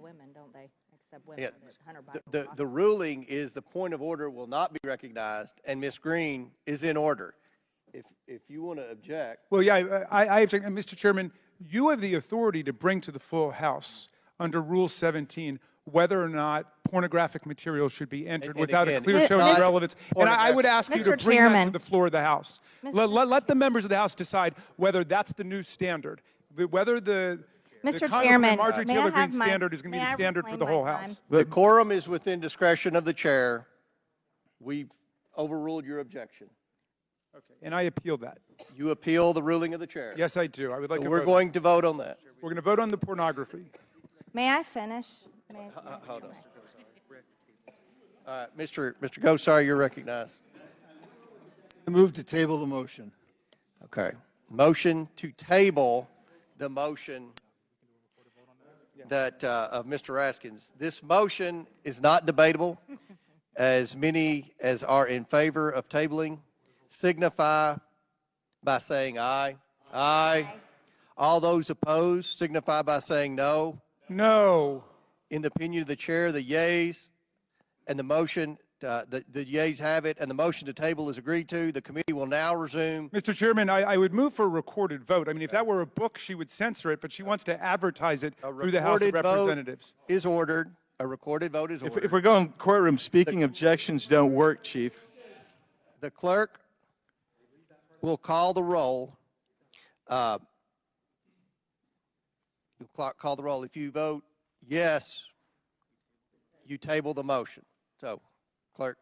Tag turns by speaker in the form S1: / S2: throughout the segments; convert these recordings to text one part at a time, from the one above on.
S1: women, don't they? Except women.
S2: Yeah,
S1: Hunter Biden.
S2: the ruling is the point of order will not be recognized, and Ms. Green is in order. If you want to object.
S3: Well, yeah, I object. And Mr. Chairman, you have the authority to bring to the full House under Rule 17 whether or not pornographic material should be entered
S2: And
S3: without
S2: again,
S3: a clear
S2: it's
S3: showing
S2: not
S3: of relevance. And I would ask you to
S1: Mr.
S3: bring that
S1: Chairman.
S3: to the floor of the House. Let the members of the House decide whether that's the new standard, whether the
S1: Mr.
S3: Congresswoman
S1: Chairman,
S3: Marjorie
S1: may I
S3: Taylor
S1: have
S3: Greene's
S1: my-
S3: standard is going to be
S1: may
S3: the
S1: I
S3: standard for
S1: reclaim
S3: the whole
S1: my
S3: House.
S1: time?
S2: The quorum is within discretion of the chair. We've overruled your objection.
S3: Okay. And I appeal that.
S2: You appeal the ruling of the chair.
S3: Yes, I do. I would like
S2: So
S3: to
S2: we're
S3: vote.
S2: going to vote on that.
S3: We're going to vote on the pornography.
S1: May I finish? May I
S2: Hold on. All right, Mr. Gosar, you're recognized.
S4: I move to table the motion.
S2: Okay. Motion to table the motion that of Mr. Raskin's. This motion is not debatable. As many as are in favor of tabling signify by saying aye. Aye. All those opposed signify by saying no.
S3: No.
S2: In the opinion of the chair, the yeas and the motion, the yeas have it, and the motion to table is agreed to. The committee will now resume.
S3: Mr. Chairman, I would move for a recorded vote. I mean, if that were a book, she would censor it, but she wants to advertise it through the House of Representatives.
S2: Is ordered. A recorded vote is ordered.
S4: If we're going courtroom, speaking objections don't work, Chief.
S2: The clerk will call the roll. You'll call the roll. If you vote yes, you table the motion. So, clerk,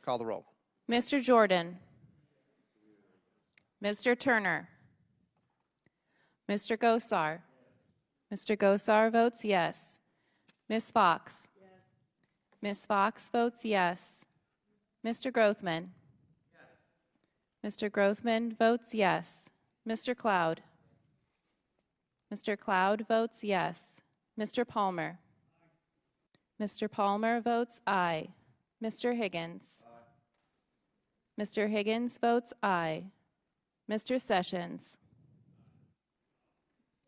S2: call the roll.
S5: Mr. Jordan. Mr. Turner. Mr. Gosar. Mr. Gosar votes yes. Ms. Fox. Ms. Fox votes yes. Mr. Grothman. Mr. Grothman votes yes. Mr. Cloud. Mr. Cloud votes yes. Mr. Palmer. Mr. Palmer votes aye. Mr. Higgins. Mr. Higgins votes aye. Mr. Sessions.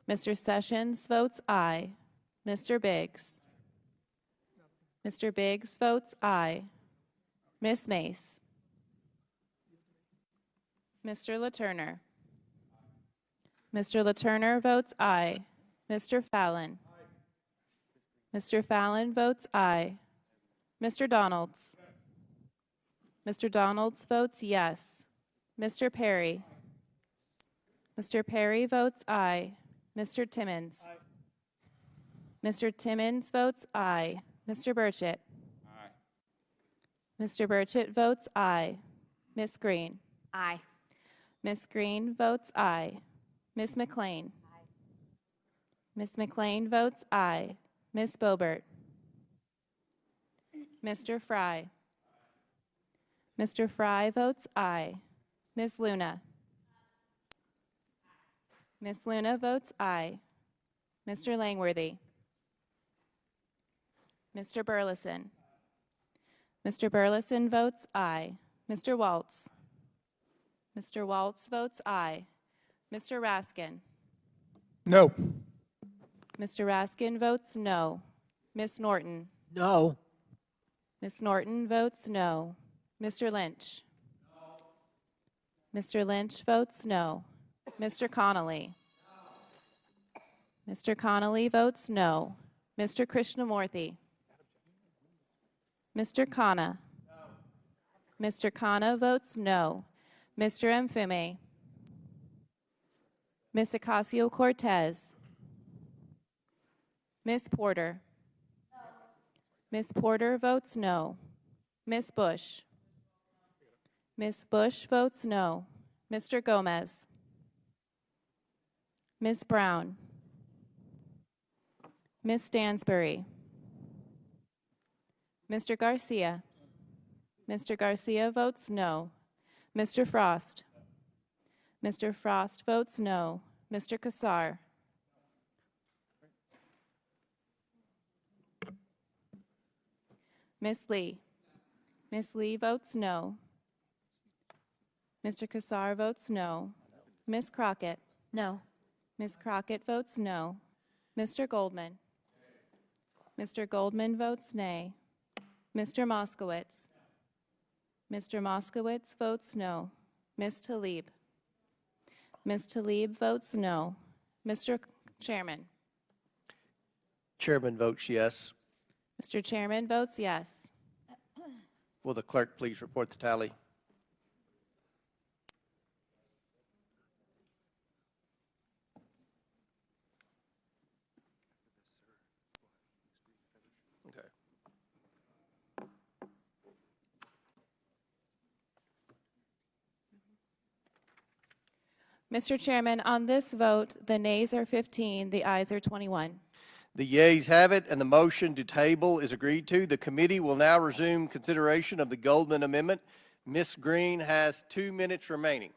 S5: Mr. Sessions votes aye. Mr. Biggs. Mr. Biggs votes aye. Ms. Mace. Mr. LaTurner. Mr. LaTurner votes aye. Mr. Fallon. Mr. Fallon votes aye. Mr. Donalds. Mr. Donalds votes yes. Mr. Perry. Mr. Perry votes aye. Mr. Timmons. Mr. Timmons votes aye. Mr. Burchett. Mr. Burchett votes aye. Ms. Green.
S1: Aye.
S5: Ms. Green votes aye. Ms. McLean. Ms. McLean votes aye. Ms. Boebert. Mr. Fry. Mr. Fry votes aye. Ms. Luna. Ms. Luna votes aye. Mr. Langworthy. Mr. Burleson. Mr. Burleson votes aye. Mr. Waltz. Mr. Waltz votes aye. Mr. Raskin.
S3: No.
S5: Mr. Raskin votes no. Ms. Norton.
S6: No.
S5: Ms. Norton votes no. Mr. Lynch. Mr. Lynch votes no. Mr. Connolly. Mr. Connolly votes no. Mr. Krishnamurthy. Mr. Khanna. Mr. Khanna votes no. Mr. Mfume. Ms. Ocasio-Cortez. Ms. Porter. Ms. Porter votes no. Ms. Bush. Ms. Bush votes no. Mr. Gomez. Ms. Brown. Ms. Stansbury. Mr. Garcia. Mr. Garcia votes no. Mr. Frost. Mr. Frost votes no. Mr. Kassar. Ms. Lee. Ms. Lee votes no. Mr. Kassar votes no. Ms. Crockett.
S1: No.
S5: Ms. Crockett votes no. Mr. Goldman. Mr. Goldman votes nay. Mr. Moskowitz. Mr. Moskowitz votes no. Ms. Tlaib. Ms. Tlaib votes no. Mr. Chairman.
S2: Chairman votes yes.
S5: Mr. Chairman votes yes.
S2: Will the clerk please report the tally? Okay.
S5: Mr. Chairman, on this vote, the nays are 15, the ayes are 21.
S2: The yeas have it, and the motion to table is agreed to. The committee will now resume consideration of the Goldman Amendment. Ms. Green has 2 minutes remaining.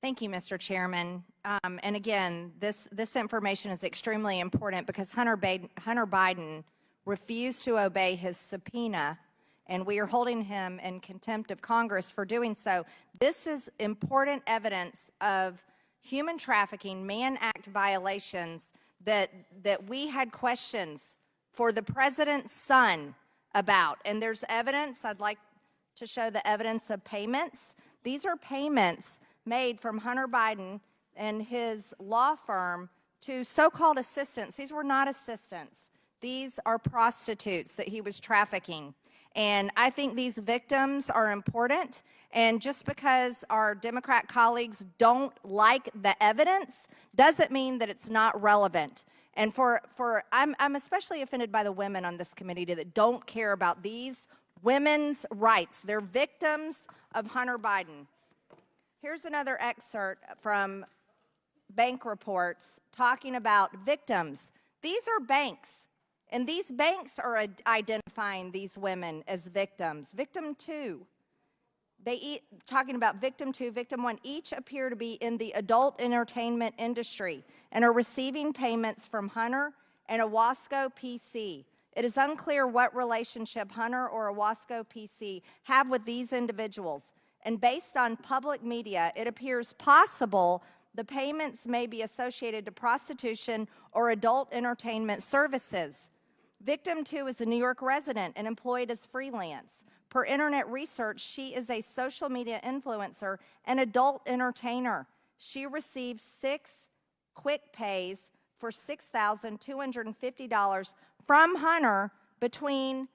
S1: Thank you, Mr. Chairman. And again, this information is extremely important because Hunter Biden refused to obey his subpoena, and we are holding him in contempt of Congress for doing so. This is important evidence of human trafficking, Mann Act violations that we had questions for the president's son about. And there's evidence. I'd like to show the evidence of payments. These are payments made from Hunter Biden and his law firm to so-called assistants. These were not assistants. These are prostitutes that he was trafficking. And I think these victims are important. And just because our Democrat colleagues don't like the evidence doesn't mean that it's not relevant. And I'm especially offended by the women on this committee that don't care about these women's rights. They're victims of Hunter Biden. Here's another excerpt from bank reports talking about victims. These are banks. And these banks are identifying these women as victims. Victim 2, talking about victim 2, victim 1, each appear to be in the adult entertainment industry and are receiving payments from Hunter and Owasco PC. It is unclear what relationship Hunter or Owasco PC have with these individuals. And based on public media, it appears possible the payments may be associated to prostitution or adult entertainment services. Victim 2 is a New York resident and employed as freelance. Per internet research, she is a social media influencer and adult entertainer. She received 6 quick pays for $6,250 from Hunter between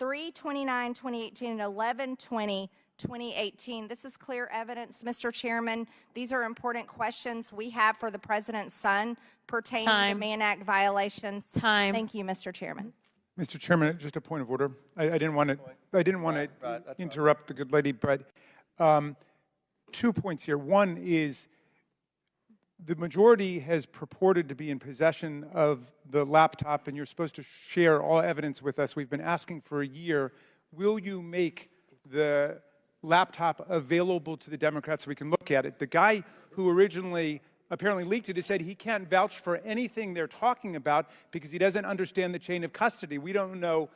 S1: 3/29/2018 and 11/20/2018. This is clear evidence, Mr. Chairman. These are important questions we have for the president's son pertaining to Mann Act violations.
S5: Time.
S1: Thank you, Mr. Chairman.
S3: Mr. Chairman, just a point of order. I didn't want to interrupt the good lady, but 2 points here. One is the majority has purported to be in possession of the laptop, and you're supposed to share all evidence with us. We've been asking for a year. Will you make the laptop available to the Democrats so we can look at it? The guy who originally apparently leaked it has said he can't vouch for anything they're talking about because he doesn't understand the chain of custody. We don't know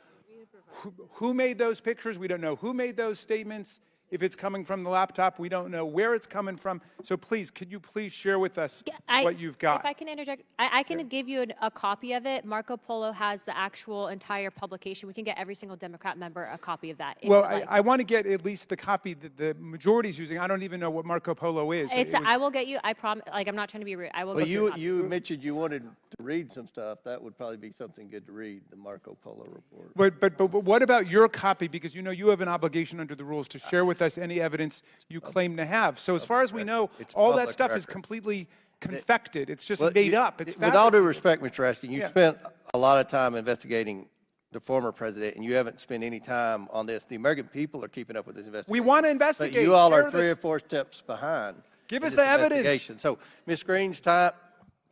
S3: who made those pictures. We don't know who made those statements. If it's coming from the laptop, we don't know where it's coming from. So please, could you please share with us what you've got?
S6: If I can interject, I can give you a copy of it. Marco Polo has the actual entire publication. We can get every single Democrat member a copy of that.
S3: Well, I want to get at least the copy that the majority is using. I don't even know what Marco Polo is.
S6: I will get you. I promise. Like, I'm not trying to be rude. I will.
S2: Well,
S6: get you.
S2: you mentioned you wanted to read some stuff. That would probably be something good to read, the Marco Polo report.
S3: But what about your copy? Because you know you have an obligation under the rules to share with us any evidence you claim to have. So as far as we know, all that stuff is completely confected. It's just made up. It's
S2: with all due respect, Mr. Raskin, you spent a lot of time investigating the former president, and you haven't spent any time on this. The American people are keeping up with this investigation.
S3: We want to investigate.
S2: But you all
S3: Share
S2: are 3
S3: this.
S2: or 4 steps behind.
S3: Give
S2: in
S3: us
S2: this
S3: the evidence.
S2: investigation. So, Ms. Green's time.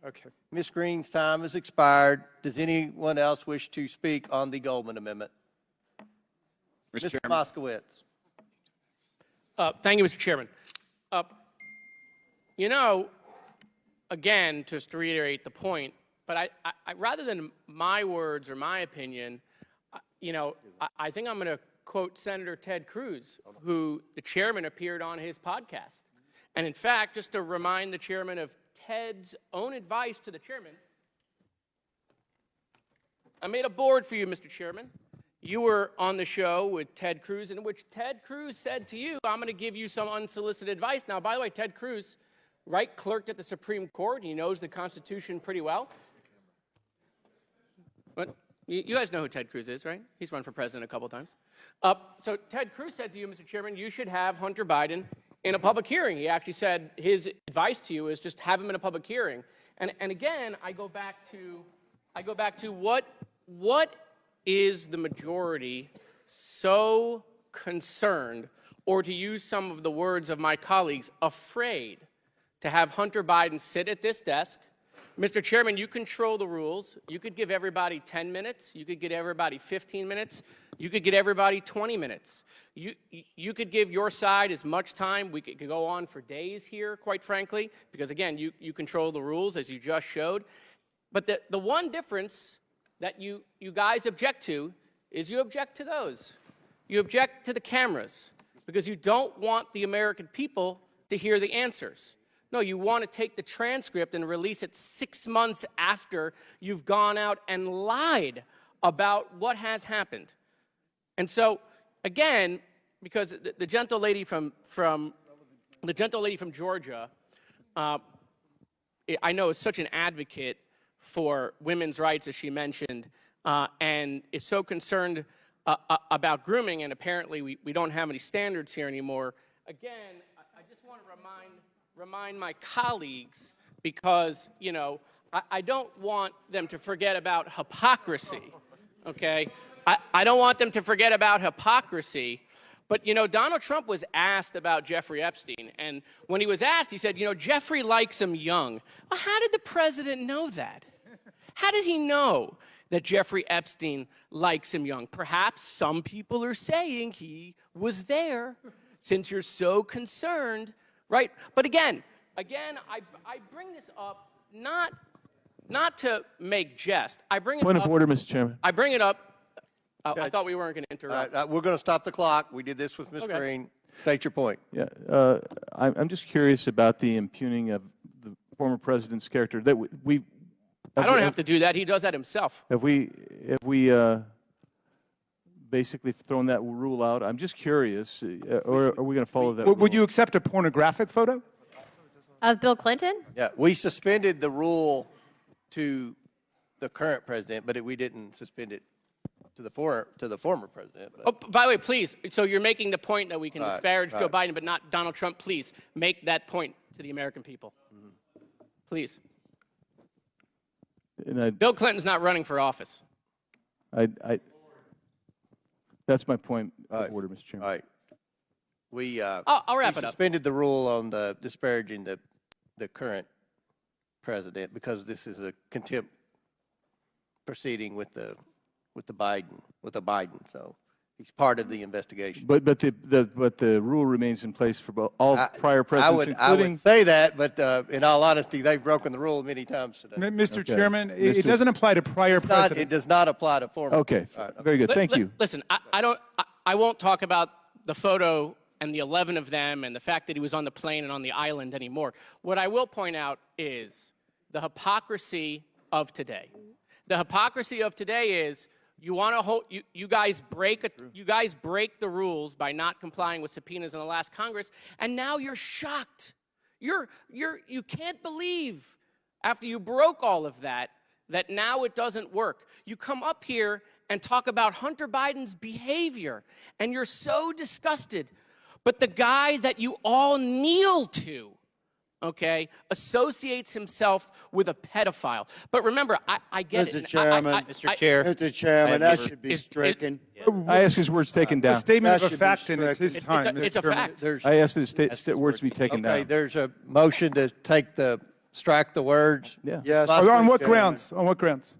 S3: Okay.
S2: Ms. Green's time has expired. Does anyone else wish to speak on the Goldman Amendment?
S7: Mr.
S2: Mr.
S7: Chairman.
S2: Moskowitz.
S7: Thank you, Mr. Chairman. You know, again, just to reiterate the point, but I rather than my words or my opinion, I think I'm going to quote Senator Ted Cruz, who the chairman appeared on his podcast. And in fact, just to remind the chairman of Ted's own advice to the chairman, I made a board for you, Mr. Chairman. You were on the show with Ted Cruz, in which Ted Cruz said to you, I'm going to give you some unsolicited advice. Now, by the way, Ted Cruz, right, clerked at the Supreme Court. He knows the Constitution pretty well. But you guys know who Ted Cruz is, right? He's run for president a couple times. So Ted Cruz said to you, Mr. Chairman, you should have Hunter Biden in a public hearing. He actually said his advice to you is just have him in a public hearing. And again, I go back to what is the majority so concerned, or to use some of the words of my colleagues, afraid to have Hunter Biden sit at this desk? Mr. Chairman, you control the rules. You could give everybody 10 minutes. You could give everybody 15 minutes. You could give everybody 20 minutes. You could give your side as much time. We could go on for days here, quite frankly, because, again, you control the rules, as you just showed. But the one difference that you guys object to is you object to those. You object to the cameras because you don't want the American people to hear the answers. No, you want to take the transcript and release it 6 months after you've gone out and lied about what has happened. And so, again, because the gentle lady from Georgia, I know is such an advocate for women's rights, as she mentioned, and is so concerned about grooming, and apparently we don't have any standards here anymore. Again, I just want to remind my colleagues, because, you know, I don't want them to forget about hypocrisy, okay? I don't want them to forget about hypocrisy. But, you know, Donald Trump was asked about Jeffrey Epstein, and when he was asked, he said, you know, Jeffrey likes him young. Well, how did the president know that? How did he know that Jeffrey Epstein likes him young? Perhaps some people are saying he was there, since you're so concerned, right? But again, I bring this up not to make jest. I bring it
S4: Point
S7: up.
S4: of order, Mr. Chairman.
S7: I bring it up. I thought we weren't going to interrupt.
S2: We're going to stop the clock. We did this with Ms.
S7: Okay.
S2: Green. State your point.
S4: Yeah, I'm just curious about the impugning of the former president's character. That we
S7: I don't have to do that. He does that himself.
S4: Have we basically thrown that rule out? I'm just curious, or are we going to follow that rule?
S3: Would you accept a pornographic photo?
S6: Of Bill Clinton?
S2: Yeah, we suspended the rule to the current president, but we didn't suspend it to the former president.
S7: Oh, by the way, please, so you're making the point that we can disparage Joe
S2: right.
S7: Biden, but not Donald Trump. Please make that point to the American people. Please.
S4: And
S7: Bill Clinton's not running for office.
S4: that's my point
S2: All
S4: of
S2: right.
S4: order, Mr. Chairman.
S2: All right.
S7: I'll wrap it up.
S2: Suspended the rule on the disparaging the current president because this is a contempt proceeding with the Biden. So he's part of the investigation.
S4: But the rule remains in place for all prior presidents,
S2: I
S4: including.
S2: would say that, but in all honesty, they've broken the rule many times today.
S3: Mr.
S4: Okay.
S3: Chairman, it
S4: Mr.
S3: doesn't apply to prior
S2: It
S3: presidents.
S2: does not apply to former.
S4: Okay,
S2: All right,
S4: very good. Thank you.
S7: Listen, I won't talk about the photo and the 11 of them and the fact that he was on the plane and on the island anymore. What I will point out is the hypocrisy of today. The hypocrisy of today is you want to hold you guys break the rules by not complying with subpoenas in the last Congress, and now you're shocked. You can't believe after you broke all of that now it doesn't work. You come up here and talk about Hunter Biden's behavior, and you're so disgusted. But the guy that you all kneel to, okay, associates himself with a pedophile. But remember, I get
S8: Mr.
S7: it.
S8: Chairman,
S7: Mr. Chair.
S8: Mr. Chairman, that should be stricken.
S4: I ask his words taken
S3: A
S4: down.
S3: statement
S8: That
S3: of a
S8: should be
S3: fact, and it's his
S8: stricken.
S3: time.
S7: It's
S3: Mr.
S7: a
S3: Chairman.
S7: fact.
S2: There's,
S4: I ask his words to be taken
S2: okay,
S4: down.
S2: there's a motion to strike the words.
S4: Yeah.
S8: Yes.
S3: On
S8: Mr.
S3: what
S8: Chairman.
S3: grounds? On what grounds?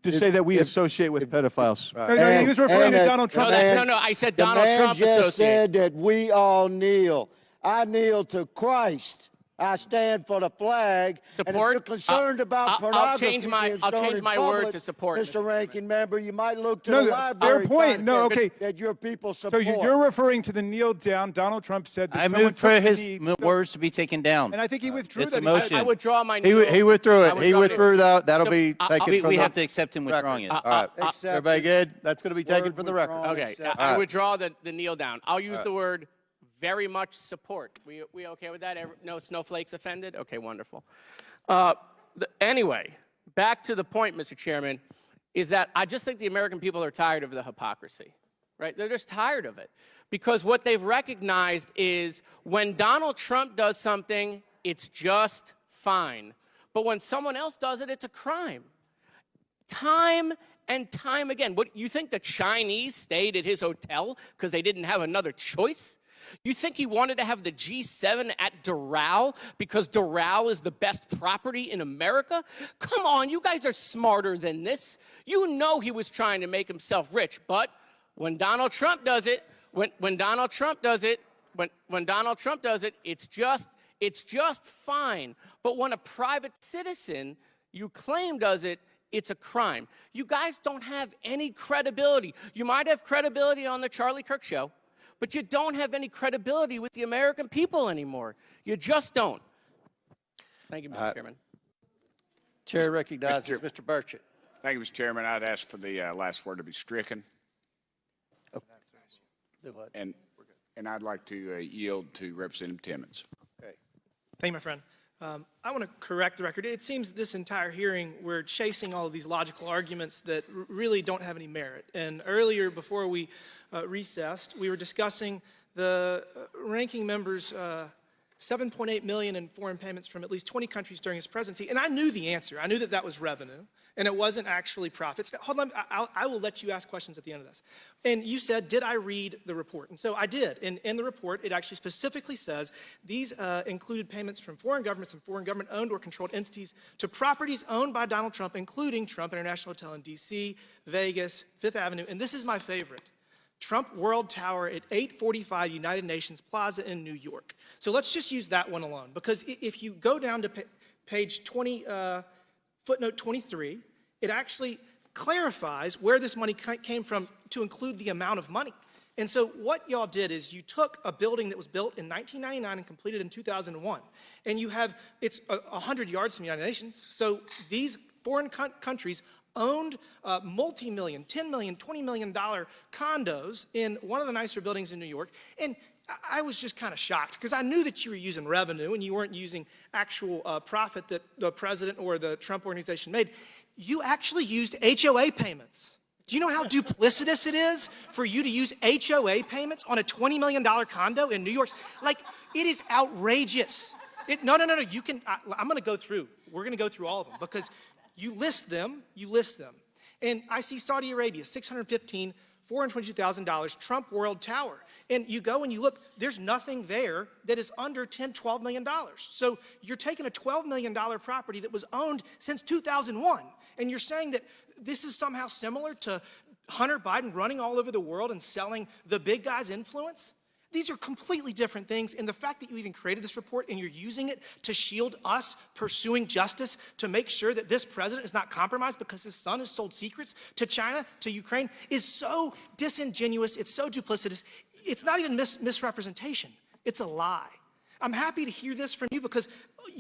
S4: To say that we associate with pedophiles.
S3: No, he was referring to Donald Trump.
S7: No, I said Donald Trump
S8: The man just
S7: associates.
S8: said that we all kneel. I kneel to Christ. I stand for the flag. And if
S7: Support?
S8: you're concerned about
S7: I'll
S8: pornography
S7: change my-
S8: being
S7: I'll
S8: shown
S7: change
S8: in
S7: my word
S8: public,
S7: to support, Mr.
S8: Mr. Ranking Member, you might look to
S3: No,
S8: the
S3: fair
S8: library
S3: point. No,
S8: content
S3: okay.
S8: that your people
S3: So
S8: support.
S3: you're referring to the kneel down. Donald Trump said that
S9: I
S3: someone
S9: moved for
S3: took the
S9: his
S3: knee.
S9: words to be taken down.
S3: And I think he withdrew
S9: It's
S3: that.
S9: a motion.
S7: I withdraw my.
S2: He withdrew
S7: I
S2: it. He withdrew that. That'll
S7: So,
S2: be taken
S9: We,
S2: from
S9: we
S2: the
S9: have to accept him withdrawing it.
S2: All right.
S8: Accept
S2: Everybody
S8: it.
S2: good? That's going to be taken
S8: Word
S2: from the record.
S8: withdrawn.
S7: Okay,
S8: Accept
S7: I
S2: right.
S7: withdraw the kneel down. I'll use the word very much support. We okay with that? No snowflakes offended? Okay, wonderful. Anyway, back to the point, Mr. Chairman, is that I just think the American people are tired of the hypocrisy, right? They're just tired of it. Because what they've recognized is when Donald Trump does something, it's just fine. But when someone else does it, it's a crime. Time and time again. What, you think the Chinese stayed at his hotel because they didn't have another choice? You think he wanted to have the G7 at Doral because Doral is the best property in America? Come on, you guys are smarter than this. You know he was trying to make himself rich, but when Donald Trump does it, when Donald Trump does it, when Donald Trump does it, it's just fine. But when a private citizen you claim does it, it's a crime. You guys don't have any credibility. You might have credibility on the Charlie Kirk show, but you don't have any credibility with the American people anymore. You just don't. Thank you, Mr. Chairman.
S2: Chair recognizes Mr. Burchett.
S10: Thank you, Mr. Chairman. I'd ask for the last word to be stricken.
S2: Do what?
S10: And I'd like to yield to Representative Timmons.
S2: Okay.
S11: Thank you, my friend. I want to correct the record. It seems this entire hearing we're chasing all of these logical arguments that really don't have any merit. And earlier, before we recessed, we were discussing the ranking member's $7.8 million in foreign payments from at least 20 countries during his presidency. And I knew the answer. I knew that that was revenue, and it wasn't actually profits. Hold on, I will let you ask questions at the end of this. And you said, did I read the report? And so I did. And in the report, it actually specifically says these included payments from foreign governments and foreign government-owned or controlled entities to properties owned by Donald Trump, including Trump International Hotel in D.C., Vegas, Fifth Avenue, and this is my favorite, Trump World Tower at 845 United Nations Plaza in New York. So let's just use that one alone, because if you go down to page 20, footnote 23, it actually clarifies where this money came from to include the amount of money. And so what y'all did is you took a building that was built in 1999 and completed in 2001, and you have, it's 100 yards from the United Nations. So these foreign countries owned multi-million, $10 million, $20 million condos in one of the nicer buildings in New York. And I was just kind of shocked because I knew that you were using revenue and you weren't using actual profit that the president or the Trump organization made. You actually used HOA payments. Do you know how duplicitous it is for you to use HOA payments on a $20 million condo in New York? Like, it is outrageous. No, you can, I'm going to go through. We're going to go through all of them because you list them. And I see Saudi Arabia, $615, $422,000, Trump World Tower. And you go and you look, there's nothing there that is under $10, $12 million. So you're taking a $12 million property that was owned since 2001, and you're saying that this is somehow similar to Hunter Biden running all over the world and selling the big guy's influence? These are completely different things, and the fact that you even created this report and you're using it to shield us pursuing justice to make sure that this president is not compromised because his son has sold secrets to China, to Ukraine, is so disingenuous, it's so duplicitous. It's not even misrepresentation, it's a lie. I'm happy to hear this from you because,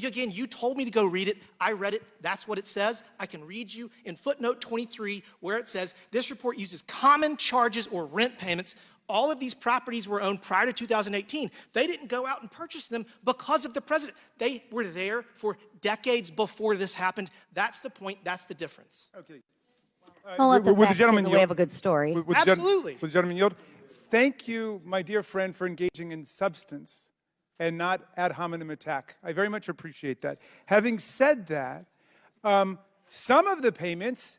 S11: again, you told me to go read it. I read it. That's what it says. I can read you in footnote 23 where it says, this report uses common charges or rent payments. All of these properties were owned prior to 2018. They didn't go out and purchase them because of the president. They were there for decades before this happened. That's the point. That's the difference.
S3: Okay.
S12: I'll let the
S3: Would
S12: facts get in the way of a good story.
S11: Absolutely.
S3: Would the gentleman yield? Thank you, my dear friend, for engaging in substance and not ad hominem attack. I very much appreciate that. Having said that, some of the payments,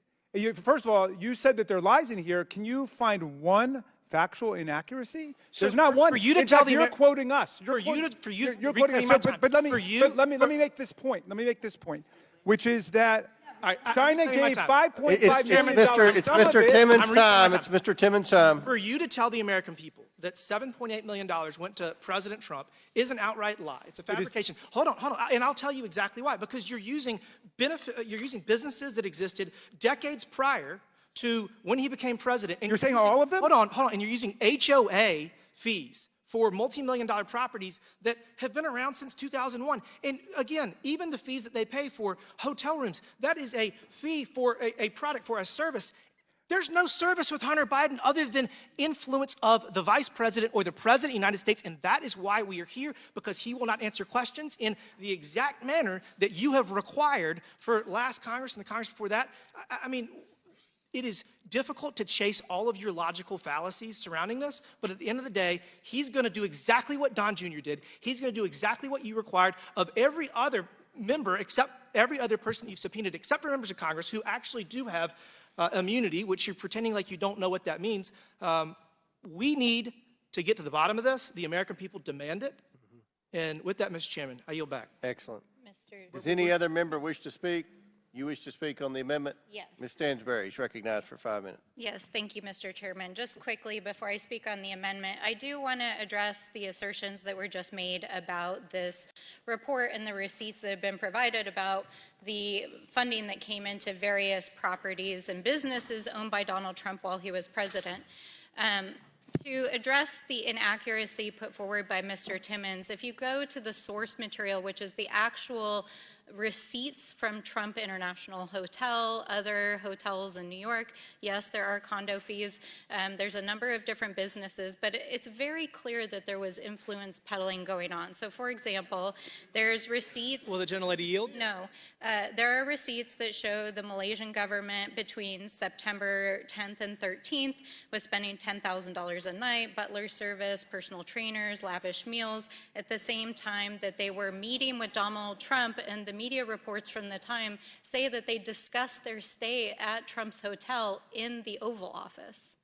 S3: first of all, you said that there are lies in here. Can you find one factual inaccuracy?
S11: So
S3: there's not one.
S11: For you to
S3: in
S11: tell
S3: fact,
S11: the
S3: you're quoting us.
S11: You're quoting
S3: us. But let me make this point. Let me make this point, which is that China gave $5.5
S2: It's
S3: million. Some of
S2: Mr.
S3: it-
S2: Timmons'
S11: I'm reading my
S2: time.
S11: time.
S2: It's Mr. Timmons' time.
S11: For you to tell the American people that $7.8 million went to President Trump is an outright lie. It's a fabrication. Hold on, and I'll tell you exactly why. Because you're using businesses that existed decades prior to when he became president. And
S3: You're saying all of them?
S11: Hold on, and you're using HOA fees for multi-million-dollar properties that have been around since 2001. And again, even the fees that they pay for hotel rooms, that is a fee for a product, for a service. There's no service with Hunter Biden other than influence of the vice president or the president of the United States, and that is why we are here, because he will not answer questions in the exact manner that you have required for last Congress and the Congress before that. I mean, it is difficult to chase all of your logical fallacies surrounding this, but at the end of the day, he's going to do exactly what Don Jr. did. He's going to do exactly what you required of every other member, except every other person you've subpoenaed, except for members of Congress who actually do have immunity, which you're pretending like you don't know what that means. We need to get to the bottom of this. The American people demand it. And with that, Mr. Chairman, I yield back.
S2: Excellent. Does any other member wish to speak? You wish to speak on the amendment?
S13: Yes.
S2: Ms. Stansberry is recognized for 5 minutes.
S13: Yes, thank you, Mr. Chairman. Just quickly, before I speak on the amendment, I do want to address the assertions that were just made about this report and the receipts that have been provided about the funding that came into various properties and businesses owned by Donald Trump while he was president. To address the inaccuracy put forward by Mr. Timmons, if you go to the source material, which is the actual receipts from Trump International Hotel, other hotels in New York. Yes, there are condo fees. There's a number of different businesses, but it's very clear that there was influence peddling going on. So, for example, there's receipts.
S11: Will the gentlelady yield?
S13: No. There are receipts that show the Malaysian government between September 10th and 13th was spending $10,000 a night, butler service, personal trainers, lavish meals, at the same time that they were meeting with Donald Trump, and the media reports from the time say that they discussed their stay at Trump's hotel in the Oval Office.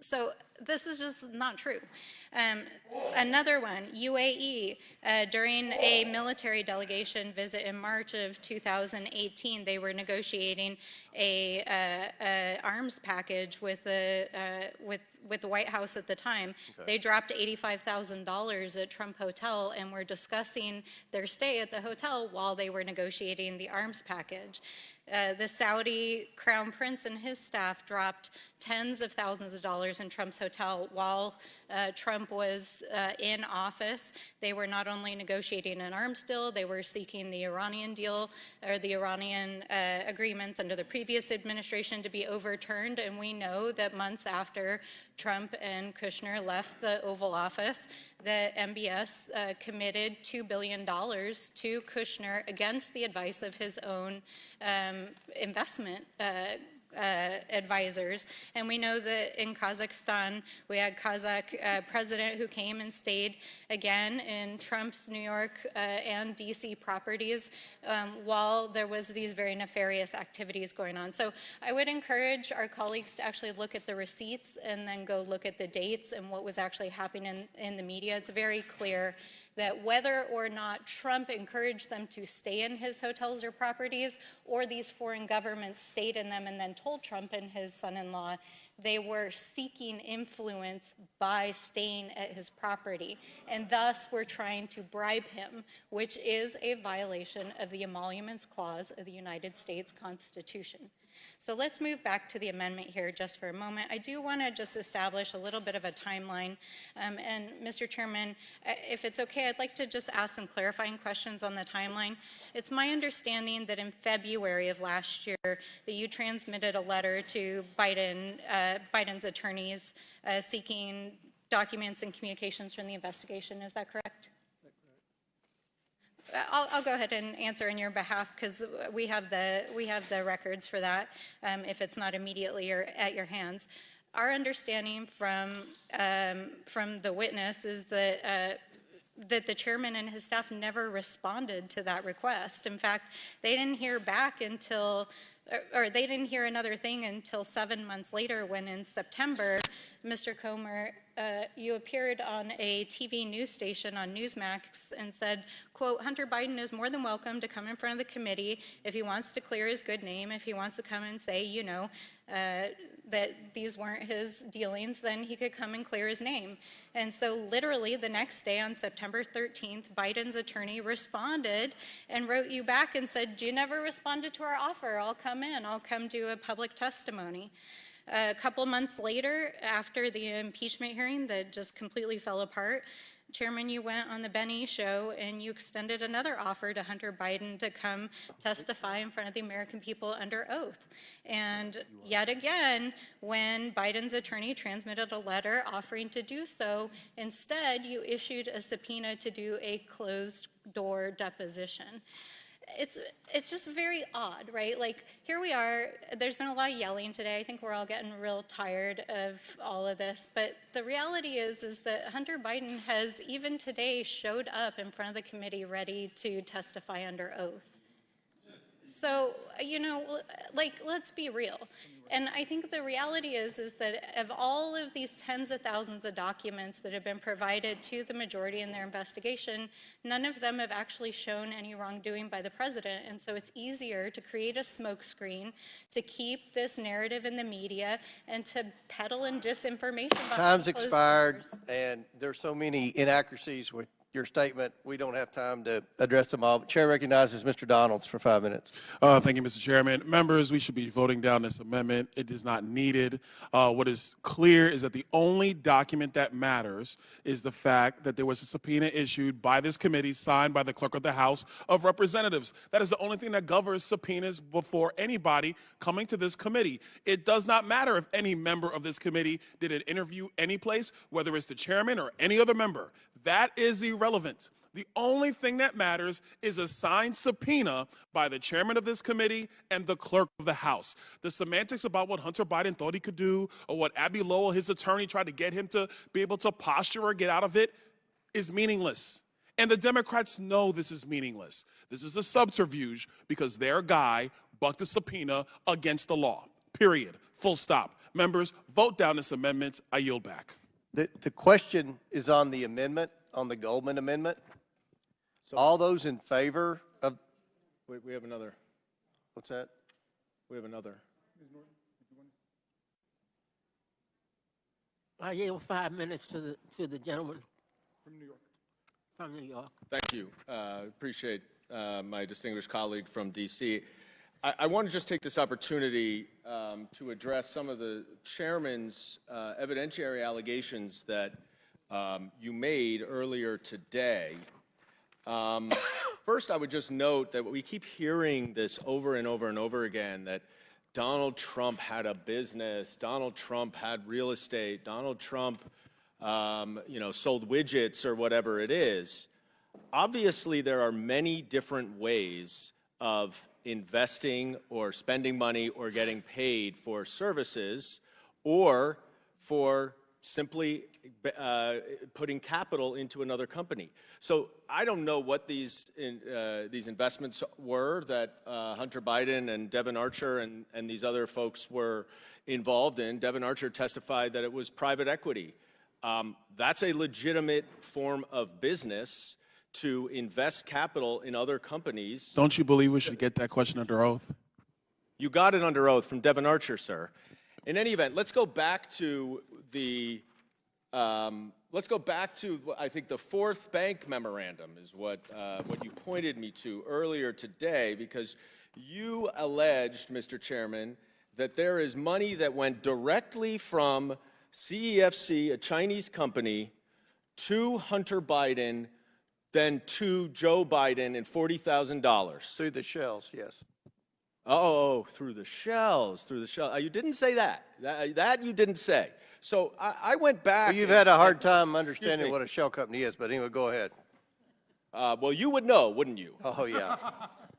S13: So this is just not true. Another one, UAE, during a military delegation visit in March of 2018, they were negotiating a arms package with the White House at the time. Okay. They dropped $85,000 at Trump Hotel and were discussing their stay at the hotel while they were negotiating the arms package. The Saudi Crown Prince and his staff dropped tens of thousands of dollars in Trump's hotel while Trump was in office. They were not only negotiating an arms deal, they were seeking the Iranian deal, or the Iranian agreements under the previous administration to be overturned. And we know that months after Trump and Kushner left the Oval Office, that MBS committed $2 billion to Kushner against the advice of his own investment advisors. And we know that in Kazakhstan, we had Kazakh president who came and stayed again in Trump's New York and DC properties while there was these very nefarious activities going on. So I would encourage our colleagues to actually look at the receipts and then go look at the dates and what was actually happening in the media. It's very clear that whether or not Trump encouraged them to stay in his hotels or properties, or these foreign governments stayed in them and then told Trump and his son-in-law, they were seeking influence by staying at his property, and thus were trying to bribe him, which is a violation of the Emoluments Clause of the United States Constitution. So let's move back to the amendment here just for a moment. I do want to just establish a little bit of a timeline. And Mr. Chairman, if it's okay, I'd like to just ask some clarifying questions on the timeline. It's my understanding that in February of last year that you transmitted a letter to Biden's attorneys seeking documents and communications from the investigation. Is that correct? I'll go ahead and answer in your behalf because we have the records for that if it's not immediately or at your hands. Our understanding from the witness is that the chairman and his staff never responded to that request. In fact, they didn't hear back until or they didn't hear another thing until 7 months later when in September, Mr. Comer, you appeared on a TV news station on Newsmax and said, quote, Hunter Biden is more than welcome to come in front of the committee if he wants to clear his good name, if he wants to come and say, you know, that these weren't his dealings, then he could come and clear his name. And so literally the next day on September 13th, Biden's attorney responded and wrote you back and said, you never responded to our offer. I'll come in. I'll come do a public testimony. A couple months later, after the impeachment hearing that just completely fell apart, Chairman, you went on the Ben E show and you extended another offer to Hunter Biden to come testify in front of the American people under oath. And yet again, when Biden's attorney transmitted a letter offering to do so, instead you issued a subpoena to do a closed-door deposition. It's just very odd, right? Like, here we are, there's been a lot of yelling today. I think we're all getting real tired of all of this. But the reality is that Hunter Biden has, even today, showed up in front of the committee ready to testify under oath. So, you know, like, let's be real. And I think the reality is that of all of these tens of thousands of documents that have been provided to the majority in their investigation, none of them have actually shown any wrongdoing by the president. And so it's easier to create a smokescreen, to keep this narrative in the media, and to peddle in disinformation.
S2: Time's expired, and there's so many inaccuracies with your statement. We don't have time to address them all. But Chair recognizes Mr. Donalds for 5 minutes.
S14: Thank you, Mr. Chairman. Members, we should be voting down this amendment. It is not needed. What is clear is that the only document that matters is the fact that there was a subpoena issued by this committee, signed by the Clerk of the House of Representatives. That is the only thing that governs subpoenas before anybody coming to this committee. It does not matter if any member of this committee did an interview anyplace, whether it's the chairman or any other member. That is irrelevant. The only thing that matters is a signed subpoena by the chairman of this committee and the clerk of the House. The semantics about what Hunter Biden thought he could do, or what Abby Lowell, his attorney, tried to get him to be able to posture or get out of it, is meaningless. And the Democrats know this is meaningless. This is a subterfuge because their guy bucked a subpoena against the law. Period. Full stop. Members, vote down this amendment. I yield back.
S2: The question is on the amendment, on the Goldman amendment. So, all those in favor of...
S15: We have another.
S2: What's that?
S15: We have another.
S16: I yield 5 minutes to the gentleman from New York. From New York.
S15: Thank you. Appreciate my distinguished colleague from D.C. I want to just take this opportunity to address some of the chairman's evidentiary allegations that you made earlier today. First, I would just note that we keep hearing this over and over and over again, that Donald Trump had a business, Donald Trump had real estate, Donald Trump sold widgets or whatever it is. Obviously, there are many different ways of investing or spending money or getting paid for services, or for simply putting capital into another company. So I don't know what these investments were that Hunter Biden and Devon Archer and these other folks were involved in. Devon Archer testified that it was private equity. That's a legitimate form of business, to invest capital in other companies.
S14: Don't you believe we should get that question under oath?
S15: You got it under oath from Devon Archer, sir. In any event, let's go back to I think the fourth bank memorandum is what you pointed me to earlier today, because you alleged, Mr. Chairman, that there is money that went directly from CEFC, a Chinese company, to Hunter Biden, then to Joe Biden, and $40,000.
S2: Through the shells, yes.
S15: Oh, through the shells, You didn't say that. That you didn't say. So I went back.
S2: Well, you've had a hard time understanding what a shell company is, but anyway, go ahead.
S15: Well, you would know, wouldn't you?
S2: Oh, yeah.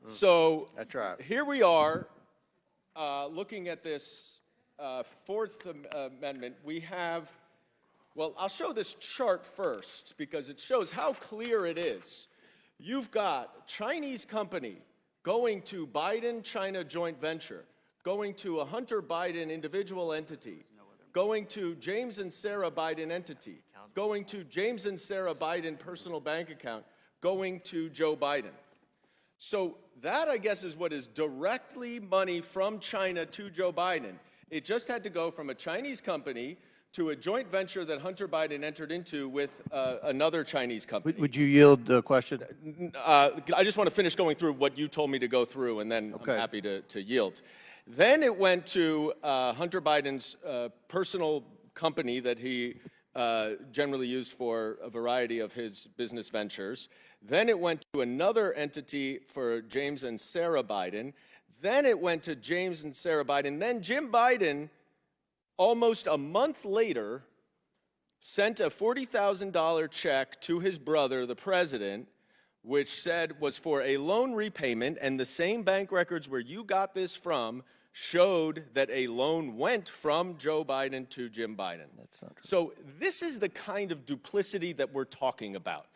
S15: So
S2: that's right.
S15: Here we are, looking at this Fourth Amendment. We have, well, I'll show this chart first because it shows how clear it is. You've got Chinese company going to Biden-China joint venture going to a Hunter Biden individual entity, going to James and Sarah Biden entity, going to James and Sarah Biden personal bank account, going to Joe Biden. So that, I guess, is what is directly money from China to Joe Biden. It just had to go from a Chinese company to a joint venture that Hunter Biden entered into with another Chinese company.
S2: Would you yield the question?
S15: I just want to finish going through what you told me to go through, and then I'm happy to yield. Then it went to Hunter Biden's personal company that he generally used for a variety of his business ventures. Then it went to another entity for James and Sarah Biden. Then it went to James and Sarah Biden. Then Jim Biden, almost a month later, sent a $40,000 check to his brother, the president, which said was for a loan repayment, and the same bank records where you got this from showed that a loan went from Joe Biden to Jim Biden.
S2: That's not true.
S15: So this is the kind of duplicity that we're talking about.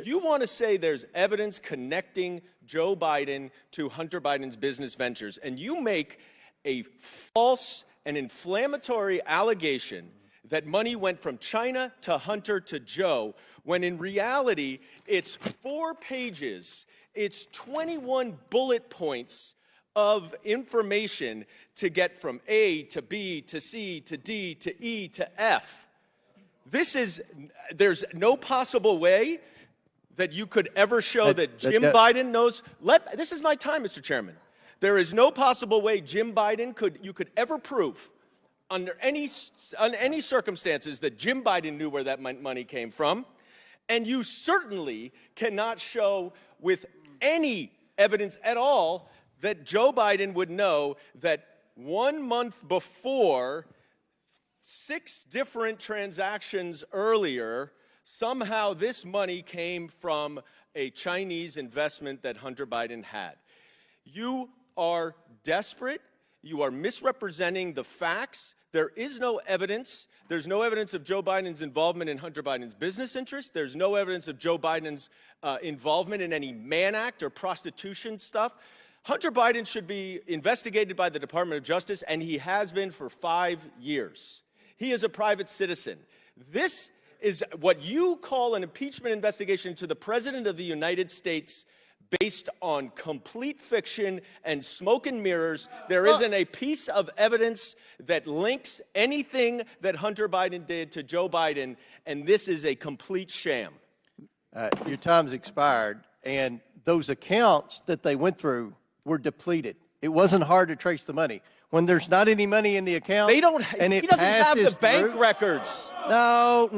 S15: You want to say there's evidence connecting Joe Biden to Hunter Biden's business ventures, and you make a false and inflammatory allegation that money went from China to Hunter to Joe, when in reality, it's 4 pages, it's 21 bullet points of information to get from A to B to C to D to E to F. There's no possible way that you could ever show that Jim Biden knows. This is my time, Mr. Chairman. There is no possible way Jim Biden you could ever prove under any circumstances that Jim Biden knew where that money came from. And you certainly cannot show with any evidence at all that Joe Biden would know that 1 month before, 6 different transactions earlier, somehow this money came from a Chinese investment that Hunter Biden had. You are desperate. You are misrepresenting the facts. There is no evidence. There's no evidence of Joe Biden's involvement in Hunter Biden's business interests. There's no evidence of Joe Biden's involvement in any Mann Act or prostitution stuff. Hunter Biden should be investigated by the Department of Justice, and he has been for 5 years. He is a private citizen. This is what you call an impeachment investigation to the President of the United States based on complete fiction and smoke and mirrors. There isn't a piece of evidence that links anything that Hunter Biden did to Joe Biden, and this is a complete sham.
S2: Your time's expired, and those accounts that they went through were depleted. It wasn't hard to trace the money. When there's not any money in the account,
S15: he doesn't have the bank
S2: through,
S15: records.
S2: No.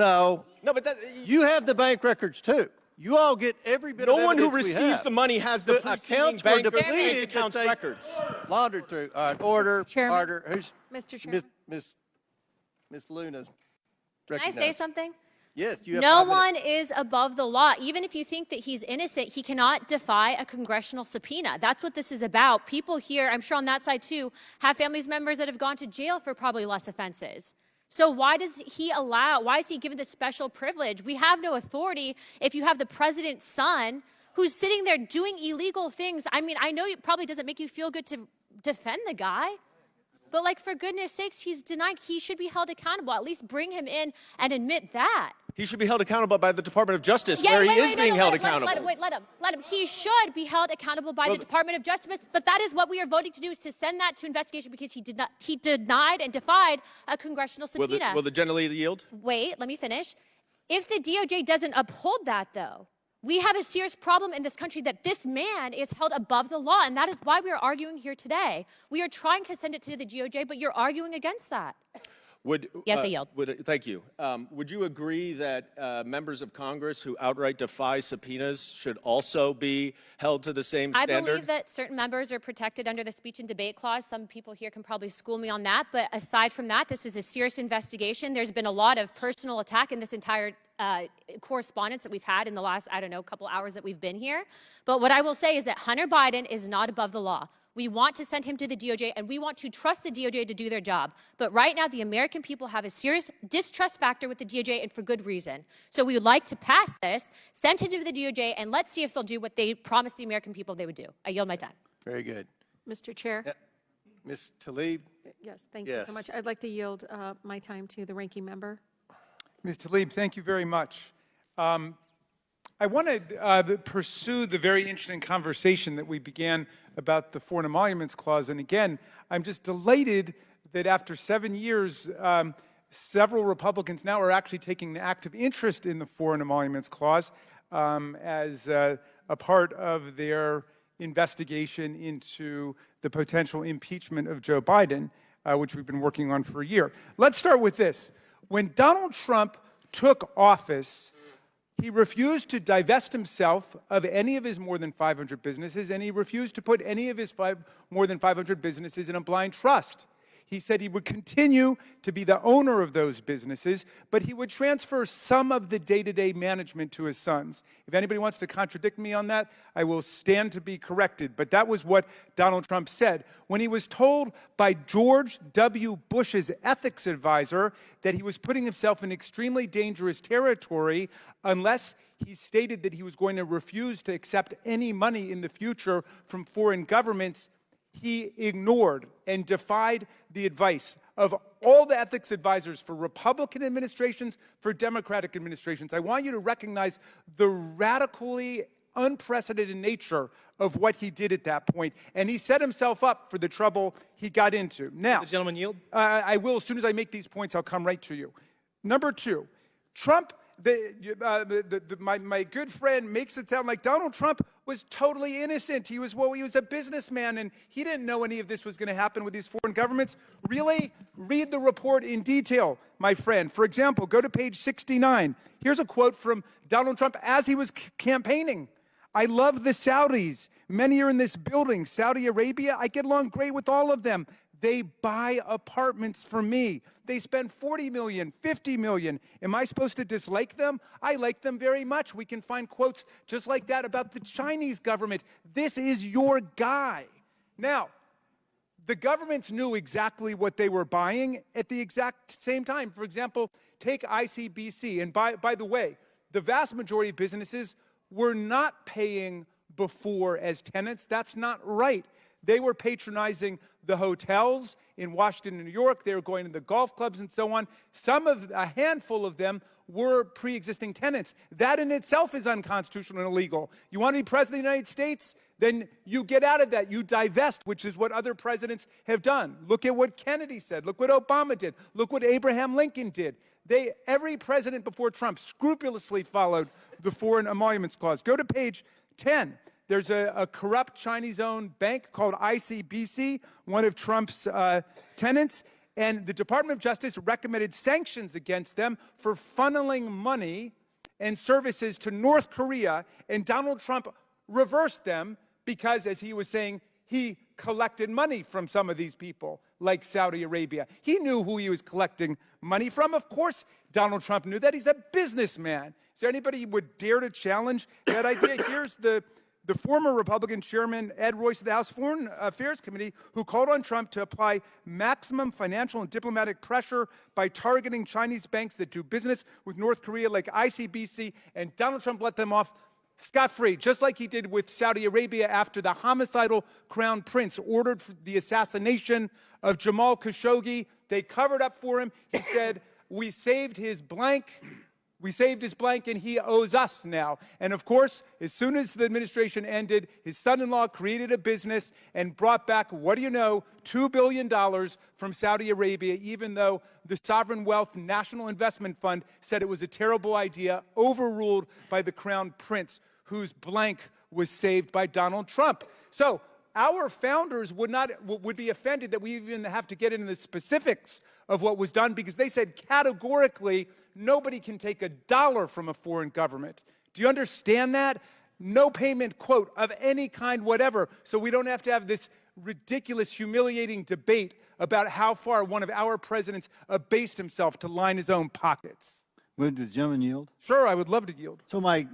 S15: No, but
S2: you have the bank records too. You all get every bit of evidence.
S15: No one who receives the money has the
S2: accounts
S15: bank
S2: were depleted
S15: accounts records.
S2: Laundered through. All right, order.
S1: Chairman.
S2: Order. Who's
S1: Mr. Chairman.
S2: Miss Luna's
S6: Can I say
S2: recognized.
S6: something?
S2: Yes, you have
S6: No
S2: 5 minutes.
S6: one is above the law. Even if you think that he's innocent, he cannot defy a congressional subpoena. That's what this is about. People here, I'm sure on that side too, have family members that have gone to jail for probably less offenses. So why is he given this special privilege? We have no authority if you have the president's son who's sitting there doing illegal things. I mean, I know it probably doesn't make you feel good to defend the guy, but like, for goodness sakes, he's denied. He should be held accountable. At least bring him in and admit that.
S15: He should be held accountable by the Department of Justice, where he is being held accountable.
S6: Let him. He should be held accountable by the Department of Justice, but that is what we are voting to do, is to send that to investigation, because he denied and defied a congressional subpoena.
S15: Will the general yield?
S6: Wait, let me finish. If the DOJ doesn't uphold that, though, we have a serious problem in this country that this man is held above the law, and that is why we are arguing here today. We are trying to send it to the DOJ, but you're arguing against that. Yes, I yield.
S15: Thank you. Would you agree that members of Congress who outright defy subpoenas should also be held to the same standard?
S6: I believe that certain members are protected under the speech and debate clause. Some people here can probably school me on that, but aside from that, this is a serious investigation. There's been a lot of personal attack in this entire correspondence that we've had in the last, couple hours that we've been here. But what I will say is that Hunter Biden is not above the law. We want to send him to the DOJ, and we want to trust the DOJ to do their job. But right now, the American people have a serious distrust factor with the DOJ, and for good reason. So we would like to pass this, send him to the DOJ, and let's see if they'll do what they promised the American people they would do. I yield my time.
S2: Very good.
S16: Mr. Chair.
S2: Ms. Tlaib?
S17: Yes, thank you
S2: Yes.
S17: so much. I'd like to yield my time to the ranking member.
S3: Ms. Tlaib, thank you very much. I want to pursue the very interesting conversation that we began about the Foreign Emoluments Clause. And again, I'm just delighted that after 7 years, several Republicans now are actually taking an active interest in the Foreign Emoluments Clause as a part of their investigation into the potential impeachment of Joe Biden, which we've been working on for a year. Let's start with this. When Donald Trump took office, he refused to divest himself of any of his more than 500 businesses, and he refused to put any of his more than 500 businesses in a blind trust. He said he would continue to be the owner of those businesses, but he would transfer some of the day-to-day management to his sons. If anybody wants to contradict me on that, I will stand to be corrected. But that was what Donald Trump said. When he was told by George W. Bush's ethics advisor that he was putting himself in extremely dangerous territory unless he stated that he was going to refuse to accept any money in the future from foreign governments, he ignored and defied the advice of all the ethics advisors for Republican administrations, for Democratic administrations. I want you to recognize the radically unprecedented nature of what he did at that point, and he set himself up for the trouble he got into. Now,
S11: the gentleman yield?
S3: I will. As soon as I make these points, I'll come right to you. Number two, Trump, my good friend makes it sound like Donald Trump was totally innocent. He was a businessman, and he didn't know any of this was going to happen with these foreign governments. Really? Read the report in detail, my friend. For example, go to page 69. Here's a quote from Donald Trump as he was campaigning. I love the Saudis. Many are in this building. Saudi Arabia, I get along great with all of them. They buy apartments for me. They spend $40 million, $50 million. Am I supposed to dislike them? I like them very much. We can find quotes just like that about the Chinese government. This is your guy. Now, the governments knew exactly what they were buying at the exact same time. For example, take ICBC. And by the way, the vast majority of businesses were not paying before as tenants. That's not right. They were patronizing the hotels in Washington and New York. They were going to the golf clubs and so on. A handful of them were pre-existing tenants. That in itself is unconstitutional and illegal. You want to be president of the United States? Then you get out of that. You divest, which is what other presidents have done. Look at what Kennedy said. Look what Obama did. Look what Abraham Lincoln did. Every president before Trump scrupulously followed the Foreign Emoluments Clause. Go to page 10. There's a corrupt Chinese-owned bank called ICBC, one of Trump's tenants, and the Department of Justice recommended sanctions against them for funneling money and services to North Korea, and Donald Trump reversed them because, as he was saying, he collected money from some of these people, like Saudi Arabia. He knew who he was collecting money from. Of course, Donald Trump knew that. He's a businessman. Is there anybody who would dare to challenge that idea? Here's the former Republican chairman, Ed Royce of the House Foreign Affairs Committee, who called on Trump to apply maximum financial and diplomatic pressure by targeting Chinese banks that do business with North Korea like ICBC, and Donald Trump let them off scot-free, just like he did with Saudi Arabia after the homicidal crown prince ordered the assassination of Jamal Khashoggi. They covered up for him. He said, we saved his blank, and he owes us now. And of course, as soon as the administration ended, his son-in-law created a business and brought back, what do you know, $2 billion from Saudi Arabia, even though the Sovereign Wealth National Investment Fund said it was a terrible idea, overruled by the Crown Prince, whose blank was saved by Donald Trump. So our founders would be offended that we even have to get into the specifics of what was done, because they said categorically nobody can take a dollar from a foreign government. Do you understand that? No payment, quote, of any kind, whatever. So we don't have to have this ridiculous, humiliating debate about how far one of our presidents abased himself to line his own pockets.
S8: Would the gentleman yield?
S3: Sure, I would love to yield.
S8: So my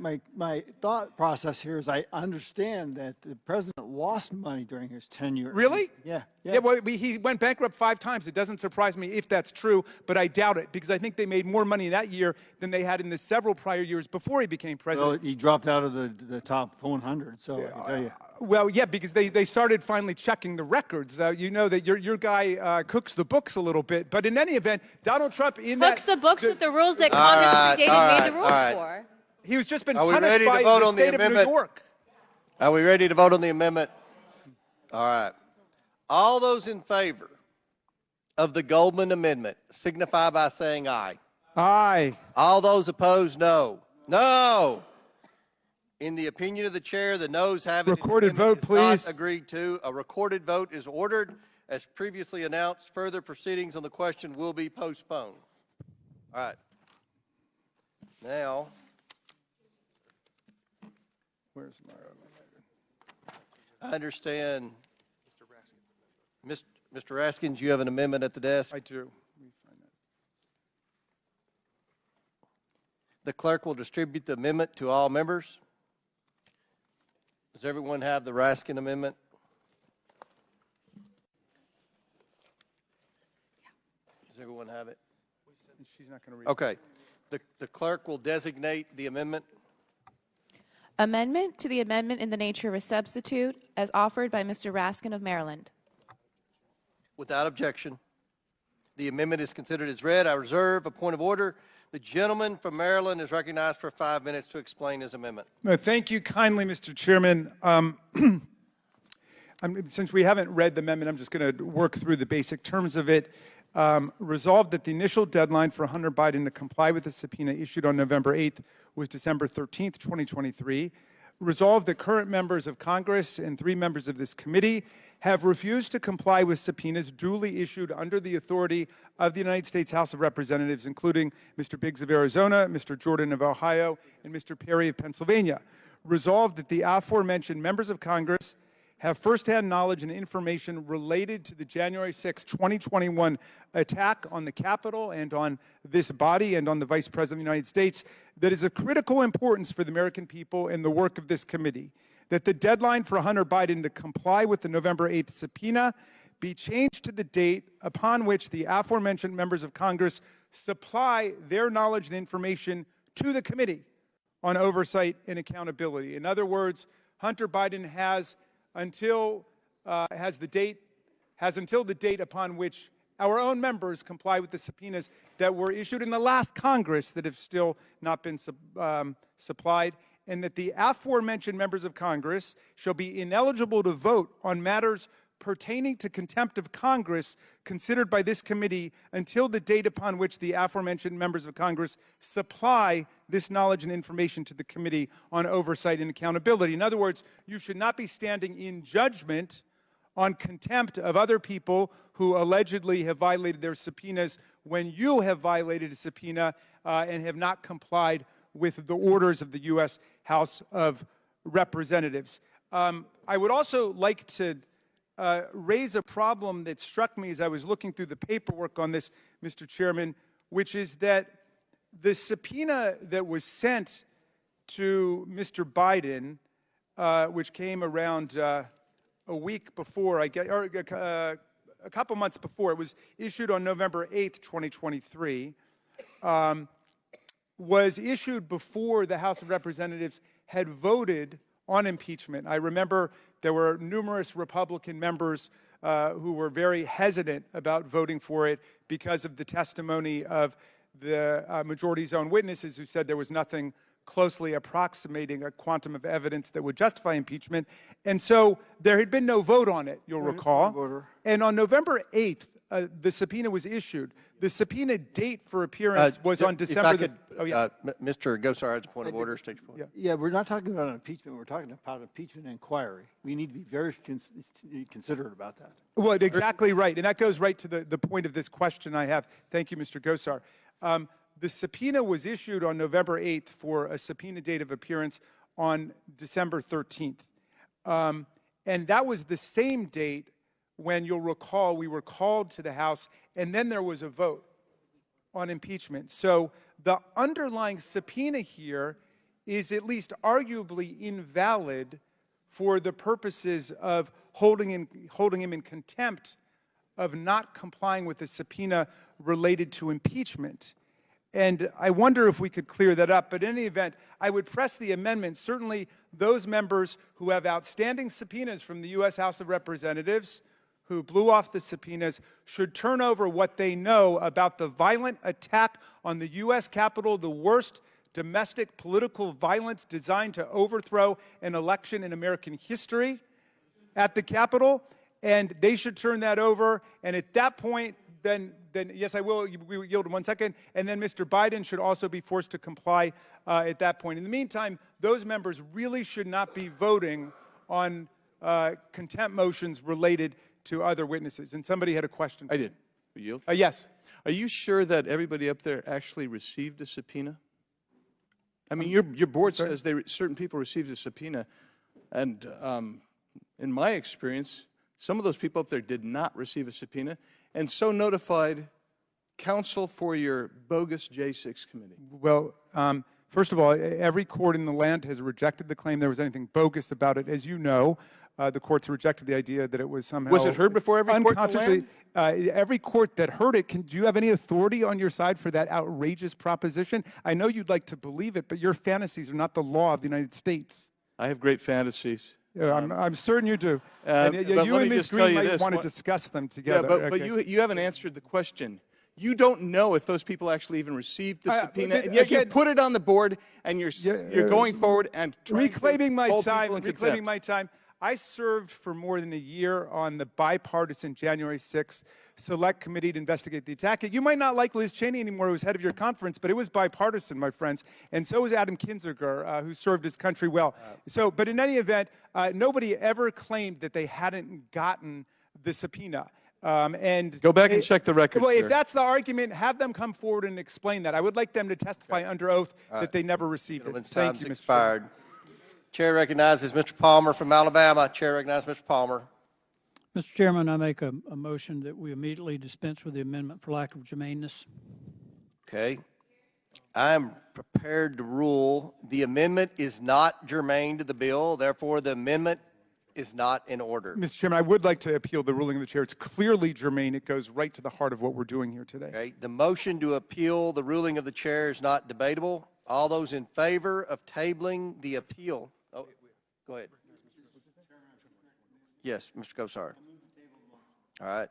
S8: thought process here is I understand that the president lost money during his tenure.
S3: Really?
S8: Yeah.
S3: Yeah, well, he went bankrupt 5 times. It doesn't surprise me if that's true, but I doubt it, because I think they made more money that year than they had in the several prior years before he became president.
S8: Well, he dropped out of the top 100, so I can tell you.
S3: Well, yeah, because they started finally checking the records. You know that your guy cooks the books a little bit. But in any event, Donald Trump
S6: Hooks the books with the rules that Congress predated made the rules for.
S3: He was just been
S2: Are we
S3: punished
S2: ready to
S3: by
S2: vote
S3: the
S2: on the
S3: state of New
S2: amendment?
S3: York.
S2: Are we ready to vote on the amendment? All right. All those in favor of the Goldman amendment signify by saying aye.
S3: Aye.
S2: All those opposed, no. No. In the opinion of the chair, the noes have it.
S3: Recorded vote,
S2: Is
S3: please.
S2: Not agreed to. A recorded vote is ordered. As previously announced, further proceedings on the question will be postponed. All right. Now,
S3: Where's my?
S2: I understand. Mr. Raskin, you have an amendment at the desk?
S3: I do.
S2: The clerk will distribute the amendment to all members. Does everyone have the Raskin amendment? Does everyone have it?
S3: She's not going to read
S2: Okay. The clerk will designate the amendment.
S5: Amendment to the amendment in the nature of a substitute as offered by Mr. Raskin of Maryland.
S2: Without objection. The amendment is considered as read. I reserve a point of order. The gentleman from Maryland is recognized for 5 minutes to explain his amendment.
S3: Thank you kindly, Mr. Chairman. Since we haven't read the amendment, I'm just going to work through the basic terms of it. Resolved that the initial deadline for Hunter Biden to comply with the subpoena issued on November 8th was December 13th, 2023. Resolved that current members of Congress and 3 members of this committee have refused to comply with subpoenas duly issued under the authority of the United States House of Representatives, including Mr. Biggs of Arizona, Mr. Jordan of Ohio, and Mr. Perry of Pennsylvania. Resolved that the aforementioned members of Congress have firsthand knowledge and information related to the January 6, 2021 attack on the Capitol and on this body and on the Vice President of the United States that is of critical importance for the American people and the work of this committee. That the deadline for Hunter Biden to comply with the November 8th subpoena be changed to the date upon which the aforementioned members of Congress supply their knowledge and information to the Committee on Oversight and Accountability. In other words, Hunter Biden has until the date upon which our own members comply with the subpoenas that were issued in the last Congress that have still not been supplied, and that the aforementioned members of Congress shall be ineligible to vote on matters pertaining to contempt of Congress considered by this committee until the date upon which the aforementioned members of Congress supply this knowledge and information to the Committee on Oversight and Accountability. In other words, you should not be standing in judgment on contempt of other people who allegedly have violated their subpoenas when you have violated a subpoena and have not complied with the orders of the U.S. House of Representatives. I would also like to raise a problem that struck me as I was looking through the paperwork on this, Mr. Chairman, which is that the subpoena that was sent to Mr. Biden, which came around a week before, or a couple months before, it was issued on November 8th, 2023, was issued before the House of Representatives had voted on impeachment. I remember there were numerous Republican members who were very hesitant about voting for it because of the testimony of the majority's own witnesses who said there was nothing closely approximating a quantum of evidence that would justify impeachment. And so there had been no vote on it, you'll recall. And on November 8th, the subpoena was issued. The subpoena date for appearance was on December
S2: Mr. Gosar has a point of order. State your point.
S8: Yeah, we're not talking about impeachment. We're talking about impeachment inquiry. We need to be very considerate about that.
S3: Well, exactly right. And that goes right to the point of this question I have. Thank you, Mr. Gosar. The subpoena was issued on November 8th for a subpoena date of appearance on December 13th. And that was the same date when, you'll recall, we were called to the House, and then there was a vote on impeachment. So the underlying subpoena here is at least arguably invalid for the purposes of holding him in contempt of not complying with the subpoena related to impeachment. And I wonder if we could clear that up. But in any event, I would press the amendment. Certainly those members who have outstanding subpoenas from the U.S. House of Representatives, who blew off the subpoenas, should turn over what they know about the violent attack on the U.S. Capitol, the worst domestic political violence designed to overthrow an election in American history at the Capitol. And they should turn that over. And at that point, then yes, I will. We will yield in 1 second. And then Mr. Biden should also be forced to comply at that point. In the meantime, those members really should not be voting on contempt motions related to other witnesses. And somebody had a question.
S4: I did. You yield?
S3: Yes.
S4: Are you sure that everybody up there actually received a subpoena? I mean, your board says certain people received a subpoena. And in my experience, some of those people up there did not receive a subpoena, and so notified counsel for your bogus J6 committee.
S3: Well, first of all, every court in the land has rejected the claim there was anything bogus about it. As you know, the courts rejected the idea that it was somehow...
S4: Was it heard before every court in the land?
S3: Every court that heard it, do you have any authority on your side for that outrageous proposition? I know you'd like to believe it, but your fantasies are not the law of the United States.
S4: I have great fantasies.
S3: I'm certain you do.
S4: But
S3: You and Ms. Green might want to
S4: One-
S3: discuss them together.
S4: Yeah, but you haven't answered the question. You don't know if those people actually even received the subpoena, and yet you put it on the board, and you're going forward and trying
S3: reclaiming my
S4: to hold
S3: time.
S4: people in
S3: Reclaiming
S4: contempt.
S3: my time. I served for more than a year on the bipartisan January 6th Select Committee to investigate the attack. You might not like Liz Cheney anymore, who was head of your conference, but it was bipartisan, my friends. And so was Adam Kinzinger, who served his country well. But in any event, nobody ever claimed that they hadn't gotten the subpoena. And
S4: go back and check the records.
S3: Well, if
S4: sir.
S3: that's the argument, have them come forward and explain that. I would like them to testify under oath that they never received it. Thank you, Mr.
S2: expired. Chair recognizes Mr. Palmer from Alabama. Chair recognizes Mr. Palmer.
S18: Mr. Chairman, I make a motion that we immediately dispense with the amendment for lack of germaneness.
S2: Okay. I am prepared to rule the amendment is not germane to the bill. Therefore, the amendment is not in order.
S3: Mr. Chairman, I would like to appeal the ruling of the chair. It's clearly germane. It goes right to the heart of what we're doing here today.
S2: Okay. The motion to appeal the ruling of the chair is not debatable. All those in favor of tabling the appeal. Oh, go ahead. Yes, Mr. Gosar. All right.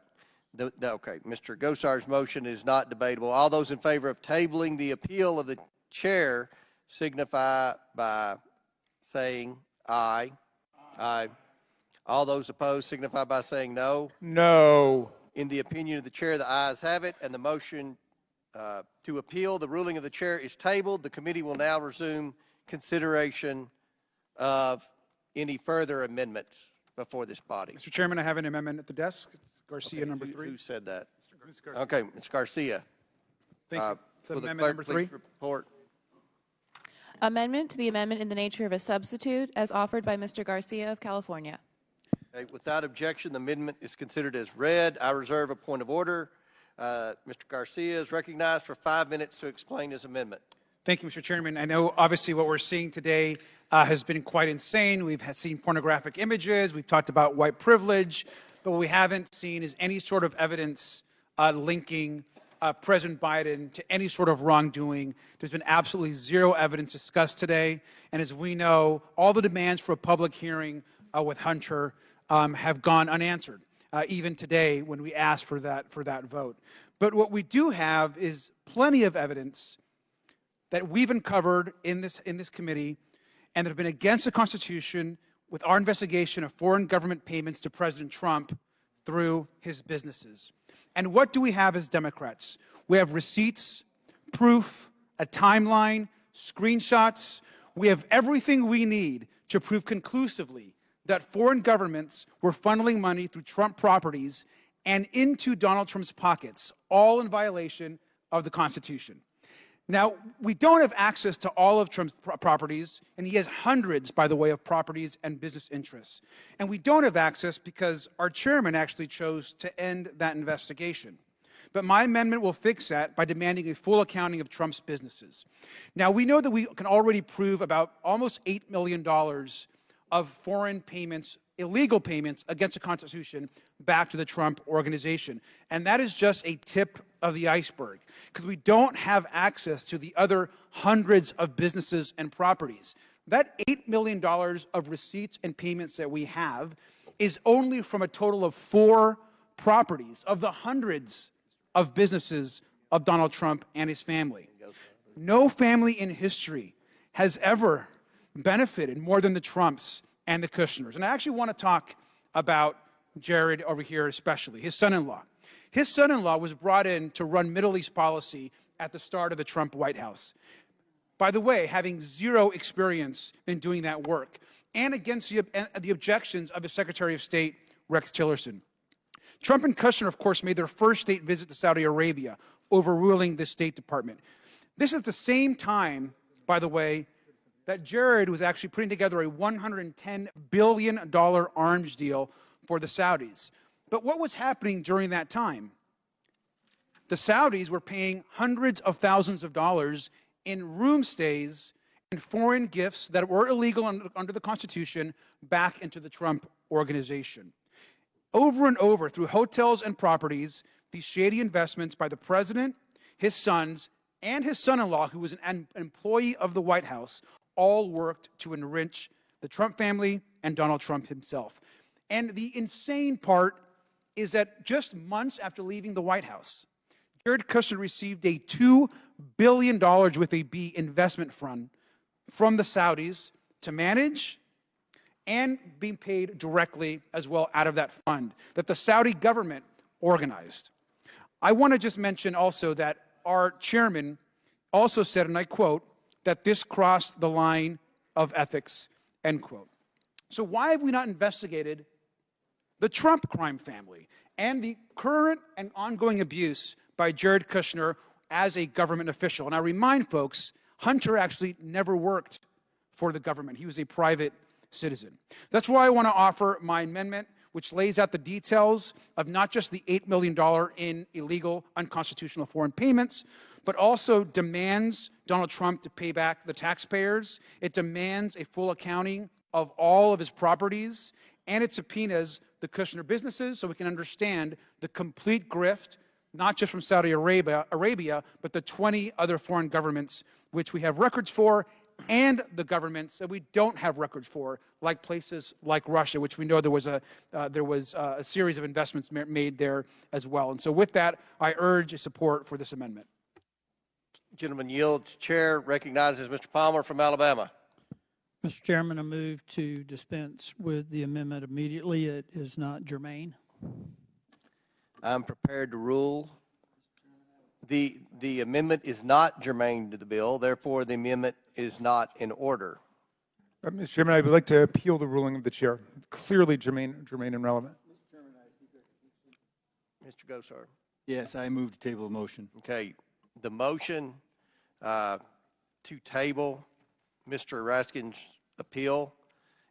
S2: Okay, Mr. Gosar's motion is not debatable. All those in favor of tabling the appeal of the chair signify by saying aye. Aye. All those opposed signify by saying no.
S3: No.
S2: In the opinion of the chair, the ayes have it, and the motion to appeal the ruling of the chair is tabled. The committee will now resume consideration of any further amendments before this body.
S19: Mr. Chairman, I have an amendment at the desk. It's Garcia, number 3.
S2: Who said that? Okay, Ms. Garcia.
S19: Thank you. It's
S2: Will the
S19: amendment
S2: clerk
S19: number 3.
S2: please report?
S5: Amendment to the amendment in the nature of a substitute as offered by Mr. Garcia of California.
S2: Okay, without objection, the amendment is considered as read. I reserve a point of order. Mr. Garcia is recognized for 5 minutes to explain his amendment.
S19: Thank you, Mr. Chairman. I know obviously what we're seeing today has been quite insane. We've seen pornographic images. We've talked about white privilege. But what we haven't seen is any sort of evidence linking President Biden to any sort of wrongdoing. There's been absolutely zero evidence discussed today. And as we know, all the demands for a public hearing with Hunter have gone unanswered, even today when we asked for that vote. But what we do have is plenty of evidence that we've uncovered in this committee and that have been against the Constitution with our investigation of foreign government payments to President Trump through his businesses. And what do we have as Democrats? We have receipts, proof, a timeline, screenshots. We have everything we need to prove conclusively that foreign governments were funneling money through Trump properties and into Donald Trump's pockets, all in violation of the Constitution. Now, we don't have access to all of Trump's properties, and he has hundreds, by the way, of properties and business interests. And we don't have access because our chairman actually chose to end that investigation. But my amendment will fix that by demanding a full accounting of Trump's businesses. Now, we know that we can already prove about almost $8 million of foreign payments, illegal payments against the Constitution back to the Trump organization. And that is just a tip of the iceberg because we don't have access to the other hundreds of businesses and properties. That $8 million of receipts and payments that we have is only from a total of 4 properties of the hundreds of businesses of Donald Trump and his family. No family in history has ever benefited more than the Trumps and the Kushners. And I actually want to talk about Jared over here especially, his son-in-law. His son-in-law was brought in to run Middle East policy at the start of the Trump White House. By the way, having zero experience in doing that work and against the objections of his Secretary of State, Rex Tillerson. Trump and Kushner, of course, made their first state visit to Saudi Arabia, overruling the State Department. This is the same time, by the way, that Jared was actually putting together a $110 billion arms deal for the Saudis. But what was happening during that time? The Saudis were paying hundreds of thousands of dollars in room stays and foreign gifts that were illegal under the Constitution back into the Trump organization. Over and over, through hotels and properties, these shady investments by the president, his sons, and his son-in-law, who was an employee of the White House, all worked to enrich the Trump family and Donald Trump himself. And the insane part is that just months after leaving the White House, Jared Kushner received a $2 billion with a B investment fund from the Saudis to manage and being paid directly as well out of that fund that the Saudi government organized. I want to just mention also that our chairman also said, and I quote, that this crossed the line of ethics, end quote. So why have we not investigated the Trump crime family and the current and ongoing abuse by Jared Kushner as a government official? And I remind folks, Hunter actually never worked for the government. He was a private citizen. That's why I want to offer my amendment, which lays out the details of not just the $8 million in illegal, unconstitutional foreign payments, but also demands Donald Trump to pay back the taxpayers. It demands a full accounting of all of his properties, and it subpoenas the Kushner businesses so we can understand the complete grift, not just from Saudi Arabia, but the 20 other foreign governments which we have records for, and the governments that we don't have records for, like places like Russia, which we know there was a series of investments made there as well. And so with that, I urge support for this amendment.
S2: Gentleman yields. Chair recognizes Mr. Palmer from Alabama.
S18: Mr. Chairman, I move to dispense with the amendment immediately. It is not germane.
S2: I'm prepared to rule. The amendment is not germane to the bill, therefore the amendment is not in order.
S3: Mr. Chairman, I would like to appeal the ruling of the chair. It's clearly germane and relevant.
S2: Mr. Gosar.
S8: Yes, I move to table the motion.
S2: Okay, the motion to table Mr. Raskin's appeal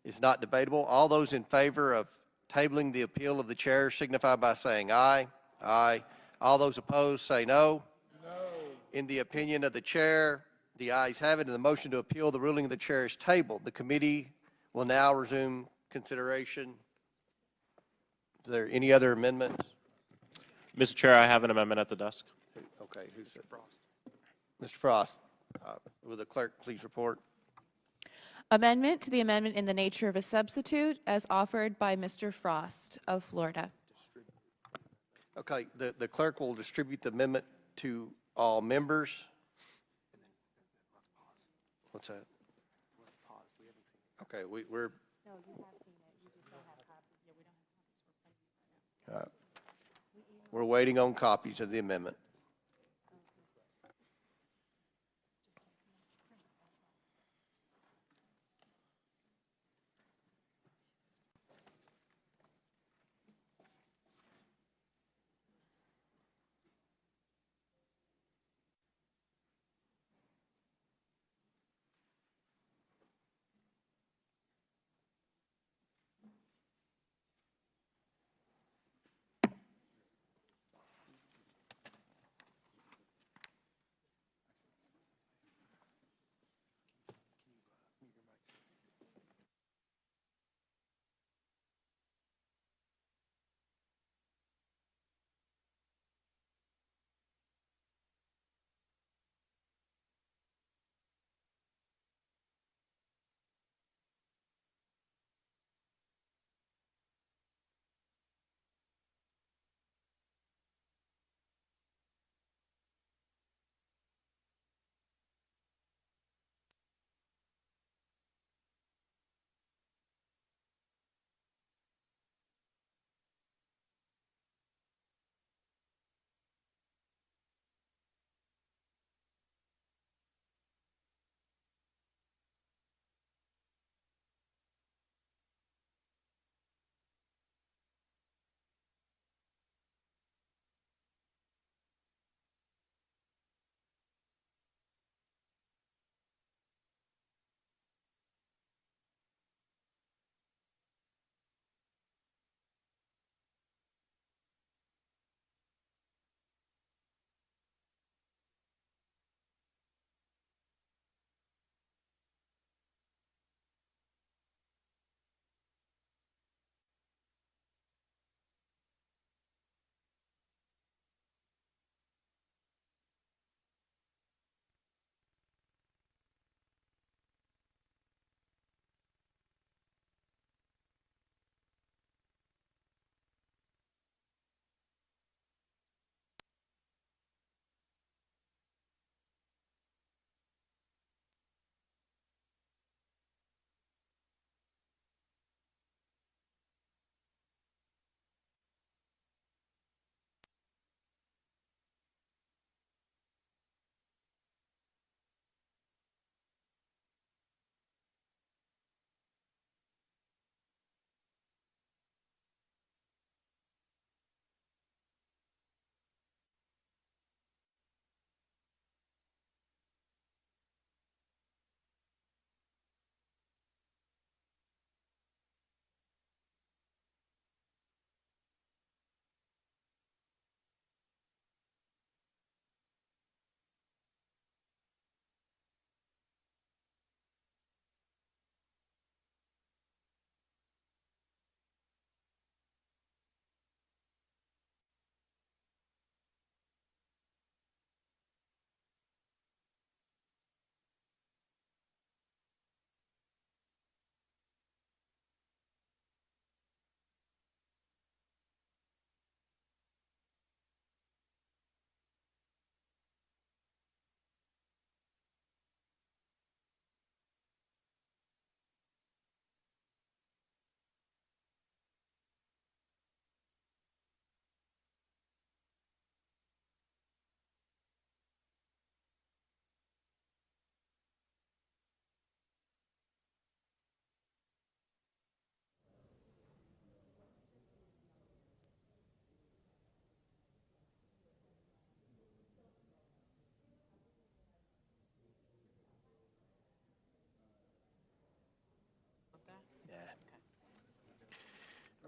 S2: is not debatable. All those in favor of tabling the appeal of the chair signify by saying aye. Aye. All those opposed say no. No. In the opinion of the chair, the ayes have it, and the motion to appeal the ruling of the chair is tabled. The committee will now resume consideration. Is there any other amendments?
S20: Mr. Chair, I have an amendment at the desk.
S2: Okay, who's it? Mr. Frost. Will the clerk please report?
S5: Amendment to the amendment in the nature of a substitute as offered by Mr. Frost of Florida.
S2: Okay, the clerk will distribute the amendment to all members. What's that? Okay, we're. No, you have seen it. You just don't have copies. Yeah, we don't have copies. We're waiting on copies of the amendment.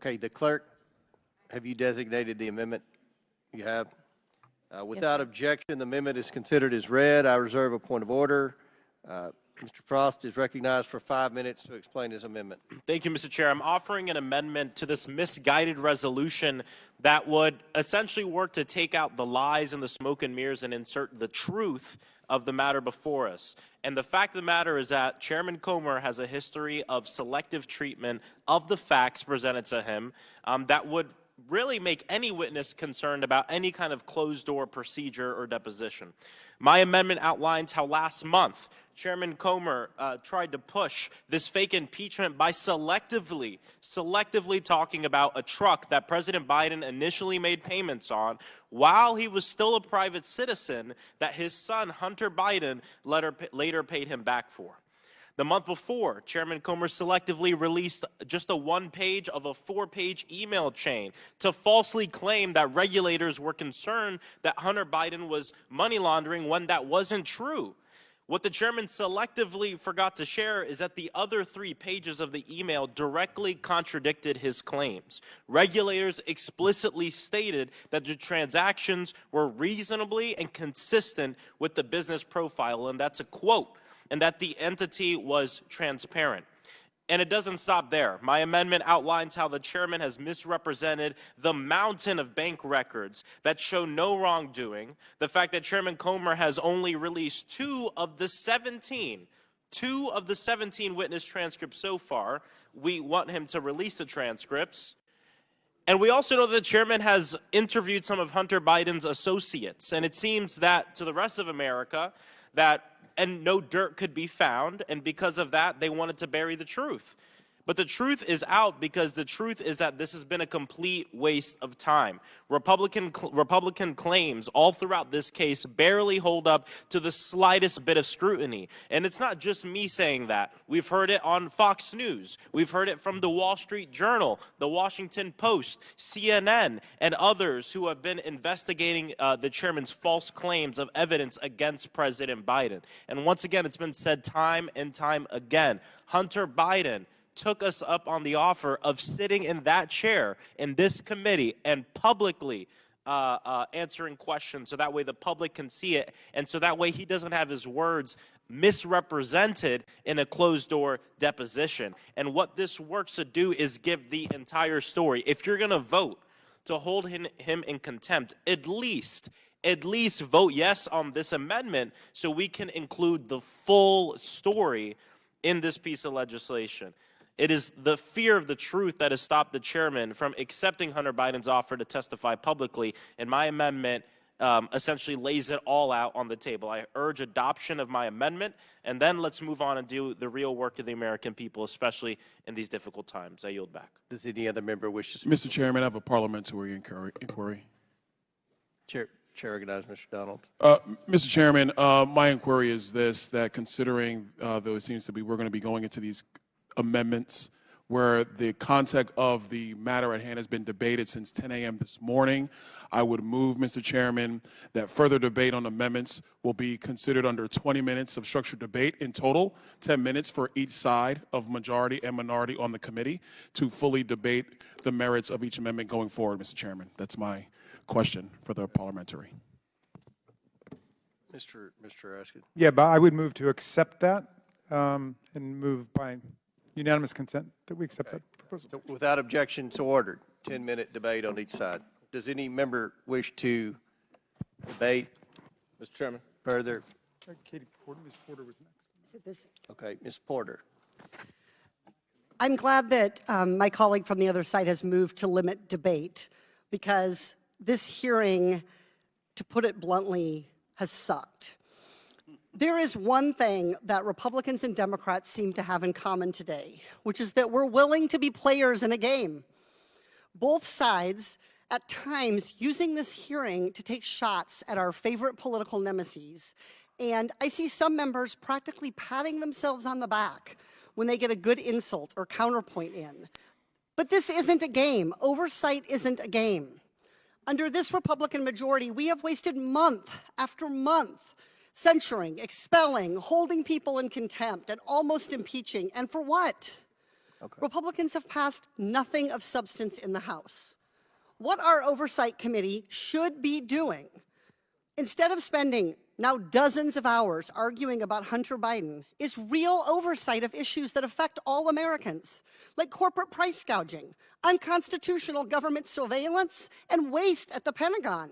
S2: Okay, the clerk, have you designated the amendment? You have. Without objection, the amendment is considered as read. I reserve a point of order. Mr. Frost is recognized for 5 minutes to explain his amendment.
S20: Thank you, Mr. Chair. I'm offering an amendment to this misguided resolution that would essentially work to take out the lies and the smoke and mirrors and insert the truth of the matter before us. And the fact of the matter is that Chairman Comer has a history of selective treatment of the facts presented to him that would really make any witness concerned about any kind of closed-door procedure or deposition. My amendment outlines how last month Chairman Comer tried to push this fake impeachment by selectively talking about a truck that President Biden initially made payments on while he was still a private citizen that his son, Hunter Biden, later paid him back for. The month before, Chairman Comer selectively released just a one-page of a four-page email chain to falsely claim that regulators were concerned that Hunter Biden was money laundering when that wasn't true. What the chairman selectively forgot to share is that the other 3 pages of the email directly contradicted his claims. Regulators explicitly stated that the transactions were reasonably and consistent with the business profile, and that's a quote, and that the entity was transparent. And it doesn't stop there. My amendment outlines how the chairman has misrepresented the mountain of bank records that show no wrongdoing, the fact that Chairman Comer has only released 2 of the 17 witness transcripts so far. We want him to release the transcripts. And we also know that the chairman has interviewed some of Hunter Biden's associates, and it seems that to the rest of America and no dirt could be found, and because of that, they wanted to bury the truth. But the truth is out because the truth is that this has been a complete waste of time. Republican claims all throughout this case barely hold up to the slightest bit of scrutiny. And it's not just me saying that. We've heard it on Fox News. We've heard it from the Wall Street Journal, the Washington Post, CNN, and others who have been investigating the chairman's false claims of evidence against President Biden. And once again, it's been said time and time again, Hunter Biden took us up on the offer of sitting in that chair in this committee and publicly answering questions so that way the public can see it and so that way he doesn't have his words misrepresented in a closed-door deposition. And what this works to do is give the entire story. If you're going to vote to hold him in contempt, at least vote yes on this amendment so we can include the full story in this piece of legislation. It is the fear of the truth that has stopped the chairman from accepting Hunter Biden's offer to testify publicly, and my amendment essentially lays it all out on the table. I urge adoption of my amendment, and then let's move on and do the real work of the American people, especially in these difficult times. I yield back.
S2: Does any other member wish to speak?
S14: Mr. Chairman, I have a parliamentary inquiry.
S2: Chair recognizes Mr. Donald.
S14: Mr. Chairman, my inquiry is this, that considering, though it seems to be we're going to be going into these amendments where the context of the matter at hand has been debated since 10 a.m. this morning, I would move, Mr. Chairman, that further debate on amendments will be considered under 20 minutes of structured debate in total, 10 minutes for each side of majority and minority on the committee to fully debate the merits of each amendment going forward, Mr. Chairman. That's my question for the parliamentary.
S2: Mr. Raskin.
S3: Yeah, but I would move to accept that and move by unanimous consent that we accept that proposal.
S2: So without objection, so ordered. 10-minute debate on each side. Does any member wish to debate?
S15: Mr. Chairman.
S2: Further?
S3: Katie Porter, Ms. Porter was next.
S2: Okay, Ms. Porter.
S21: I'm glad that my colleague from the other side has moved to limit debate because this hearing, to put it bluntly, has sucked. There is one thing that Republicans and Democrats seem to have in common today, which is that we're willing to be players in a game. Both sides, at times, using this hearing to take shots at our favorite political nemesis. And I see some members practically patting themselves on the back when they get a good insult or counterpoint in. But this isn't a game. Oversight isn't a game. Under this Republican majority, we have wasted month after month censuring, expelling, holding people in contempt, and almost impeaching. And for what? Republicans have passed nothing of substance in the House. What our oversight committee should be doing, instead of spending now dozens of hours arguing about Hunter Biden, is real oversight of issues that affect all Americans, like corporate price gouging, unconstitutional government surveillance, and waste at the Pentagon.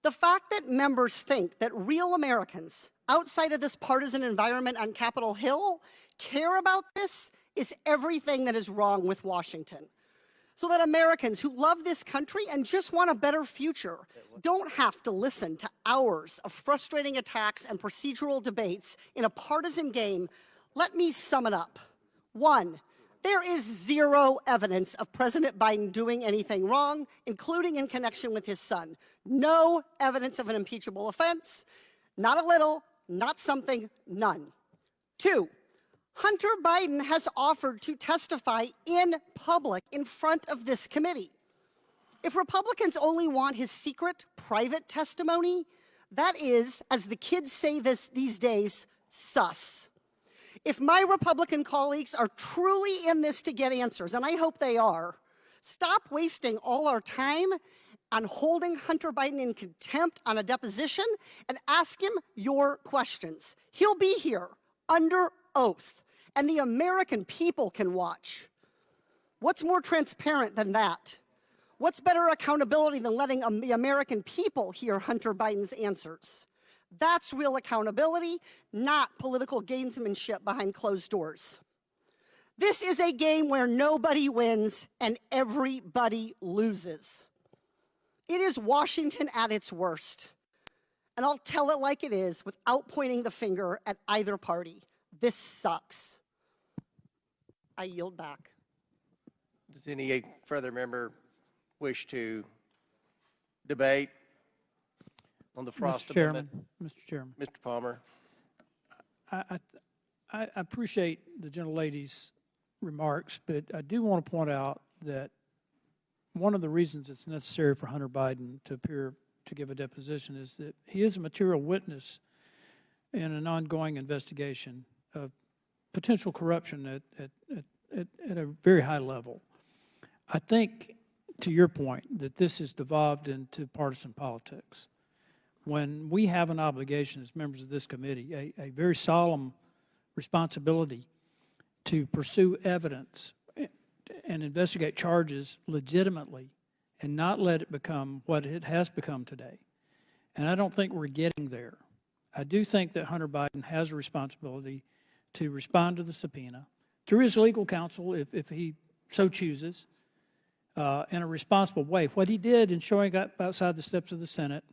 S21: The fact that members think that real Americans outside of this partisan environment on Capitol Hill care about this is everything that is wrong with Washington. So that Americans who love this country and just want a better future don't have to listen to hours of frustrating attacks and procedural debates in a partisan game, let me sum it up. 1, there is zero evidence of President Biden doing anything wrong, including in connection with his son. No evidence of an impeachable offense, not a little, not something, none. 2, Hunter Biden has offered to testify in public in front of this committee. If Republicans only want his secret, private testimony, that is, as the kids say these days, sus. If my Republican colleagues are truly in this to get answers, and I hope they are, stop wasting all our time on holding Hunter Biden in contempt on a deposition and ask him your questions. He'll be here under oath, and the American people can watch. What's more transparent than that? What's better accountability than letting the American people hear Hunter Biden's answers? That's real accountability, not political gamesmanship behind closed doors. This is a game where nobody wins and everybody loses. It is Washington at its worst. And I'll tell it like it is without pointing the finger at either party. This sucks. I yield back.
S2: Does any further member wish to debate on the Frost amendment?
S18: Mr. Chairman.
S2: Mr. Palmer.
S18: I appreciate the gentlelady's remarks, but I do want to point out that one of the reasons it's necessary for Hunter Biden to appear to give a deposition is that he is a material witness in an ongoing investigation of potential corruption at a very high level. I think, to your point, that this has devolved into partisan politics. When we have an obligation as members of this committee, a very solemn responsibility to pursue evidence and investigate charges legitimately and not let it become what it has become today. And I don't think we're getting there. I do think that Hunter Biden has a responsibility to respond to the subpoena through his legal counsel, if he so chooses, in a responsible way. What he did in showing up outside the steps of the Senate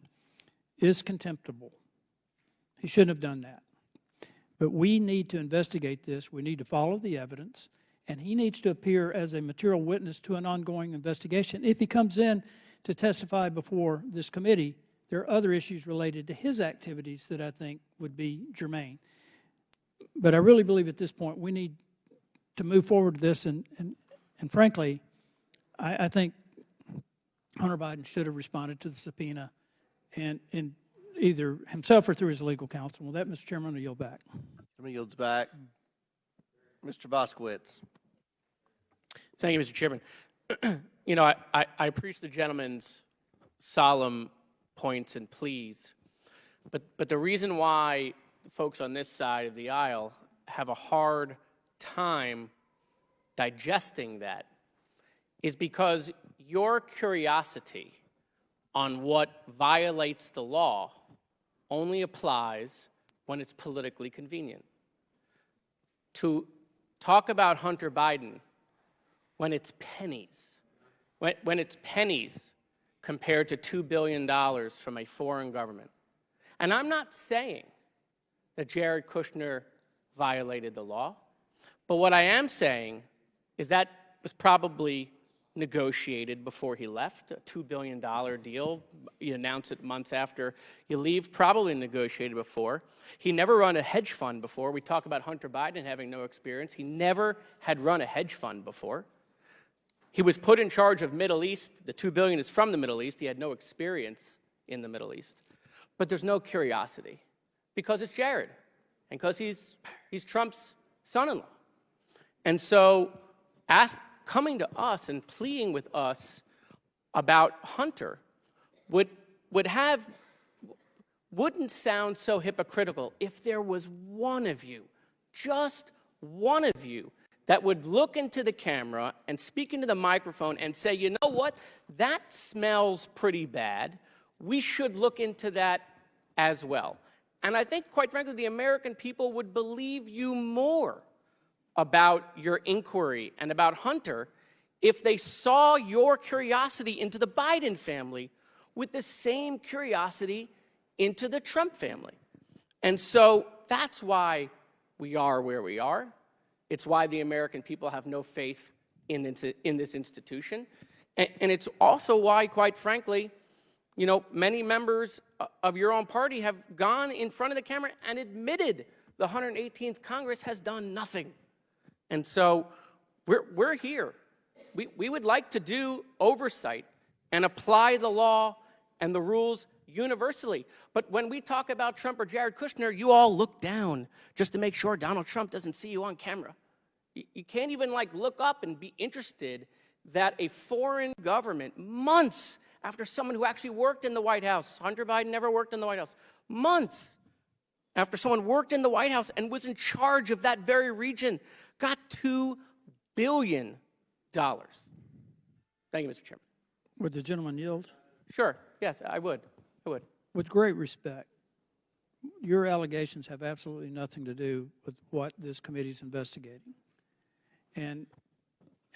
S18: is contemptible. He shouldn't have done that. But we need to investigate this. We need to follow the evidence. And he needs to appear as a material witness to an ongoing investigation. If he comes in to testify before this committee, there are other issues related to his activities that I think would be germane. But I really believe at this point we need to move forward with this. And frankly, I think Hunter Biden should have responded to the subpoena and either himself or through his legal counsel. With that, Mr. Chairman, I yield back.
S2: Chairman yields back. Mr. Boskowitz.
S7: Thank you, Mr. Chairman. You know, I appreciate the gentleman's solemn points and pleas, but the reason why folks on this side of the aisle have a hard time digesting that is because your curiosity on what violates the law only applies when it's politically convenient. To talk about Hunter Biden when it's pennies, when it's pennies compared to $2 billion from a foreign government. And I'm not saying that Jared Kushner violated the law, but what I am saying is that was probably negotiated before he left, a $2 billion deal. You announce it months after you leave, probably negotiated before. He never run a hedge fund before. We talk about Hunter Biden having no experience. He never had run a hedge fund before. He was put in charge of Middle East. The $2 billion is from the Middle East. He had no experience in the Middle East. But there's no curiosity because it's Jared and because he's Trump's son-in-law. And so coming to us and pleading with us about Hunter wouldn't sound so hypocritical if there was one of you, just one of you, that would look into the camera and speak into the microphone and say, you know what, that smells pretty bad. We should look into that as well. And I think, quite frankly, the American people would believe you more about your inquiry and about Hunter if they saw your curiosity into the Biden family with the same curiosity into the Trump family. And so that's why we are where we are. It's why the American people have no faith in this institution. And it's also why, quite frankly, you know, many members of your own party have gone in front of the camera and admitted the 118th Congress has done nothing. And so we're here. We would like to do oversight and apply the law and the rules universally. But when we talk about Trump or Jared Kushner, you all look down just to make sure Donald Trump doesn't see you on camera. You can't even look up and be interested that a foreign government, months after someone who actually worked in the White House, Hunter Biden never worked in the White House, months after someone worked in the White House and was in charge of that very region, got $2 billion. Thank you, Mr. Chairman.
S18: Would the gentleman yield?
S7: Sure. Yes, I would.
S18: With great respect, your allegations have absolutely nothing to do with what this committee is investigating. And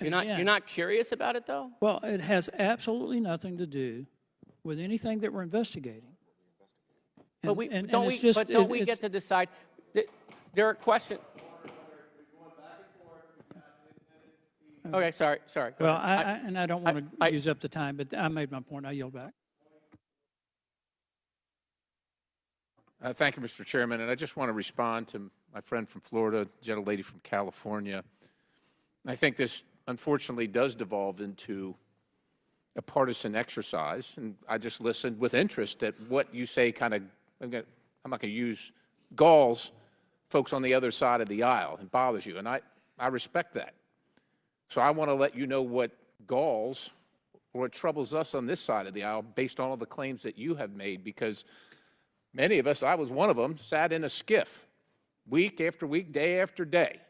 S7: you're not curious about it, though?
S18: Well, it has absolutely nothing to do with anything that we're investigating.
S7: But don't we get to decide? There are questions. Okay, sorry.
S18: Well, I don't want to use up the time, but I made my point. I yield back.
S9: Thank you, Mr. Chairman. And I just want to respond to my friend from Florida, gentlelady from California. I think this, unfortunately, does devolve into a partisan exercise. And I just listened with interest at what you say I'm not going to use galls folks on the other side of the aisle and bothers you. And I respect that. So I want to let you know what galls or what troubles us on this side of the aisle based on all the claims that you have made, because many of us, I was one of them, sat in a skiff week after week, day after day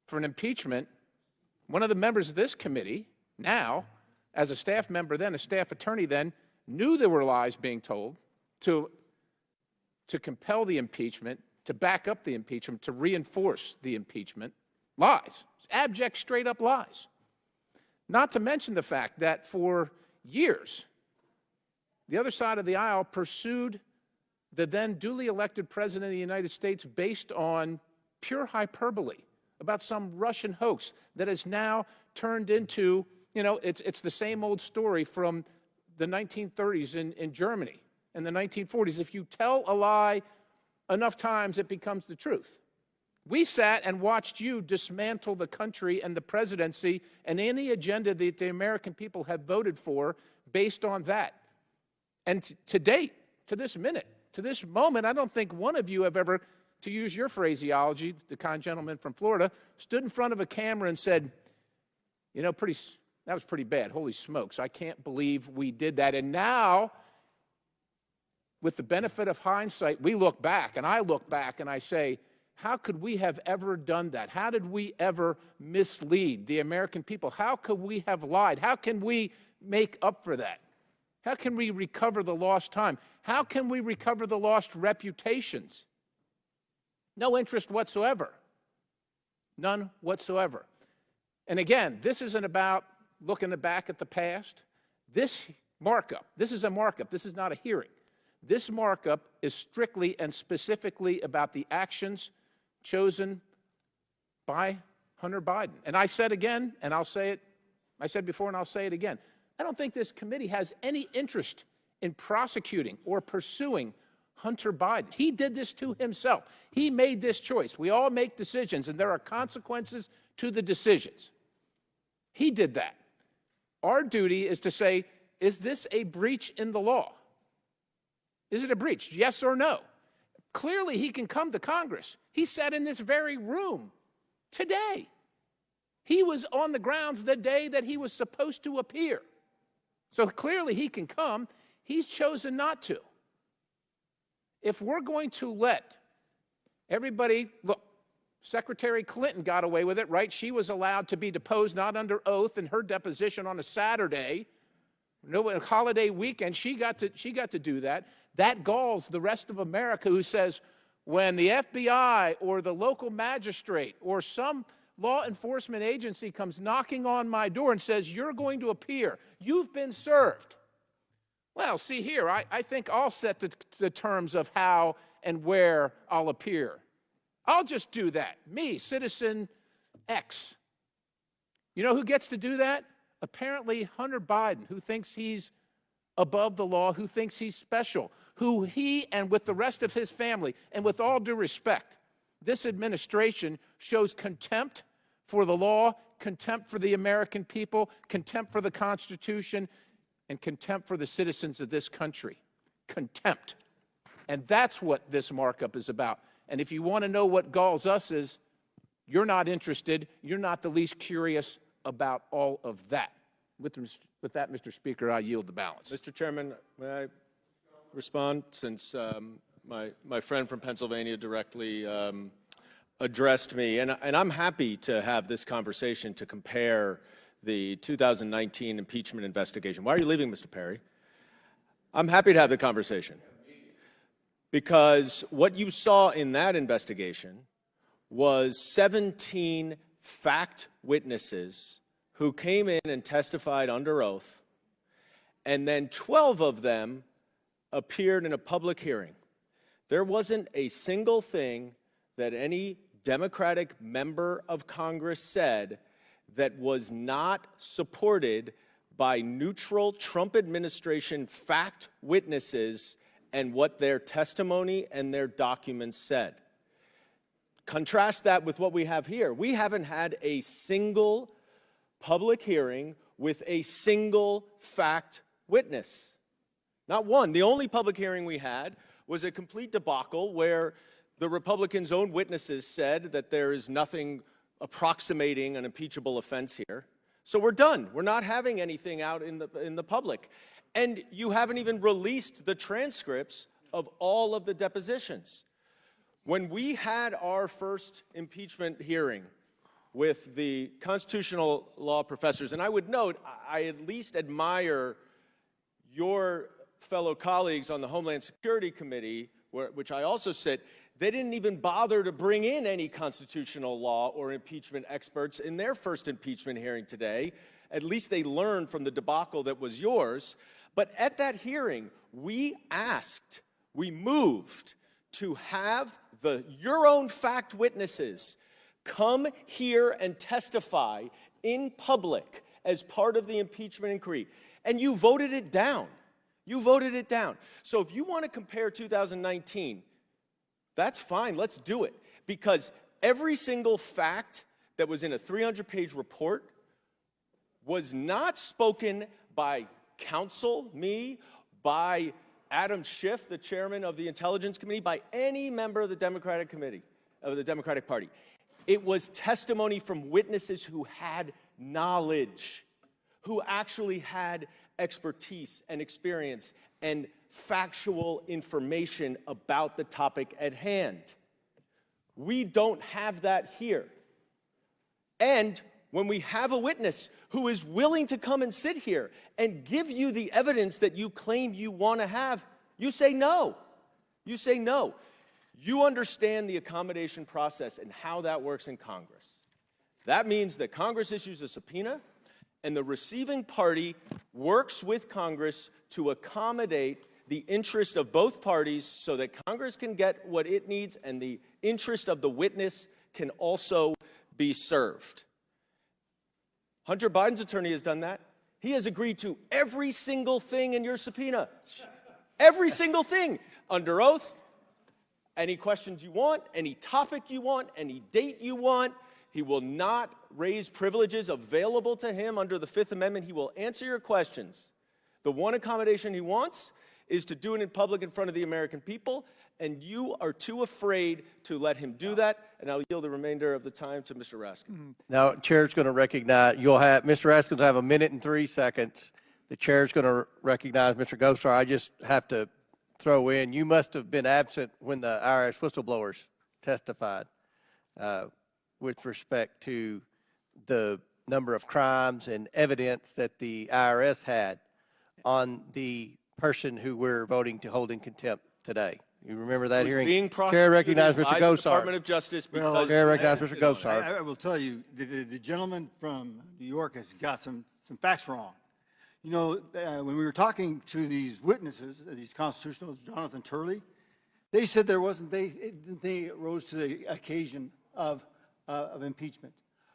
S9: for an impeachment. One of the members of this committee, now, as a staff member then, a staff attorney then, knew there were lies being told to compel the impeachment, to back up the impeachment, to reinforce the impeachment. Lies. Abject, straight-up lies. Not to mention the fact that for years, the other side of the aisle pursued the then duly elected President of the United States based on pure hyperbole about some Russian hoax that has now turned into, it's the same old story from the 1930s in Germany and the 1940s. If you tell a lie enough times, it becomes the truth. We sat and watched you dismantle the country and the presidency and any agenda that the American people have voted for based on that. And to date, to this minute, to this moment, I don't think one of you have ever, to use your phraseology, the kind gentleman from Florida, stood in front of a camera and said, that was pretty bad. Holy smokes, I can't believe we did that. And now, with the benefit of hindsight, we look back, and I look back and I say, how could we have ever done that? How did we ever mislead the American people? How could we have lied? How can we make up for that? How can we recover the lost time? How can we recover the lost reputations? No interest whatsoever. None whatsoever. And again, this isn't about looking back at the past. This markup, this is a markup. This is not a hearing. This markup is strictly and specifically about the actions chosen by Hunter Biden. And I said again, and I'll say it, I said before and I'll say it again, I don't think this committee has any interest in prosecuting or pursuing Hunter Biden. He did this to himself. He made this choice. We all make decisions, and there are consequences to the decisions. He did that. Our duty is to say, is this a breach in the law? Is it a breach? Yes or no? Clearly, he can come to Congress. He sat in this very room today He was on the grounds the day that he was supposed to appear. So clearly he can come. He's chosen not to. If we're going to let everybody, look, Secretary Clinton got away with it, right? She was allowed to be deposed, not under oath, in her deposition on a Saturday. No, a holiday weekend, she got to do that. That galls the rest of America, who says when the FBI or the local magistrate or some law enforcement agency comes knocking on my door and says, you're going to appear, you've been served. Well, see here, I think I'll set the terms of how and where I'll appear. I'll just do that. Me, citizen X. You know who gets to do that? Apparently Hunter Biden, who thinks he's above the law, who thinks he's special, who he and with the rest of his family, and with all due respect, this administration shows contempt for the law, contempt for the American people, contempt for the Constitution, and contempt for the citizens of this country. Contempt. And that's what this markup is about. And if you want to know what galls us is, you're not interested, you're not the least curious about all of that. With that, Mr. Speaker, I yield the balance.
S15: Mr. Chairman, may I respond, since my friend from Pennsylvania directly addressed me? And I'm happy to have this conversation to compare the 2019 impeachment investigation. Why are you leaving, Mr. Perry? I'm happy to have the conversation. Because what you saw in that investigation was 17 fact witnesses who came in and testified under oath, and then 12 of them appeared in a public hearing. There wasn't a single thing that any Democratic member of Congress said that was not supported by neutral Trump administration fact witnesses and what their testimony and their documents said. Contrast that with what we have here. We haven't had a single public hearing with a single fact witness. Not one. The only public hearing we had was a complete debacle where the Republicans' own witnesses said that there is nothing approximating an impeachable offense here. So we're done. We're not having anything out in the public. And you haven't even released the transcripts of all of the depositions. When we had our first impeachment hearing with the constitutional law professors, and I would note, I at least admire your fellow colleagues on the Homeland Security Committee, which I also sit, they didn't even bother to bring in any constitutional law or impeachment experts in their first impeachment hearing today. At least they learned from the debacle that was yours. But at that hearing, we moved to have your own fact witnesses come here and testify in public as part of the impeachment inquiry. And you voted it down. You voted it down. So if you want to compare 2019, that's fine. Let's do it. Because every single fact that was in a 300-page report was not spoken by counsel, me, by Adam Schiff, the chairman of the Intelligence Committee, by any member of the Democratic Committee, of the Democratic Party. It was testimony from witnesses who had knowledge, who actually had expertise and experience and factual information about the topic at hand. We don't have that here. And when we have a witness who is willing to come and sit here and give you the evidence that you claim you want to have, you say no. You say no. You understand the accommodation process and how that works in Congress. That means that Congress issues a subpoena, and the receiving party works with Congress to accommodate the interest of both parties so that Congress can get what it needs and the interest of the witness can also be served. Hunter Biden's attorney has done that. He has agreed to every single thing in your subpoena. Every single thing. Under oath, any questions you want, any topic you want, any date you want. He will not raise privileges available to him under the Fifth Amendment. He will answer your questions. The one accommodation he wants is to do it in public in front of the American people, and you are too afraid to let him do that, and I'll yield the remainder of the time to Mr. Raskin.
S2: Now, Chair's going to recognize, Mr. Raskin will have 1 minute and 3 seconds. The Chair's going to recognize Mr. Gosar. I just have to throw in, you must have been absent when the IRS whistleblowers testified with respect to the number of crimes and evidence that the IRS had on the person who we're voting to hold in contempt today. You remember that hearing?
S15: Being
S2: Chair recognized Mr.
S15: prosecuted by the
S2: Gosar.
S15: Department of Justice because
S2: Chair recognized Mr. Gosar.
S8: I will tell you, the gentleman from New York has got some facts wrong. You know, when we were talking to these witnesses, these constitutionals, Jonathan Turley, they said they rose to the occasion of impeachment.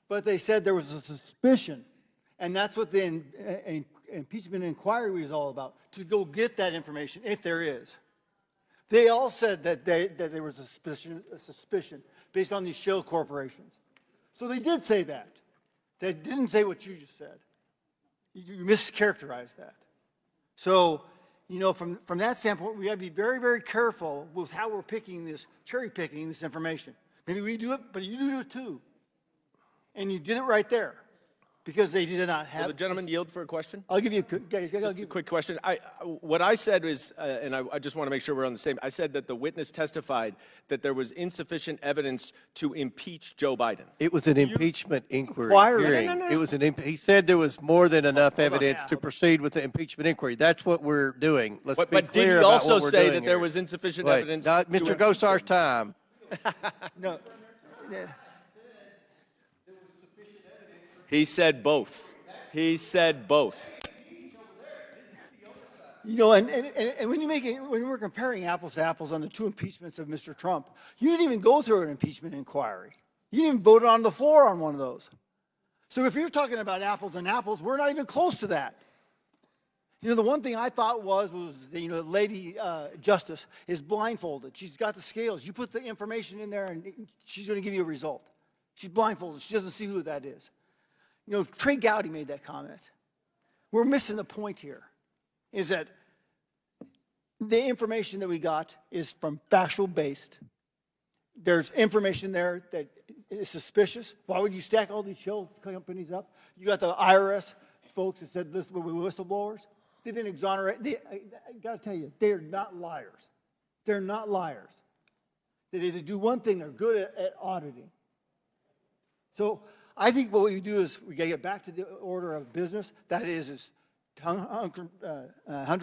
S8: But they said there was a suspicion, and that's what the impeachment inquiry was all about, to go get that information, if there is. They all said that there was a suspicion based on these shell corporations. So they did say that. They didn't say what you just said. You mischaracterized that. So, you know, from that standpoint, we got to be very, very careful with how we're cherry picking this information. Maybe we do it, but you do it too. And you did it right there, because they did not have.
S15: Will the gentleman yield for a question?
S8: I'll give you a
S15: quick question. What I said is, and I just want to make sure we're on the same. I said that the witness testified that there was insufficient evidence to impeach Joe Biden.
S2: It was an impeachment inquiry hearing.
S15: No.
S2: It was he said there was more than enough evidence to proceed with the impeachment inquiry. That's what we're doing. Let's be
S15: but
S2: clear
S15: did he
S2: about
S15: also
S2: what we're
S15: say
S2: doing
S15: that
S2: here.
S15: there was insufficient
S2: Wait,
S15: evidence?
S2: not Mr. Gosar's time.
S8: No.
S15: He said both. He said both.
S8: You know, and when we're comparing apples to apples on the two impeachments of Mr. Trump, you didn't even go through an impeachment inquiry. You didn't even vote on the floor on one of those. So if you're talking about apples and apples, we're not even close to that. You know, the one thing I thought was the lady justice is blindfolded. She's got the scales. You put the information in there, and she's going to give you a result. She's blindfolded. She doesn't see who that is. You know, Trey Gowdy made that comment. We're missing the point here, is that the information that we got is from factual based. There's information there that is suspicious. Why would you stack all these shell companies up? You got the IRS folks that said this were whistleblowers. They've been exonerated. I got to tell you, they're not liars. They're not liars. They do one thing, they're good at auditing. So I think what we do is we got to get back to the order of business. That is Hunter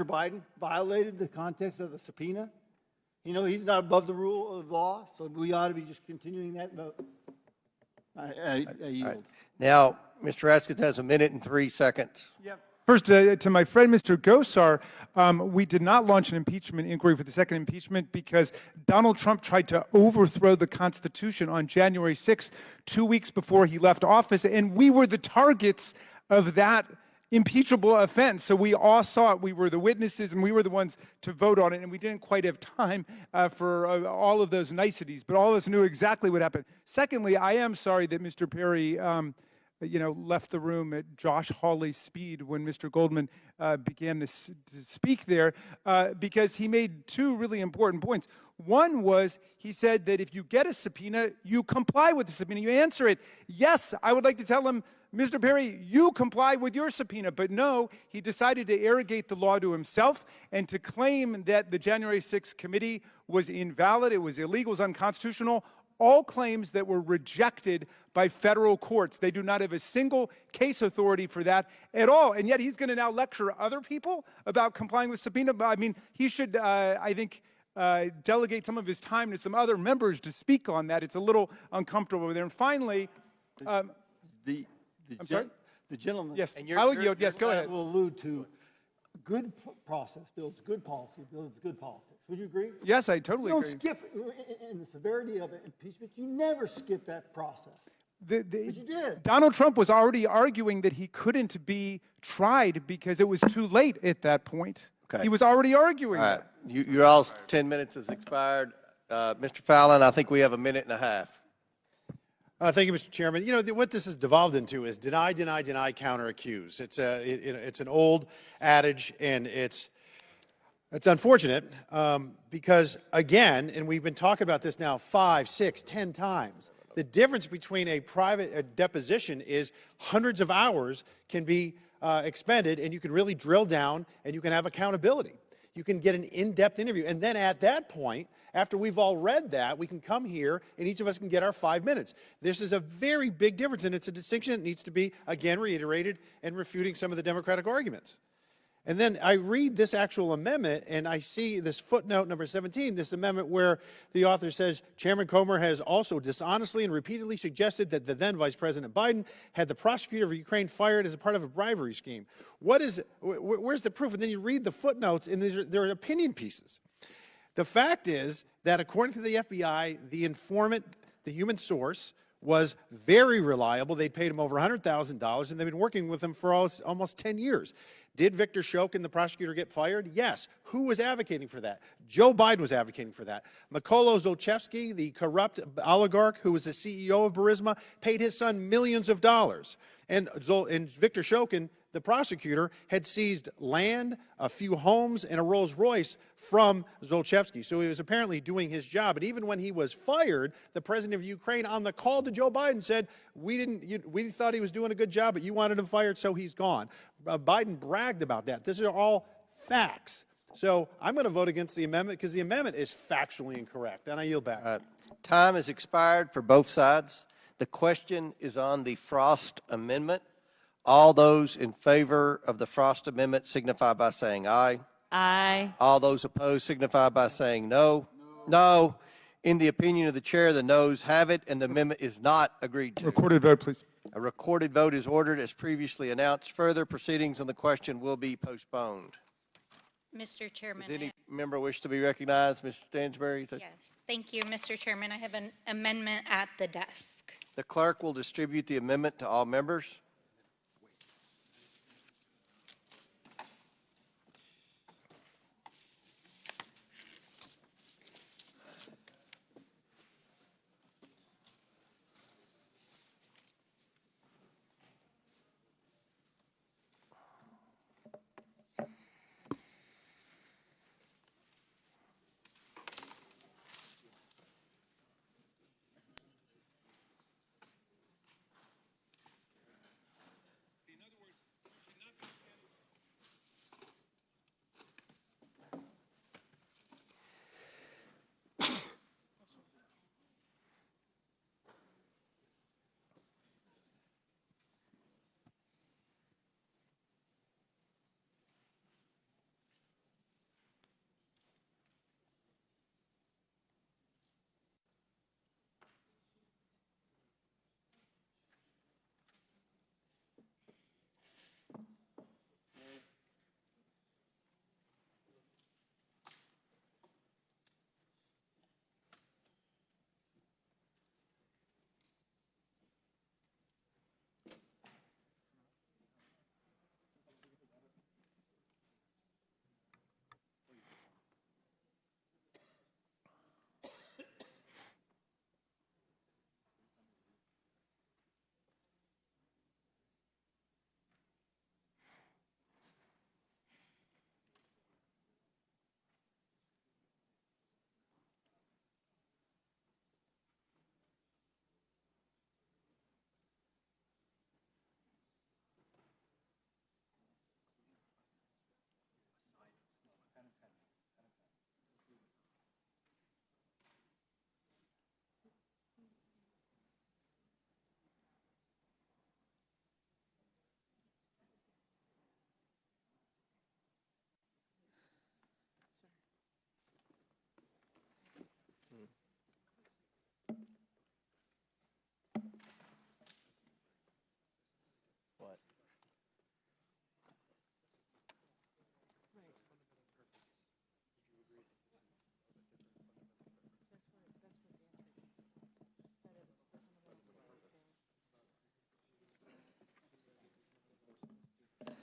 S8: Biden violated the context of the subpoena. You know, he's not above the rule of law, so we ought to be just continuing that vote. I yield.
S2: Right. Now, Mr. Raskin has 1 minute and 3 seconds.
S3: Yep. First, to my friend, Mr. Gosar, we did not launch an impeachment inquiry for the second impeachment because Donald Trump tried to overthrow the Constitution on January 6th, 2 weeks before he left office, and we were the targets of that impeachable offense. So we all saw it. We were the witnesses, and we were the ones to vote on it, and we didn't quite have time for all of those niceties, but all of us knew exactly what happened. Secondly, I am sorry that Mr. Perry left the room at Josh Hawley's speed when Mr. Goldman began to speak there because he made two really important points. One was he said that if you get a subpoena, you comply with the subpoena, you answer it. Yes, I would like to tell him, Mr. Perry, you comply with your subpoena. But no, he decided to arrogate the law to himself and to claim that the January 6th committee was invalid, it was illegal, it was unconstitutional. All claims that were rejected by federal courts. They do not have a single case authority for that at all. And yet he's going to now lecture other people about complying with subpoena. I mean, he should, I think, delegate some of his time to some other members to speak on that. It's a little uncomfortable over there. And finally, I'm sorry?
S8: The gentleman,
S3: yes, I will yield. Yes, go ahead.
S8: Will allude to good process builds good policy, builds good politics. Would you agree?
S3: Yes, I totally agree.
S8: You don't skip, in the severity of impeachment, you never skip that process. But you did.
S3: Donald Trump was already arguing that he couldn't be tried because it was too late at that point.
S2: Okay.
S3: He was already arguing
S2: All right.
S3: that.
S2: Your all's 10 minutes has expired. Mr. Fallon, I think we have 1.5 minutes.
S10: Thank you, Mr. Chairman. You know, what this has devolved into is deny, deny, deny, counter accuse. It's an old adage, and it's It's unfortunate because, again, and we've been talking about this now 5, 6, 10 times, the difference between a private deposition is hundreds of hours can be expended, and you can really drill down and you can have accountability. You can get an in-depth interview. And then at that point, after we've all read that, we can come here and each of us can get our 5 minutes. This is a very big difference, and it's a distinction that needs to be, again, reiterated and refuting some of the Democratic arguments. And then I read this actual amendment, and I see this footnote number 17, this amendment where the author says, Chairman Comer has also dishonestly and repeatedly suggested that the then Vice President Biden had the prosecutor of Ukraine fired as a part of a bribery scheme. Where's the proof? And then you read the footnotes, and there are opinion pieces. The fact is that according to the FBI, the informant, the human source, was very reliable. They paid him over $100,000, and they've been working with him for almost 10 years. Did Victor Shokin, the prosecutor, get fired? Yes. Who was advocating for that? Joe Biden was advocating for that. Mykola Zlochevsky, the corrupt oligarch who was the CEO of Burisma, paid his son millions of dollars. And Victor Shokin, the prosecutor, had seized land, a few homes, and a Rolls Royce from Zlochevsky. So he was apparently doing his job. And even when he was fired, the president of Ukraine, on the call to Joe Biden, said, we thought he was doing a good job, but you wanted him fired, so he's gone. Biden bragged about that. These are all facts. So I'm going to vote against the amendment because the amendment is factually incorrect. And I yield back.
S2: Time has expired for both sides. The question is on the Frost Amendment. All those in favor of the Frost Amendment signify by saying aye.
S12: Aye.
S2: All those opposed signify by saying no. No. In the opinion of the chair, the noes have it, and the amendment is not agreed to.
S3: Recorded vote, please.
S2: A recorded vote is ordered as previously announced. Further proceedings on the question will be postponed.
S13: Mr. Chairman.
S2: Does any member wish to be recognized? Ms. Stansbury?
S13: Yes, thank you, Mr. Chairman. I have an amendment at the desk.
S2: The clerk will distribute the amendment to all members.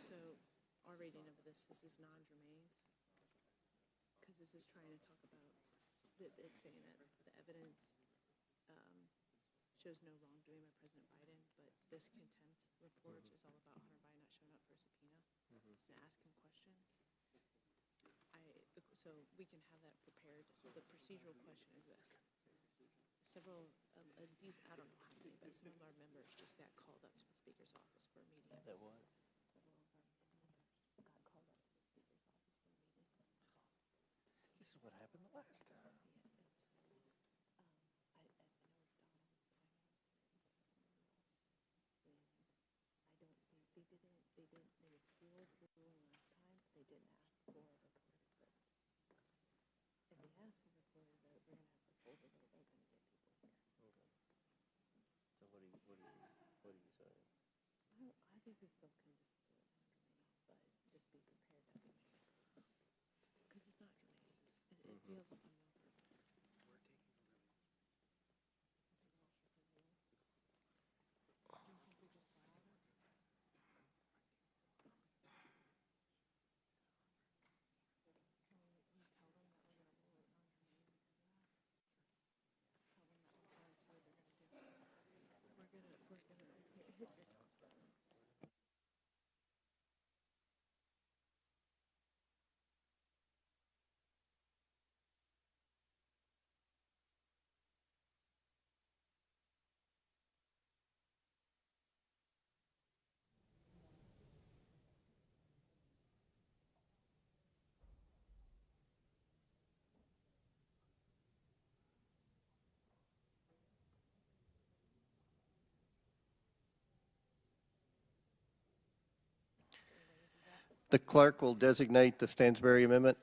S5: So our reading of this is non-germane because this is trying to talk about, it's saying that the evidence shows no wrongdoing by President Biden, but this contempt report is all about Hunter Biden not showing up for a subpoena and asking questions. The so we can have that prepared. So the procedural question is this. Several of these, I don't know how many, but some of our members just got called up to the Speaker's office for a meeting.
S2: That what?
S5: Several of our members got called up to the Speaker's office for a meeting.
S2: This is what happened the last time.
S5: They appealed the ruling last time, but they didn't ask for a recorded vote. If they ask for a recorded vote, we're going to have to hold a vote open to get people here.
S2: Okay. So what are you saying?
S5: I think we still can just do it under me, but just be prepared to be made. Because it's not Germaine. It feels like I'm on purpose. We're taking the vote. Do you think we just file it?
S2: The clerk will designate the Stansbury Amendment.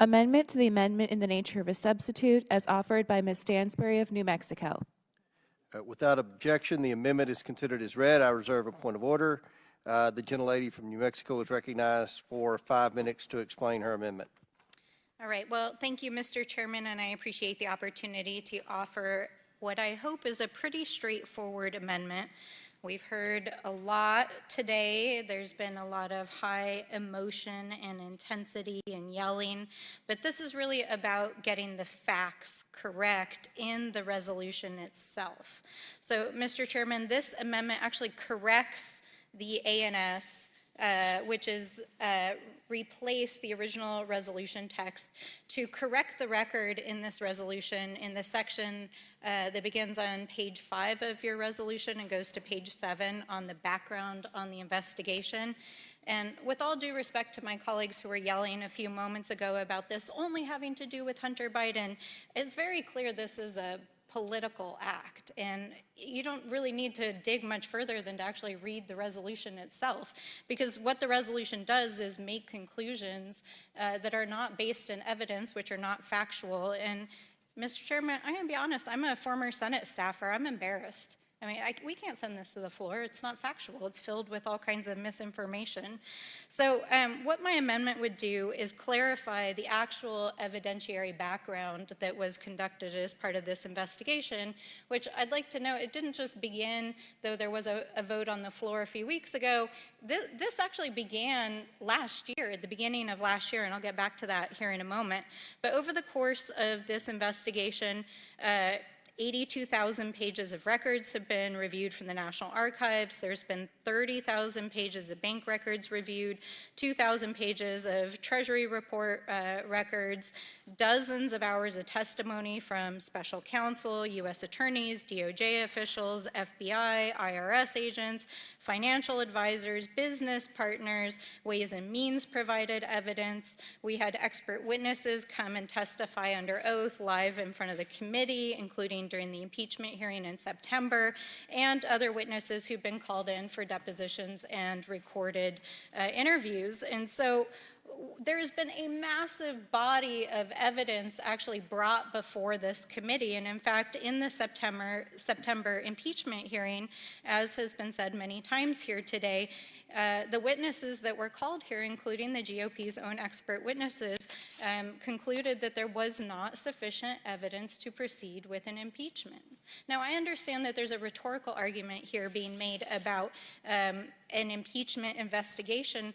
S5: Amendment to the amendment in the nature of a substitute as offered by Ms. Stansbury of New Mexico.
S2: Without objection, the amendment is considered as read. I reserve a point of order. The gentlelady from New Mexico is recognized for 5 minutes to explain her amendment.
S13: All right. Well, thank you, Mr. Chairman, and I appreciate the opportunity to offer what I hope is a pretty straightforward amendment. We've heard a lot today. There's been a lot of high emotion and intensity and yelling, but this is really about getting the facts correct in the resolution itself. So, Mr. Chairman, this amendment actually corrects the ANS, which is replace the original resolution text to correct the record in this resolution in the section that begins on page 5 of your resolution and goes to page 7 on the background on the investigation. And with all due respect to my colleagues who were yelling a few moments ago about this only having to do with Hunter Biden, it's very clear this is a political act, and you don't really need to dig much further than to actually read the resolution itself, because what the resolution does is make conclusions that are not based in evidence, which are not factual. And Mr. Chairman, I'm going to be honest, I'm a former Senate staffer. I'm embarrassed. I mean, we can't send this to the floor. It's not factual. It's filled with all kinds of misinformation. So what my amendment would do is clarify the actual evidentiary background that was conducted as part of this investigation, which I'd like to note, it didn't just begin, though there was a vote on the floor a few weeks ago. This actually began last year, at the beginning of last year, and I'll get back to that here in a moment. But over the course of this investigation, 82,000 pages of records have been reviewed from the National Archives. There's been 30,000 pages of bank records reviewed, 2,000 pages of Treasury report records, dozens of hours of testimony from special counsel, U.S. attorneys, DOJ officials, FBI, IRS agents, financial advisors, business partners, Ways and Means provided evidence. We had expert witnesses come and testify under oath live in front of the committee, including during the impeachment hearing in September, and other witnesses who've been called in for depositions and recorded interviews. And so there's been a massive body of evidence actually brought before this committee. And in fact, in the September impeachment hearing, as has been said many times here today, the witnesses that were called here, including the GOP's own expert witnesses, concluded that there was not sufficient evidence to proceed with an impeachment. Now, I understand that there's a rhetorical argument here being made about an impeachment investigation,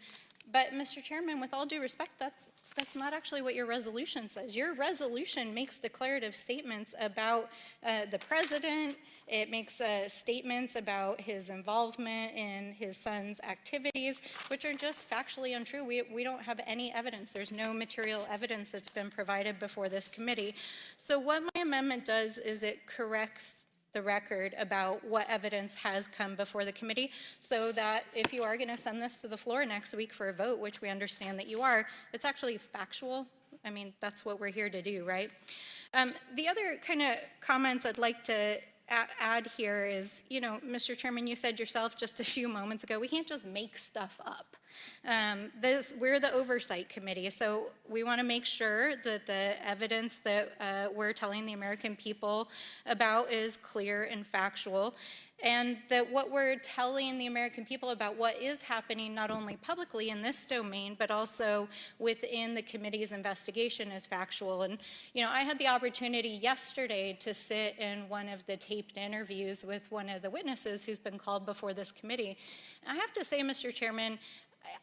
S13: but Mr. Chairman, with all due respect, that's That's not actually what your resolution says. Your resolution makes declarative statements about the president. It makes statements about his involvement in his son's activities, which are just factually untrue. We don't have any evidence. There's no material evidence that's been provided before this committee. So what my amendment does is it corrects the record about what evidence has come before the committee, so that if you are going to send this to the floor next week for a vote, which we understand that you are, it's actually factual. I mean, that's what we're here to do, right? The other kind of comments I'd like to add here is, you know, Mr. Chairman, you said yourself just a few moments ago, we can't just make stuff up. We're the oversight committee, so we want to make sure that the evidence that we're telling the American people about is clear and factual, and that what we're telling the American people about what is happening not only publicly in this domain, but also within the committee's investigation is factual. And, you know, I had the opportunity yesterday to sit in one of the taped interviews with one of the witnesses who's been called before this committee. And I have to say, Mr. Chairman,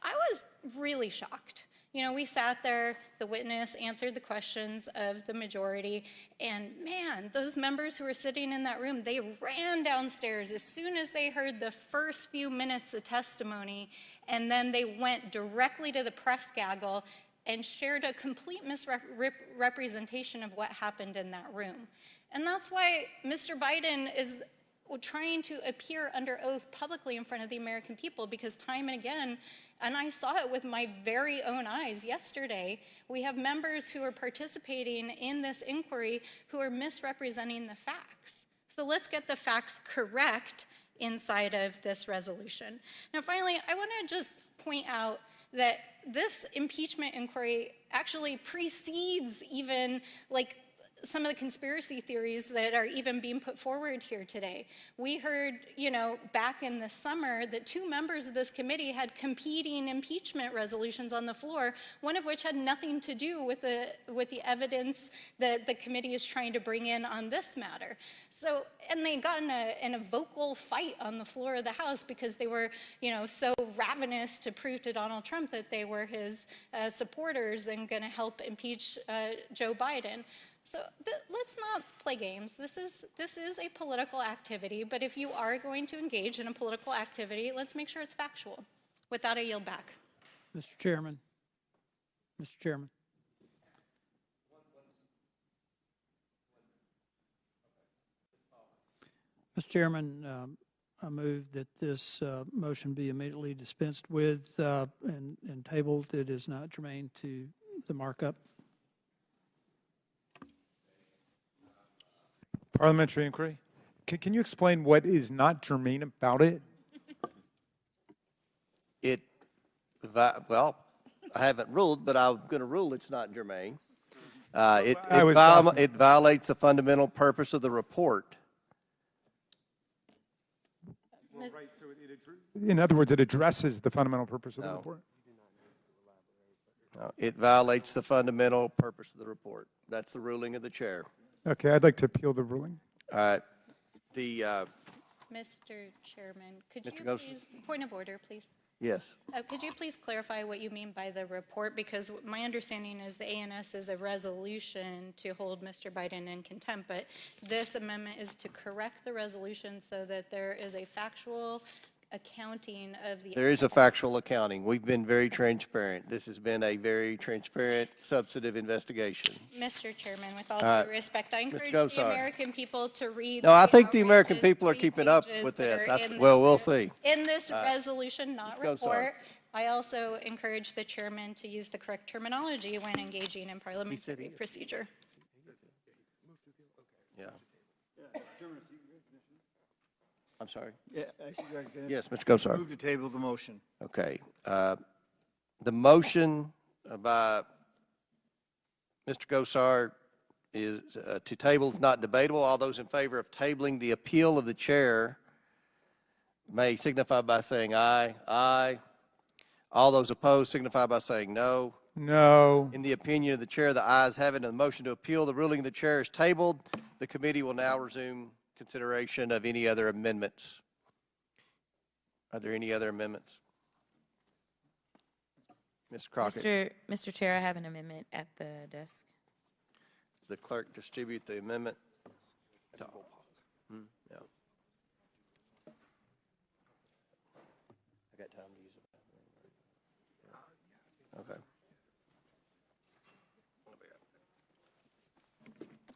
S13: I was really shocked. You know, we sat there, the witness answered the questions of the majority, and man, those members who were sitting in that room, they ran downstairs as soon as they heard the first few minutes of testimony, and then they went directly to the press gaggle and shared a complete misrepresentation of what happened in that room. And that's why Mr. Biden is trying to appear under oath publicly in front of the American people, because time and again, and I saw it with my very own eyes yesterday, we have members who are participating in this inquiry who are misrepresenting the facts. So let's get the facts correct inside of this resolution. Now, finally, I want to just point out that this impeachment inquiry actually precedes even like some of the conspiracy theories that are even being put forward here today. We heard, you know, back in the summer that 2 members of this committee had competing impeachment resolutions on the floor, one of which had nothing to do with the evidence that the committee is trying to bring in on this matter. So, and they got in a vocal fight on the floor of the House because they were, you know, so ravenous to prove to Donald Trump that they were his supporters and going to help impeach Joe Biden. So let's not play games. This is a political activity, but if you are going to engage in a political activity, let's make sure it's factual. With that, I yield back.
S18: Mr. Chairman. Mr. Chairman. Mr. Chairman, I move that this motion be immediately dispensed with and tabled. It is not germane to the markup.
S3: Parliamentary inquiry. Can you explain what is not germane about it?
S2: Well, I haven't ruled, but I'm going to rule it's not germane. It violates the fundamental purpose of the report.
S3: In other words, it addresses the fundamental purpose of the report.
S2: No, it violates the fundamental purpose of the report. That's the ruling of the chair.
S3: Okay, I'd like to appeal the ruling.
S2: All right.
S13: Mr. Chairman, could you please, point of order, please?
S2: Yes.
S13: Could you please clarify what you mean by the report? Because my understanding is the ANS is a resolution to hold Mr. Biden in contempt, but this amendment is to correct the resolution so that there is a factual accounting of the...
S2: There is a factual accounting. We've been very transparent. This has been a very transparent, substantive investigation.
S13: Mr. Chairman, with all due respect, I encourage the American people to read...
S2: No, I think the American people are keeping up with this. Well, we'll see.
S13: In this resolution, not report, I also encourage the chairman to use the correct terminology when engaging in parliamentary procedure.
S2: Yeah. I'm sorry?
S8: Yeah, I see you're going to.
S2: Yes, Mr. Gosar.
S8: Move to table the motion.
S2: Okay. The motion by Mr. Gosar is to table is not debatable. All those in favor of tabling the appeal of the chair may signify by saying aye. Aye. All those opposed signify by saying no.
S3: No.
S2: In the opinion of the chair, the ayes have it, and the motion to appeal the ruling of the chair is tabled. The committee will now resume consideration of any other amendments. Are there any other amendments? Ms. Crockett.
S5: Mr. Chair, I have an amendment at the desk.
S2: The clerk distribute the amendment. Yeah. I got time to use it. Okay.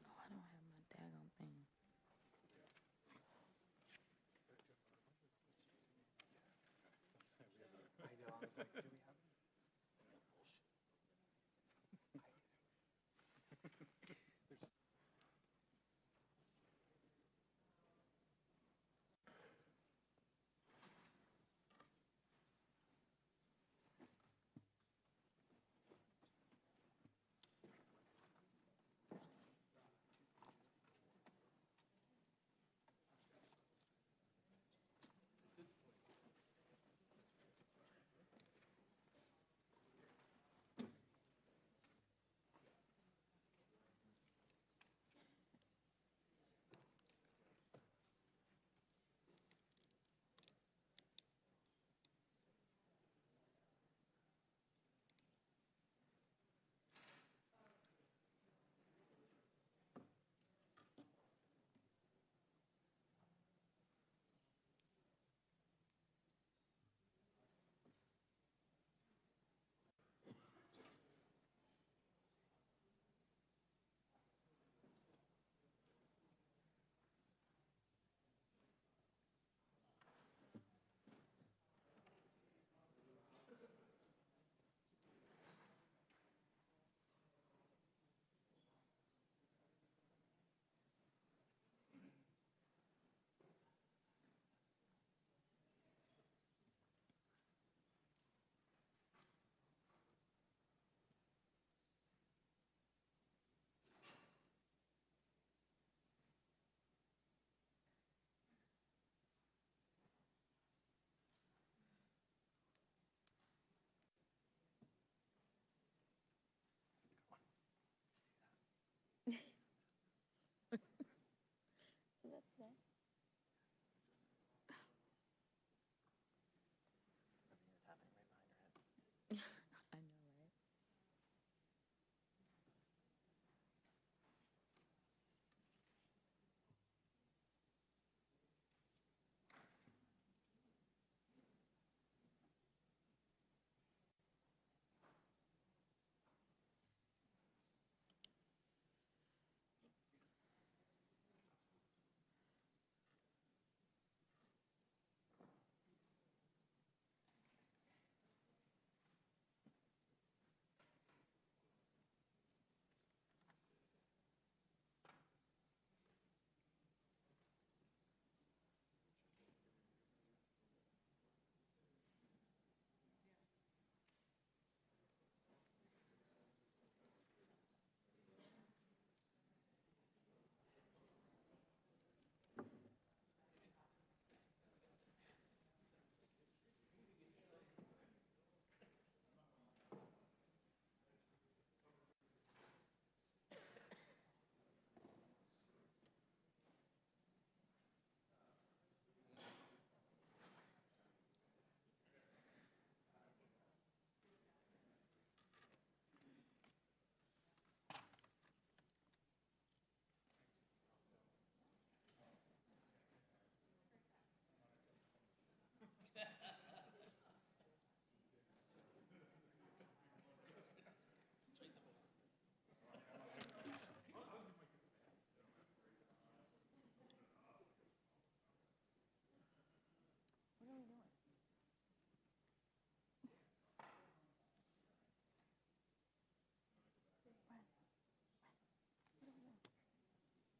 S5: Oh, I don't have my daggone thing.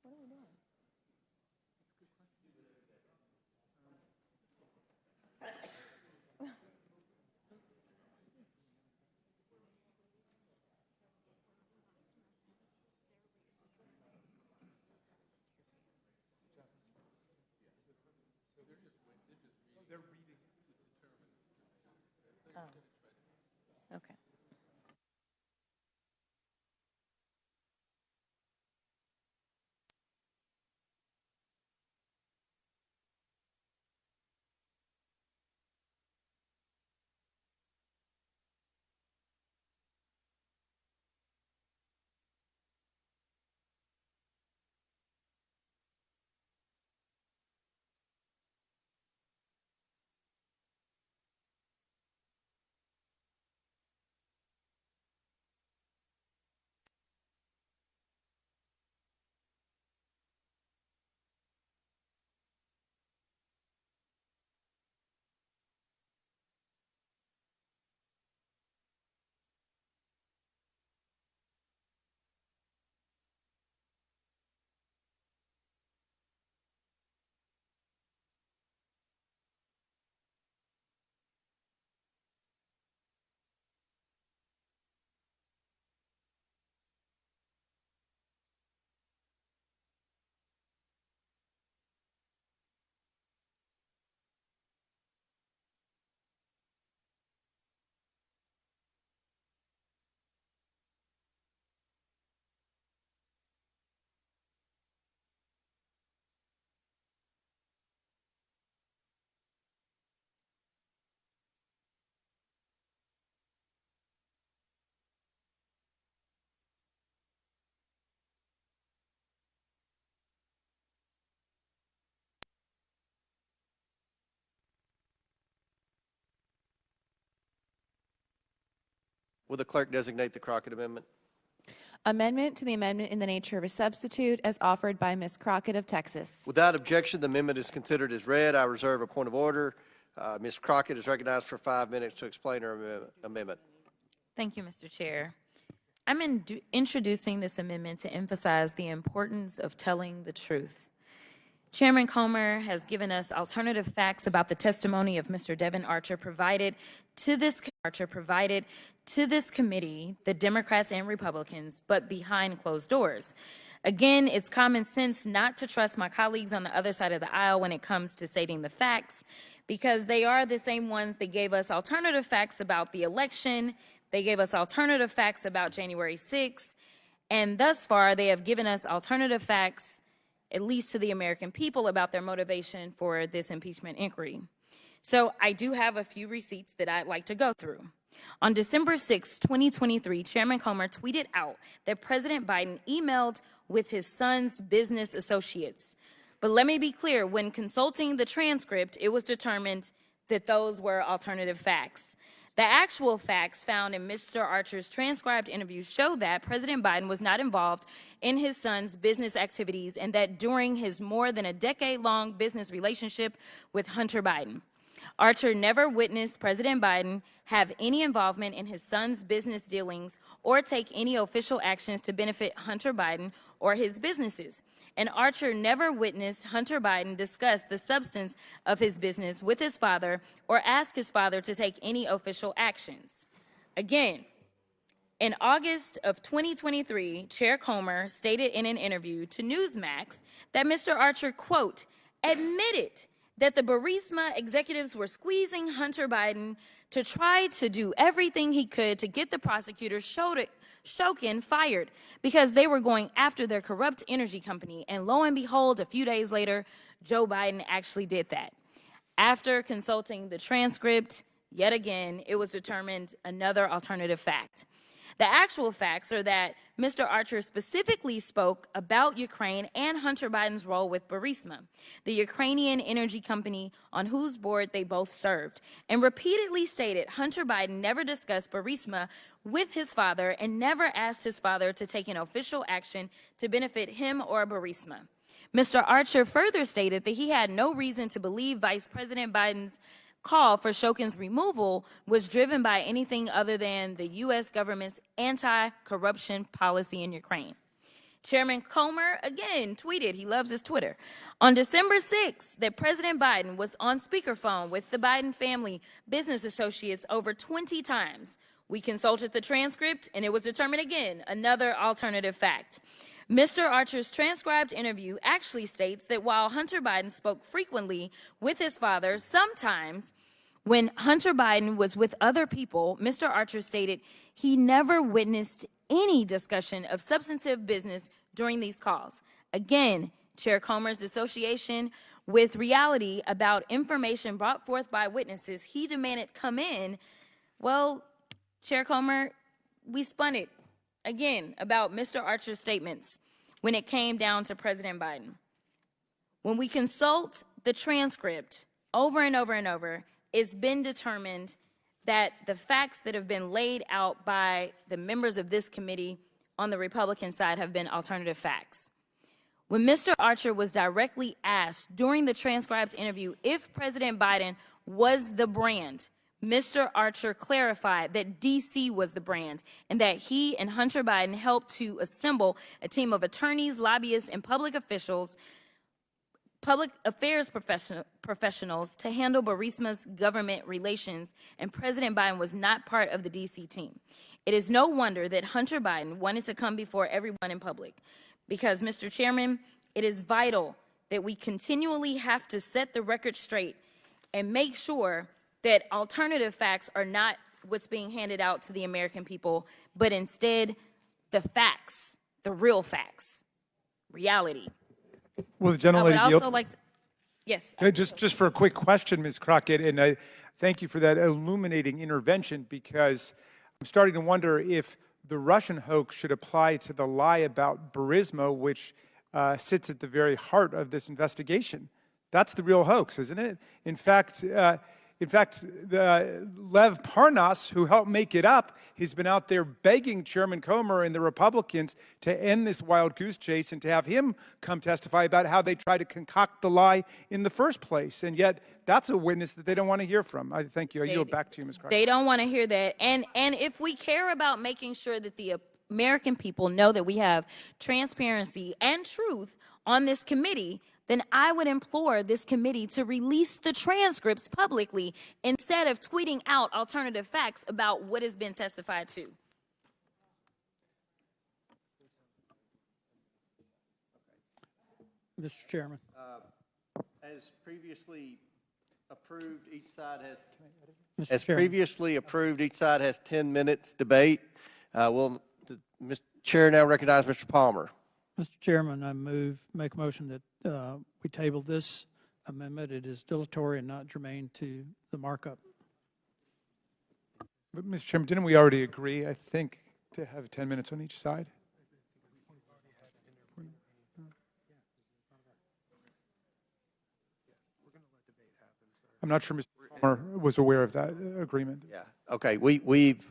S5: What are we doing? Oh. Okay.
S2: Will the clerk designate the Crockett Amendment?
S5: Amendment to the amendment in the nature of a substitute as offered by Ms. Crockett of Texas.
S2: Without objection, the amendment is considered as read. I reserve a point of order. Ms. Crockett is recognized for 5 minutes to explain her amendment.
S12: Thank you, Mr. Chair. I'm introducing this amendment to emphasize the importance of telling the truth. Chairman Comer has given us alternative facts about the testimony of Mr. Devin Archer provided to this committee, the Democrats and Republicans, but behind closed doors. Again, it's common sense not to trust my colleagues on the other side of the aisle when it comes to stating the facts, because they are the same ones that gave us alternative facts about the election. They gave us alternative facts about January 6th, and thus far they have given us alternative facts, at least to the American people, about their motivation for this impeachment inquiry. So I do have a few receipts that I'd like to go through. On December 6, 2023, Chairman Comer tweeted out that President Biden emailed with his son's business associates. But let me be clear, when consulting the transcript, it was determined that those were alternative facts. The actual facts found in Mr. Archer's transcribed interview show that President Biden was not involved in his son's business activities, and that during his more than a decade-long business relationship with Hunter Biden, Archer never witnessed President Biden have any involvement in his son's business dealings or take any official actions to benefit Hunter Biden or his businesses. And Archer never witnessed Hunter Biden discuss the substance of his business with his father or ask his father to take any official actions. Again, in August of 2023, Chair Comer stated in an interview to Newsmax that Mr. Archer, quote, admitted that the Burisma executives were squeezing Hunter Biden to try to do everything he could to get the prosecutor Shokin fired because they were going after their corrupt energy company. And lo and behold, a few days later, Joe Biden actually did that. After consulting the transcript, yet again, it was determined another alternative fact. The actual facts are that Mr. Archer specifically spoke about Ukraine and Hunter Biden's role with Burisma, the Ukrainian energy company on whose board they both served, and repeatedly stated Hunter Biden never discussed Burisma with his father and never asked his father to take an official action to benefit him or Burisma. Mr. Archer further stated that he had no reason to believe Vice President Biden's call for Shokin's removal was driven by anything other than the U.S. government's anti-corruption policy in Ukraine. Chairman Comer again tweeted, he loves his Twitter, on December 6th that President Biden was on speakerphone with the Biden family business associates over 20 times. We consulted the transcript and it was determined again, another alternative fact. Mr. Archer's transcribed interview actually states that while Hunter Biden spoke frequently with his father, sometimes when Hunter Biden was with other people, Mr. Archer stated he never witnessed any discussion of substantive business during these calls. Again, Chair Comer's association with reality about information brought forth by witnesses he demanded come in, well, Chair Comer, we spun it. Again, about Mr. Archer's statements when it came down to President Biden. When we consult the transcript over and over and over, it's been determined that the facts that have been laid out by the members of this committee on the Republican side have been alternative facts. When Mr. Archer was directly asked during the transcribed interview if President Biden was the brand, Mr. Archer clarified that D.C. was the brand and that he and Hunter Biden helped to assemble a team of attorneys, lobbyists, and public officials, public affairs professionals to handle Burisma's government relations, and President Biden was not part of the D.C. team. It is no wonder that Hunter Biden wanted to come before everyone in public because, Mr. Chairman, it is vital that we continually have to set the record straight and make sure that alternative facts are not what's being handed out to the American people, but instead the facts, the real facts, reality.
S3: Well, the gentlelady,
S12: I would also like to, yes.
S3: Just for a quick question, Ms. Crockett, and I thank you for that illuminating intervention, because I'm starting to wonder if the Russian hoax should apply to the lie about Burisma, which sits at the very heart of this investigation. That's the real hoax, isn't it? In fact, In fact, Lev Parnas, who helped make it up, has been out there begging Chairman Comer and the Republicans to end this wild goose chase and to have him come testify about how they tried to concoct the lie in the first place. And yet, that's a witness that they don't want to hear from. I thank you. I yield back to you, Ms. Crockett.
S12: They don't want to hear that. And if we care about making sure that the American people know that we have transparency and truth on this committee, then I would implore this committee to release the transcripts publicly instead of tweeting out alternative facts about what has been testified to.
S18: Mr. Chairman.
S2: As previously approved, each side has.
S18: Mr.
S2: As
S18: Chairman.
S2: previously approved, each side has 10 minutes debate. Will the Mr. Chair now recognize Mr. Palmer?
S18: Mr. Chairman, I make a motion that we table this amendment. It is dilatory and not germane to the markup.
S3: But, Mr. Chairman, didn't we already agree, I think, to have 10 minutes on each side? I'm not sure Mr. Palmer was aware of that agreement.
S2: Yeah. Okay. We've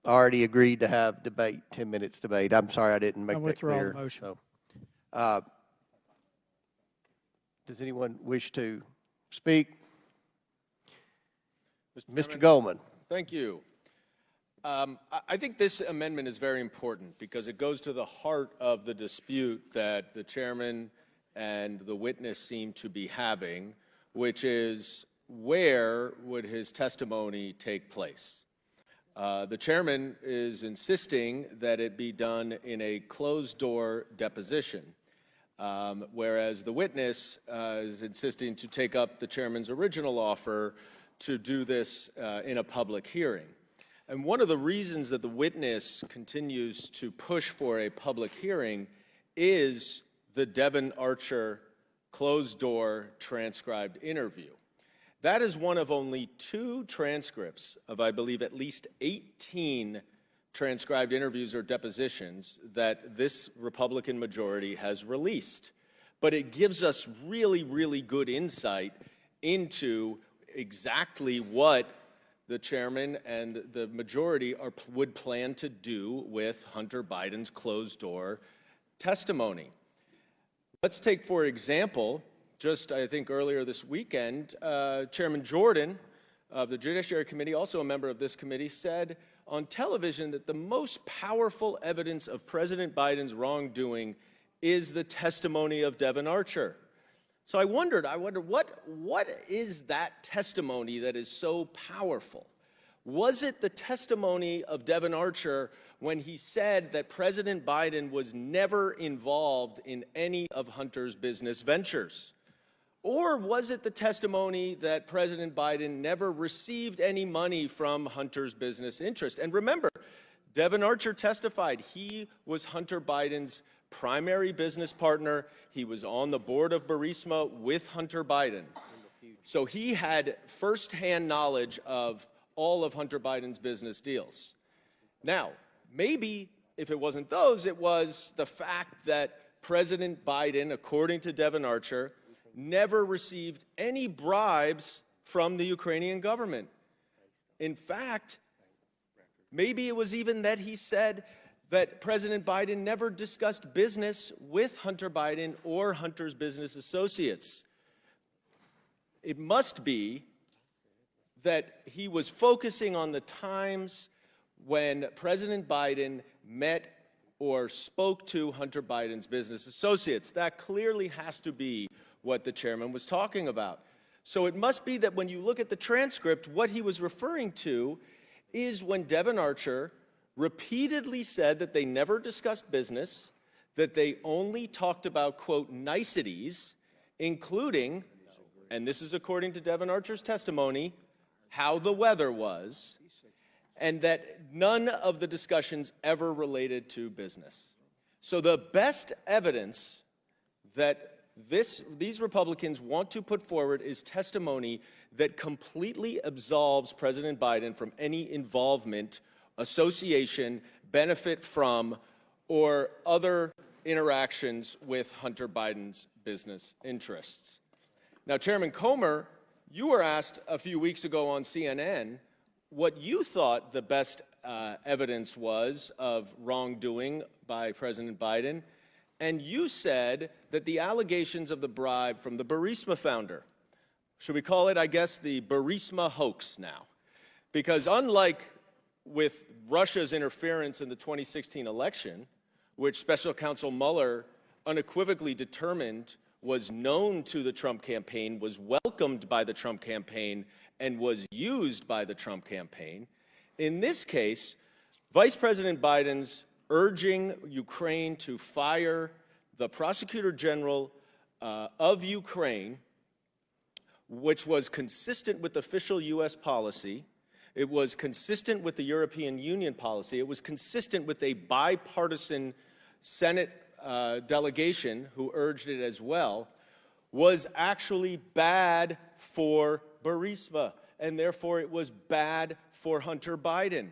S2: already agreed to have debate, 10 minutes debate. I'm sorry I didn't make
S18: I
S2: that
S18: withdraw
S2: clear.
S18: the motion.
S2: So, does anyone wish to speak? Mr. Goldman.
S15: Thank you. I think this amendment is very important because it goes to the heart of the dispute that the chairman and the witness seem to be having, which is where would his testimony take place? The chairman is insisting that it be done in a closed-door deposition, whereas the witness is insisting to take up the chairman's original offer to do this in a public hearing. And one of the reasons that the witness continues to push for a public hearing is the Devon Archer closed-door transcribed interview. That is one of only 2 transcripts of, I believe, at least 18 transcribed interviews or depositions that this Republican majority has released. But it gives us really, really good insight into exactly what the chairman and the majority would plan to do with Hunter Biden's closed-door testimony. Let's take, for example, just I think earlier this weekend, Chairman Jordan of the Judiciary Committee, also a member of this committee, said on television that the most powerful evidence of President Biden's wrongdoing is the testimony of Devon Archer. So I wondered what is that testimony that is so powerful? Was it the testimony of Devon Archer when he said that President Biden was never involved in any of Hunter's business ventures? Or was it the testimony that President Biden never received any money from Hunter's business interest? And remember, Devon Archer testified he was Hunter Biden's primary business partner. He was on the board of Burisma with Hunter Biden. So he had firsthand knowledge of all of Hunter Biden's business deals. Now, maybe if it wasn't those, it was the fact that President Biden, according to Devon Archer, never received any bribes from the Ukrainian government. In fact, maybe it was even that he said that President Biden never discussed business with Hunter Biden or Hunter's business associates. It must be that he was focusing on the times when President Biden met or spoke to Hunter Biden's business associates. That clearly has to be what the chairman was talking about. So it must be that when you look at the transcript, what he was referring to is when Devon Archer repeatedly said that they never discussed business, that they only talked about, quote, niceties, including, and this is according to Devon Archer's testimony, how the weather was, and that none of the discussions ever related to business. So the best evidence that these Republicans want to put forward is testimony that completely absolves President Biden from any involvement, association, benefit from, or other interactions with Hunter Biden's business interests. Now, Chairman Comer you were asked a few weeks ago on CNN what you thought the best evidence was of wrongdoing by President Biden, and you said that the allegations of the bribe from the Burisma founder, should we call it, I guess, the Burisma hoax now? Because unlike with Russia's interference in the 2016 election, which Special Counsel Mueller unequivocally determined was known to the Trump campaign, was welcomed by the Trump campaign, and was used by the Trump campaign, in this case, Vice President Biden's urging Ukraine to fire the Prosecutor General of Ukraine, which was consistent with official U.S. policy. It was consistent with the European Union policy. It was consistent with a bipartisan Senate delegation who urged it as well, was actually bad for Burisma, and therefore it was bad for Hunter Biden.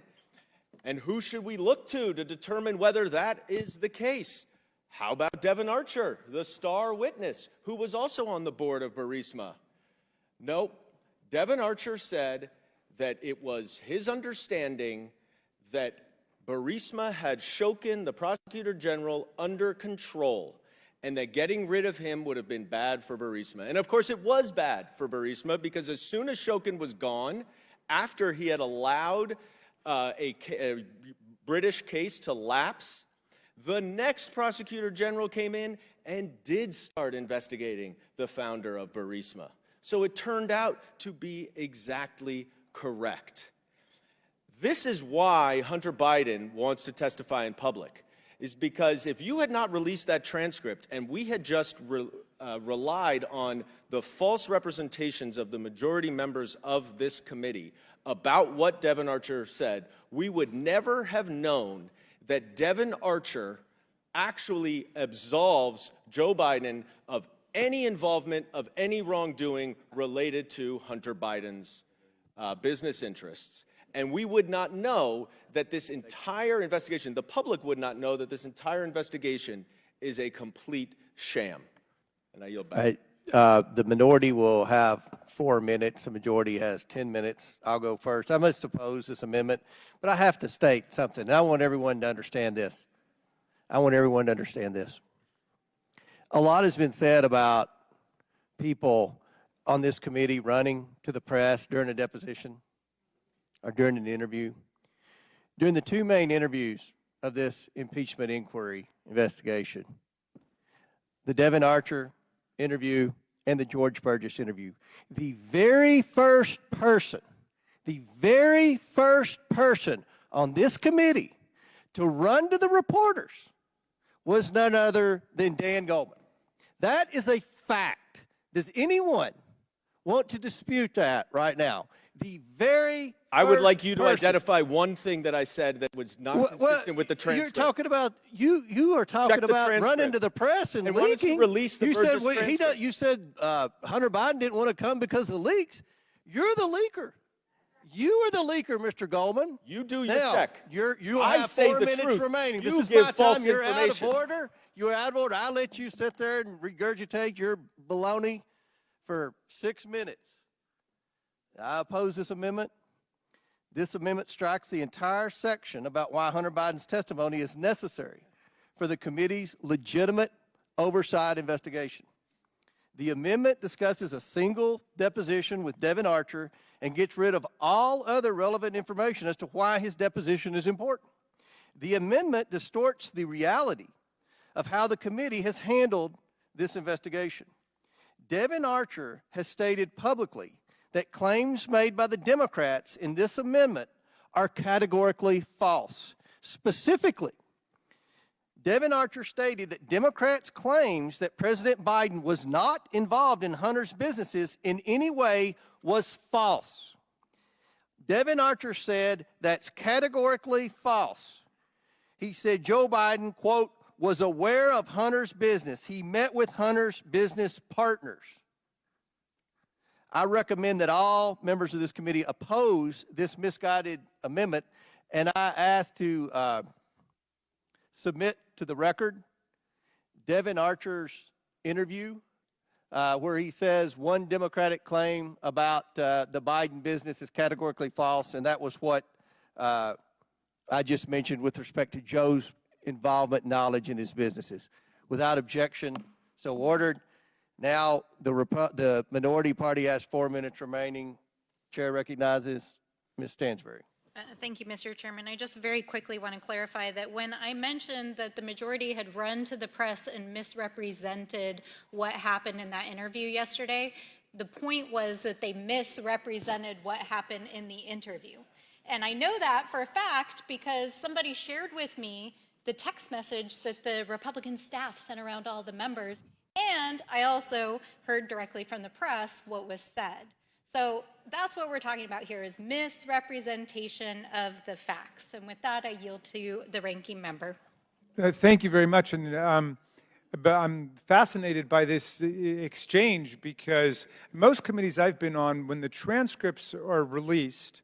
S15: And who should we look to determine whether that is the case? How about Devin Archer, the star witness, who was also on the board of Burisma? Nope. Devin Archer said that it was his understanding that Burisma had Shokin, the Prosecutor General, under control, and that getting rid of him would have been bad for Burisma. And of course it was bad for Burisma, because as soon as Shokin was gone, after he had allowed a British case to lapse, the next Prosecutor General came in and did start investigating the founder of Burisma. So it turned out to be exactly correct. This is why Hunter Biden wants to testify in public, is because if you had not released that transcript and we had just relied on the false representations of the majority members of this committee about what Devin Archer said, we would never have known that Devin Archer actually absolves Joe Biden of any involvement of any wrongdoing related to Hunter Biden's business interests. And we would not know that this entire investigation, the public would not know that this entire investigation is a complete sham. And I yield back.
S2: The minority will have 4 minutes. The majority has 10 minutes. I'll go first. I must oppose this amendment, but I have to state something. And I want everyone to understand this. A lot has been said about people on this committee running to the press during a deposition or during an interview. During the two main interviews of this impeachment inquiry investigation, the Devin Archer interview and the George Burgess interview, the very first person on this committee to run to the reporters was none other than Dan Goldman. That is a fact. Does anyone want to dispute that right now? The very
S15: I would like you to
S2: person.
S15: identify one thing that I said that was not consistent with the transcript.
S2: You're talking about you are talking about running to the press and leaking.
S15: Why don't you release the Burgess transcript?
S2: You said Hunter Biden didn't want to come because of leaks. You're the leaker. You are the leaker, Mr. Goldman.
S15: You do your
S2: now,
S15: check.
S2: You
S15: I
S2: have
S15: say
S2: 4
S15: the
S2: minutes
S15: truth.
S2: remaining.
S15: You
S2: This is
S15: give
S2: my
S15: false
S2: time. You're out of
S15: information.
S2: order. You're out of order. I let you sit there and regurgitate your baloney for 6 minutes. I oppose this amendment. This amendment strikes the entire section about why Hunter Biden's testimony is necessary for the committee's legitimate oversight investigation. The amendment discusses a single deposition with Devin Archer and gets rid of all other relevant information as to why his deposition is important. The amendment distorts the reality of how the committee has handled this investigation. Devin Archer has stated publicly that claims made by the Democrats in this amendment are categorically false. Specifically, Devin Archer stated that Democrats' claims that President Biden was not involved in Hunter's businesses in any way was false. Devin Archer said that's categorically false. He said Joe Biden, quote, was aware of Hunter's business. He met with Hunter's business partners. I recommend that all members of this committee oppose this misguided amendment, and I ask to submit to the record Devin Archer's interview where he says one Democratic claim about the Biden business is categorically false, and that was what I just mentioned with respect to Joe's involvement and knowledge in his businesses. Without objection, so ordered. Now the minority party has 4 minutes remaining. Chair recognizes Ms. Stansbury.
S13: Thank you, Mr. Chairman. I just very quickly want to clarify that when I mentioned that the majority had run to the press and misrepresented what happened in that interview yesterday, the point was that they misrepresented what happened in the interview. And I know that for a fact because somebody shared with me the text message that the Republican staff sent around all the members, and I also heard directly from the press what was said. So that's what we're talking about here is misrepresentation of the facts. And with that, I yield to the ranking member.
S3: Thank you very much. And but I'm fascinated by this exchange because most committees I've been on, when the transcripts are released,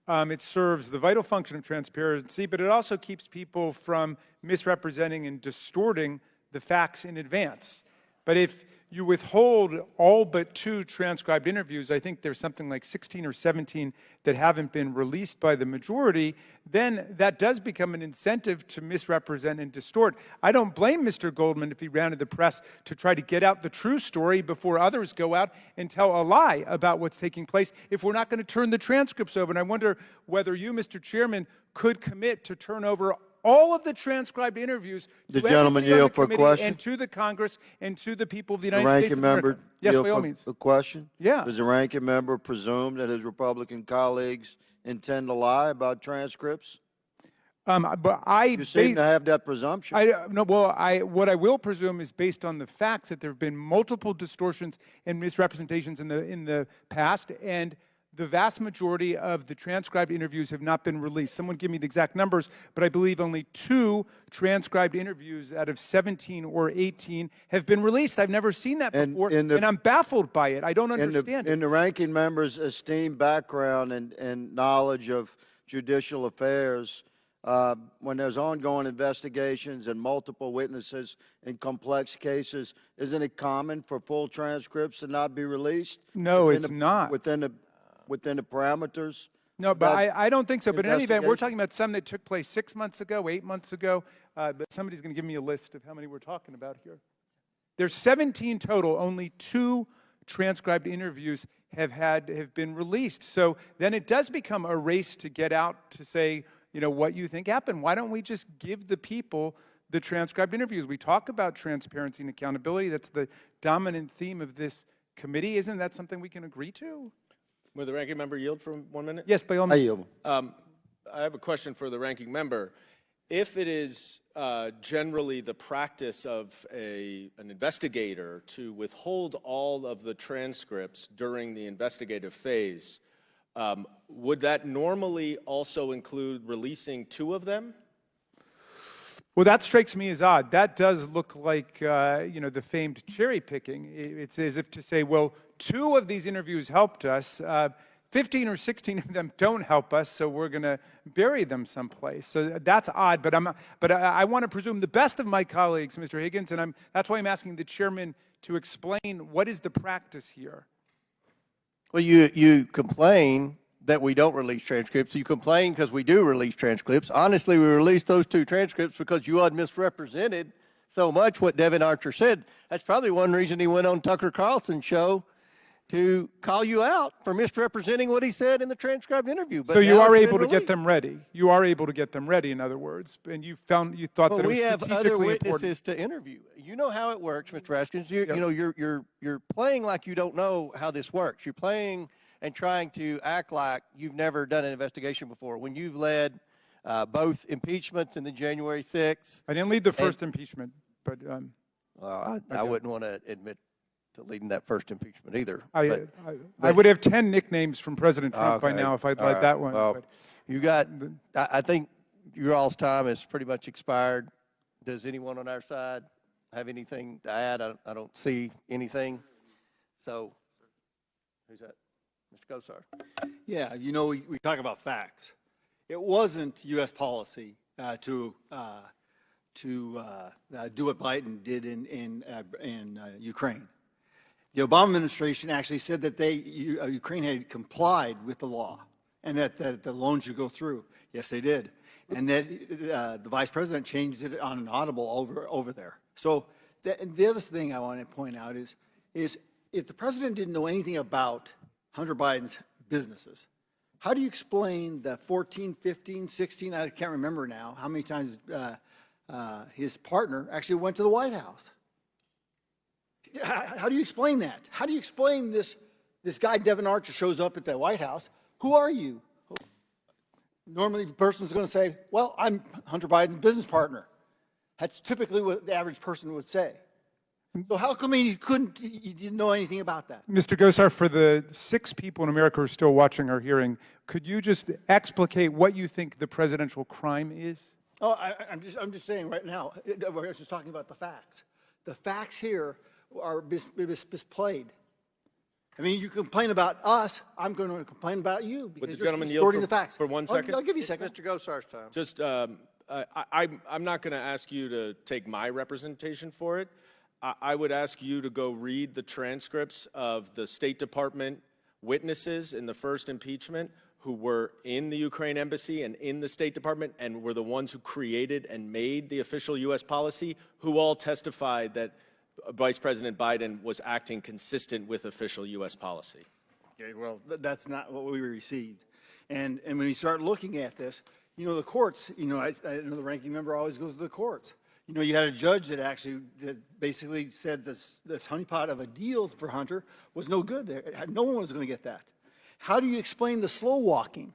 S3: it serves the vital function of transparency, but it also keeps people from misrepresenting and distorting the facts in advance. But if you withhold all but 2 transcribed interviews, I think there's something like 16 or 17 that haven't been released by the majority, then that does become an incentive to misrepresent and distort. I don't blame Mr. Goldman if he ran to the press to try to get out the true story before others go out and tell a lie about what's taking place if we're not going to turn the transcripts over. And I wonder whether you, Mr. Chairman, could commit to turn over all of the transcribed interviews to
S1: the gentleman yield for question
S3: and to the Congress and to the people of the
S1: the
S3: United States
S1: ranking
S3: of America.
S1: member
S3: Yes,
S1: yield
S3: by all
S1: for
S3: means.
S1: a question.
S3: Yeah.
S1: Does the ranking member presume that his Republican colleagues intend to lie about transcripts?
S3: But you
S1: seem to have that presumption.
S3: What I will presume is based on the facts that there have been multiple distortions and misrepresentations in the past, and the vast majority of the transcribed interviews have not been released. Someone give me the exact numbers, but I believe only 2 transcribed interviews out of 17 or 18 have been released. I've never seen that before, and I'm baffled by it. I don't understand it.
S1: In the ranking member's esteemed background and knowledge of judicial affairs, when there's ongoing investigations and multiple witnesses in complex cases, isn't it common for full transcripts to not be released?
S3: No, it's not.
S1: Within the parameters?
S3: No, but I don't think so. But in any event, we're talking about some that took place 6 months ago, 8 months ago. But somebody's going to give me a list of how many we're talking about here. There's 17 total. Only 2 transcribed interviews have been released. So then it does become a race to get out to say, you know, what you think happened. Why don't we just give the people the transcribed interviews? We talk about transparency and accountability. That's the dominant theme of this committee. Isn't that something we can agree to?
S15: Will the ranking member yield for 1 minute?
S3: Yes, by all means.
S1: I yield.
S15: I have a question for the ranking member. If it is generally the practice of an investigator to withhold all of the transcripts during the investigative phase, would that normally also include releasing 2 of them?
S3: Well, that strikes me as odd. That does look like, the famed cherry picking. It's as if to say, well, 2 of these interviews helped us. 15 or 16 of them don't help us, so we're going to bury them someplace. So that's odd, but I want to presume the best of my colleagues, Mr. Higgins, and that's why I'm asking the chairman to explain what is the practice here.
S2: Well, you complain that we don't release transcripts. You complain because we do release transcripts. Honestly, we released those 2 transcripts because you had misrepresented so much what Devin Archer said. That's probably one reason he went on Tucker Carlson's show to call you out for misrepresenting what he said in the transcribed interview. But
S3: so you are able to get them ready. You are able to get them ready, in other words, and you thought that it was
S2: we have other witnesses
S3: important.
S2: to interview. You know how it works, Mr. Raskin. You're playing like you don't know how this works. You're playing and trying to act like you've never done an investigation before when you've led both impeachments and the January 6th.
S3: I didn't lead the first impeachment, but
S2: I wouldn't want to admit to leading that first impeachment either.
S3: I would have 10 nicknames from President Trump by now if I'd led that one.
S2: Well, I think your all's time has pretty much expired. Does anyone on our side have anything to add? I don't see anything. So, who's that? Mr. Gosar.
S8: Yeah, we talk about facts. It wasn't U.S. policy to do what Biden did in Ukraine. The Obama administration actually said that Ukraine had complied with the law and that the loan should go through. Yes, they did. And that the vice president changed it on an audible over there. So the other thing I want to point out is if the president didn't know anything about Hunter Biden's businesses, how do you explain the 14, 15, 16, I can't remember now, how many times his partner actually went to the White House? How do you explain that? How do you explain this guy, Devin Archer, shows up at the White House? Who are you? Normally, the person's going to say, well, I'm Hunter Biden's business partner. That's typically what the average person would say. So how come you didn't know anything about that?
S3: Mr. Gosar, for the 6 people in America who are still watching our hearing, could you just explicate what you think the presidential crime is?
S8: Oh, I'm just saying right now, we're just talking about the facts. The facts here are misplayed. I mean, you complain about us, I'm going to complain about you because you're distorting the facts.
S15: For 1 second?
S8: I'll give you a second.
S2: Mr. Gosar's time.
S15: Just, I'm not going to ask you to take my representation for it. I would ask you to go read the transcripts of the State Department witnesses in the first impeachment who were in the Ukraine embassy and in the State Department and were the ones who created and made the official U.S. policy, who all testified that Vice President Biden was acting consistent with official U.S. policy.
S8: Okay, well, that's not what we received. And when you start looking at this, you know, the courts, you know, I know the ranking member always goes to the courts. You know, you had a judge that basically said this honeypot of a deal for Hunter was no good. No one was going to get that. How do you explain the slow walking,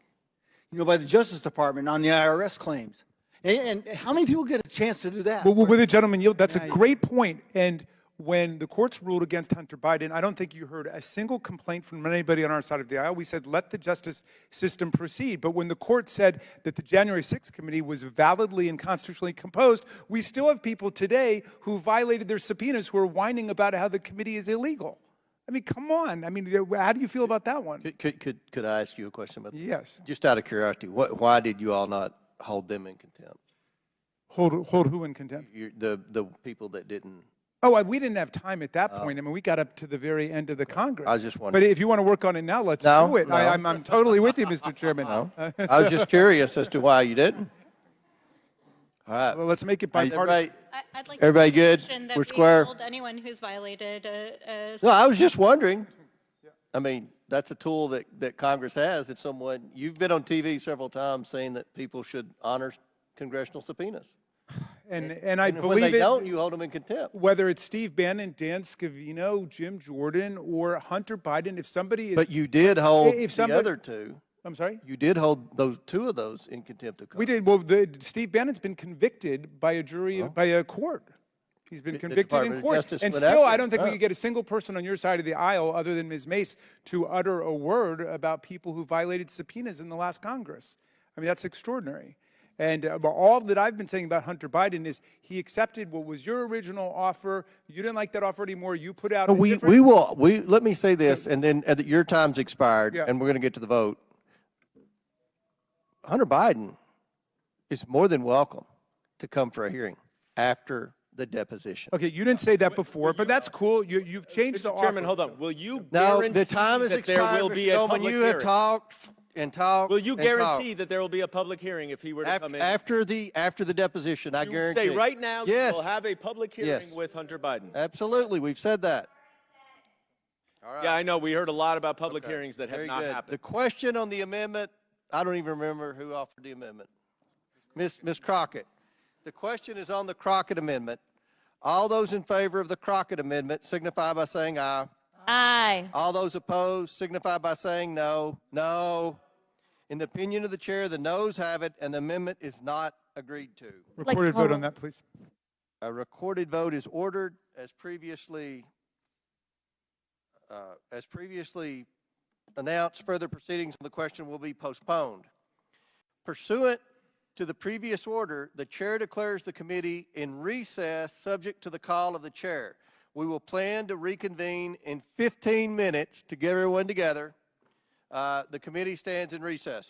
S8: you know, by the Justice Department on the IRS claims? And how many people get a chance to do that?
S3: Well, with the gentleman yield, that's a great point. And when the courts ruled against Hunter Biden, I don't think you heard a single complaint from anybody on our side of the aisle. We said, let the justice system proceed. But when the court said that the January 6th committee was validly and constitutionally composed, we still have people today who violated their subpoenas who are whining about how the committee is illegal. I mean, come on. I mean, how do you feel about that one?
S2: Could I ask you a question about that?
S3: Yes.
S2: Just out of curiosity, why did you all not hold them in contempt?
S3: Hold who in contempt?
S2: The people that didn't.
S3: Oh, we didn't have time at that point. I mean, we got up to the very end of the Congress.
S2: I was just wondering.
S3: But if you want to work on it now, let's do it.
S2: No.
S3: I'm totally with you, Mr. Chairman.
S2: No. I was just curious as to why you didn't. All right.
S3: Well, let's make it bipartisan.
S13: I'd like
S2: Everybody
S13: to
S2: good?
S13: that
S2: We're
S13: we
S2: square?
S13: hold anyone who's violated
S2: No, I was just wondering. I mean, that's a tool that Congress has. If someone, you've been on TV several times saying that people should honor congressional subpoenas.
S3: And I believe
S2: when they don't, you hold them in contempt.
S3: Whether it's Steve Bannon, Dan Scavino, Jim Jordan, or Hunter Biden, if somebody is...
S2: But you did hold the other two.
S3: I'm sorry?
S2: You did hold two of those in contempt of Congress.
S3: We did. Well, Steve Bannon's been convicted by a jury, by a court. He's been convicted in court. And still, I don't think we could get a single person on your side of the aisle, other than Ms. Mace, to utter a word about people who violated subpoenas in the last Congress. I mean, that's extraordinary. And all that I've been saying about Hunter Biden is he accepted what was your original offer. You didn't like that offer anymore. You put out.
S2: Let me say this, and then your time's expired, and we're going to get to the vote. Hunter Biden is more than welcome to come for a hearing after the deposition.
S3: Okay, you didn't say that before, but that's cool. You've changed the offer.
S15: Chairman, hold on. Will you
S2: No,
S15: guarantee
S2: the time is
S15: that
S2: expired.
S15: there will be a public
S2: you
S15: hearing?
S2: have talked and talked.
S15: Will you
S2: and
S15: guarantee
S2: talked.
S15: that there will be a public hearing if he were to come in?
S2: After the deposition, I
S15: You
S2: guarantee.
S15: say right now
S2: yes.
S15: we'll have a public hearing
S2: Yes.
S15: with Hunter Biden.
S2: Absolutely, we've said that. All right.
S15: Yeah, I know. We heard a lot about public hearings that have
S2: Very
S15: not
S2: good.
S15: happened.
S2: The question on the amendment, I don't even remember who offered the amendment. Ms. Crockett. The question is on the Crockett amendment. All those in favor of the Crockett amendment signify by saying aye.
S12: Aye.
S2: All those opposed signify by saying no. No. In the opinion of the chair, the noes have it, and the amendment is not agreed to.
S3: Recorded vote on that, please.
S2: A recorded vote is ordered as previously announced. Further proceedings on the question will be postponed. Pursuant to the previous order, the chair declares the committee in recess subject to the call of the chair. We will plan to reconvene in 15 minutes to get everyone together. The committee stands in recess.